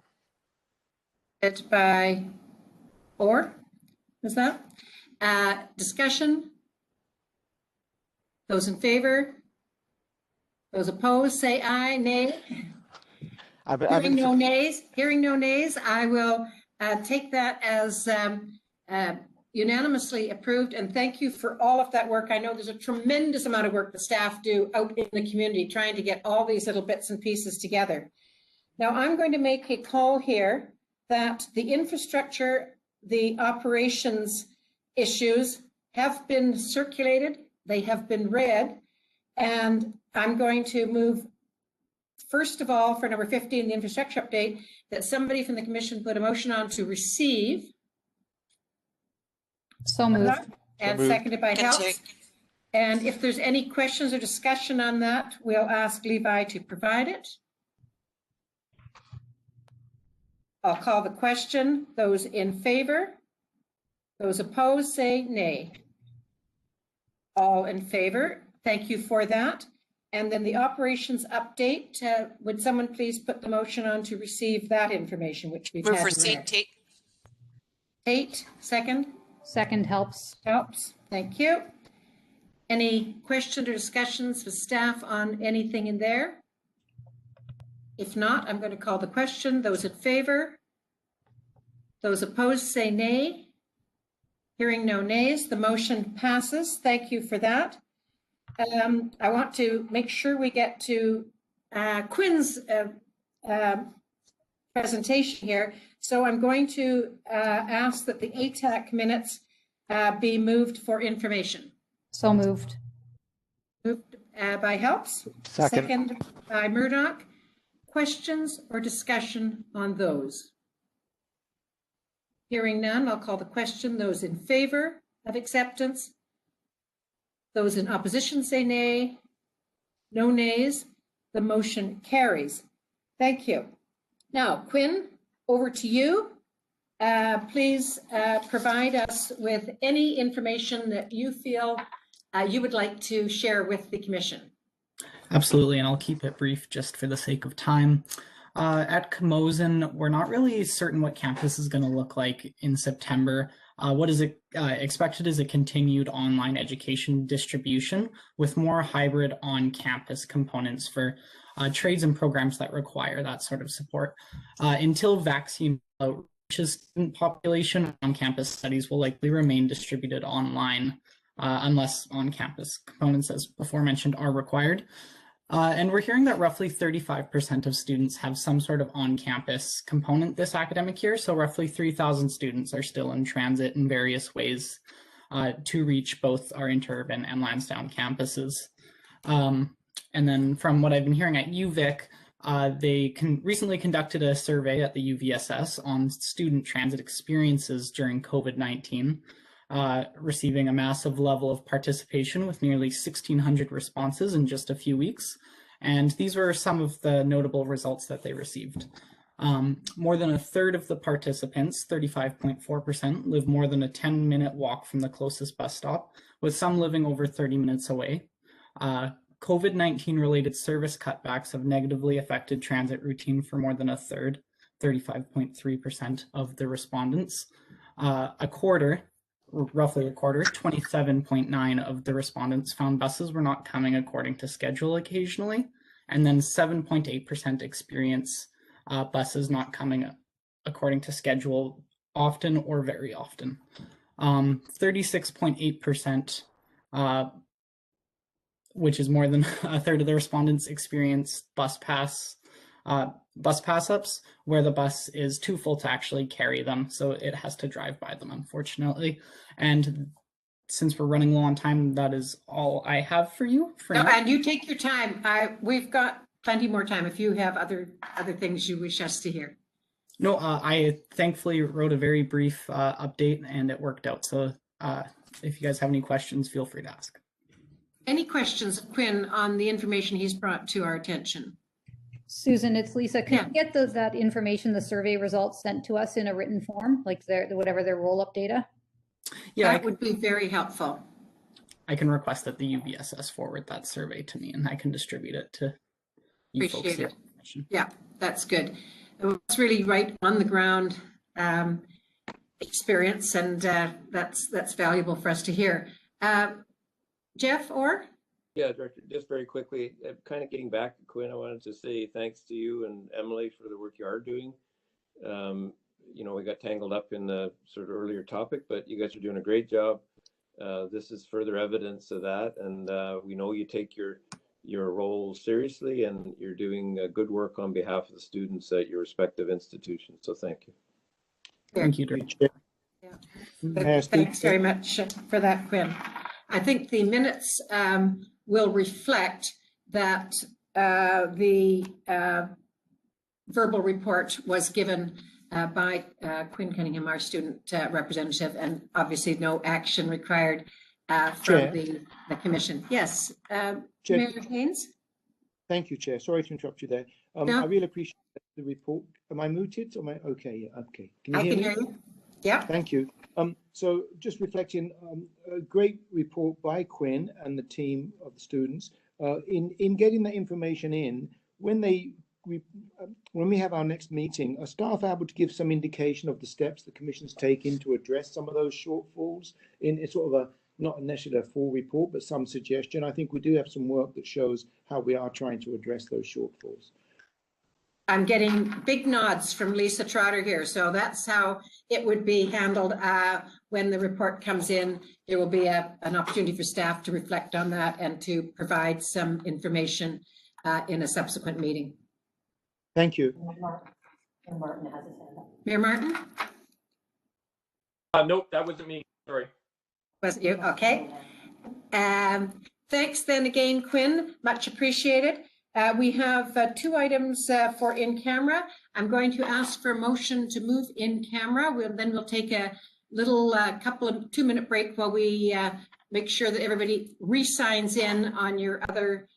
It's by Orr, is that? Discussion? Those in favor? Those opposed, say aye. Nay? Hearing no nays, I will take that as unanimously approved, and thank you for all of that work. I know there's a tremendous amount of work the staff do out in the community trying to get all these little bits and pieces together. Now I'm going to make a call here that the infrastructure, the operations issues have been circulated, they have been read, and I'm going to move, first of all, for number 15, the infrastructure update, that somebody from the commission put a motion on to receive. So moved. And seconded by Helps. And if there's any questions or discussion on that, we'll ask Levi to provide it. I'll call the question. Those in favor? Those opposed, say nay. All in favor. Thank you for that. And then the operations update. Would someone please put the motion on to receive that information, which we've Move had receipt, read? Tate. Tate, second. Second helps. Helps. Thank you. Any questions or discussions with staff on anything in there? If not, I'm going to call the question. Those in favor? Those opposed, say nay. Hearing no nays, the motion passes. Thank you for that. I want to make sure we get to Quinn's presentation here. So I'm going to ask that the ATAC minutes be moved for information. So moved. Moved by Helps. Second by Murdoch. Questions or discussion on those? Hearing none, I'll call the question. Those in favor of acceptance? Those in opposition say nay. No nays. The motion carries. Thank you. Now, Quinn, over to you. Please provide us with any information that you feel you would like to share with the Commission. Absolutely, and I'll keep it brief just for the sake of time. At Camosun, we're not really certain what campus is going to look like in September. What is expected is a continued online education distribution with more hybrid on-campus components for trades and programs that require that sort of support. Until vaccine reaches student population, on-campus studies will likely remain distributed online unless on-campus components, as before mentioned, are required. And we're hearing that roughly 35% of students have some sort of on-campus component this academic year. So roughly 3,000 students are still in transit in various ways to reach both our interurban and Lansdowne campuses. And then from what I've been hearing at UVic, they recently conducted a survey at the UVSS on student transit experiences during COVID-19. Receiving a massive level of participation with nearly 1,600 responses in just a few weeks. And these were some of the notable results that they received. More than a third of the participants, 35.4%, live more than a 10-minute walk from the closest bus stop, with some living over 30 minutes away. COVID-19 related service cutbacks have negatively affected transit routine for more than a third, 35.3% of the respondents. Roughly a quarter, 27.9% of the respondents found buses were not coming according to schedule occasionally, and then 7.8% experience buses not coming according to schedule often or very often. 36.8%, which is more than a third of the respondents, experienced bus pass-ups where the bus is too full to actually carry them, so it has to drive by them, unfortunately. And since we're running low on time, that is all I have for you for now. And you take your time. We've got plenty more time if you have other things you wish us to hear. No, I thankfully wrote a very brief update and it worked out. So if you guys have any questions, feel free to ask. Any questions, Quinn, on the information he's brought to our attention? Susan, it's Lisa. Can you get that information, the survey results, sent to us in a written form, like whatever their roll-up data? Yeah, that would be very helpful. I can request that the UVSS forward that survey to me, and I can distribute it to you folks. Appreciate it. Yeah, that's good. It's really right on the ground experience, and that's valuable for us to hear. Jeff, or? Yeah, Director, just very quickly, kind of getting back to Quinn, I wanted to say thanks to you and Emily for the work you are doing. You know, we got tangled up in the sort of earlier topic, but you guys are doing a great job. This is further evidence of that, and we know you take your role seriously, and you're doing good work on behalf of the students at your respective institutions. So thank you. Thank you, Director. Yeah. Thanks very much for that, Quinn. I think the minutes will reflect that the verbal report was given by Quinn Cunningham, our student representative, and obviously no action required from the Commission. Yes, Mayor Haynes? Thank you, Chair. Sorry to interrupt you there. No. I really appreciate that the report. Am I muted? Am I okay? Yeah, okay. Can you I hear can me? hear you. Yeah. Thank you. So just reflecting, a great report by Quinn and the team of the students in getting the information in. When we have our next meeting, are staff able to give some indication of the steps the commission's taking to address some of those shortfalls in sort of a, not necessarily a full report, but some suggestion? I think we do have some work that shows how we are trying to address those shortfalls. I'm getting big nods from Lisa Trotter here. So that's how it would be handled when the report comes in. There will be an opportunity for staff to reflect on that and to provide some information in a subsequent meeting. Thank you. Mayor Martin has his hand up. Mayor Martin? Nope, that wasn't me. Sorry. Wasn't you? Okay. Thanks then again, Quinn. Much appreciated. We have 2 items for in camera. I'm going to ask for a motion to move in camera. We'll take a little couple of 2-minute break while we make sure that everybody re-signs in on your other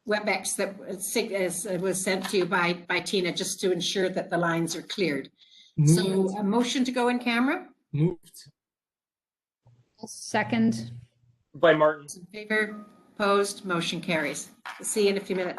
WebEx that was sent to you by Tina, just to ensure that the lines are cleared. So a motion to go in camera? Moved. Second. By Martin. In favor? Opposed? Motion carries. See you in a few minutes.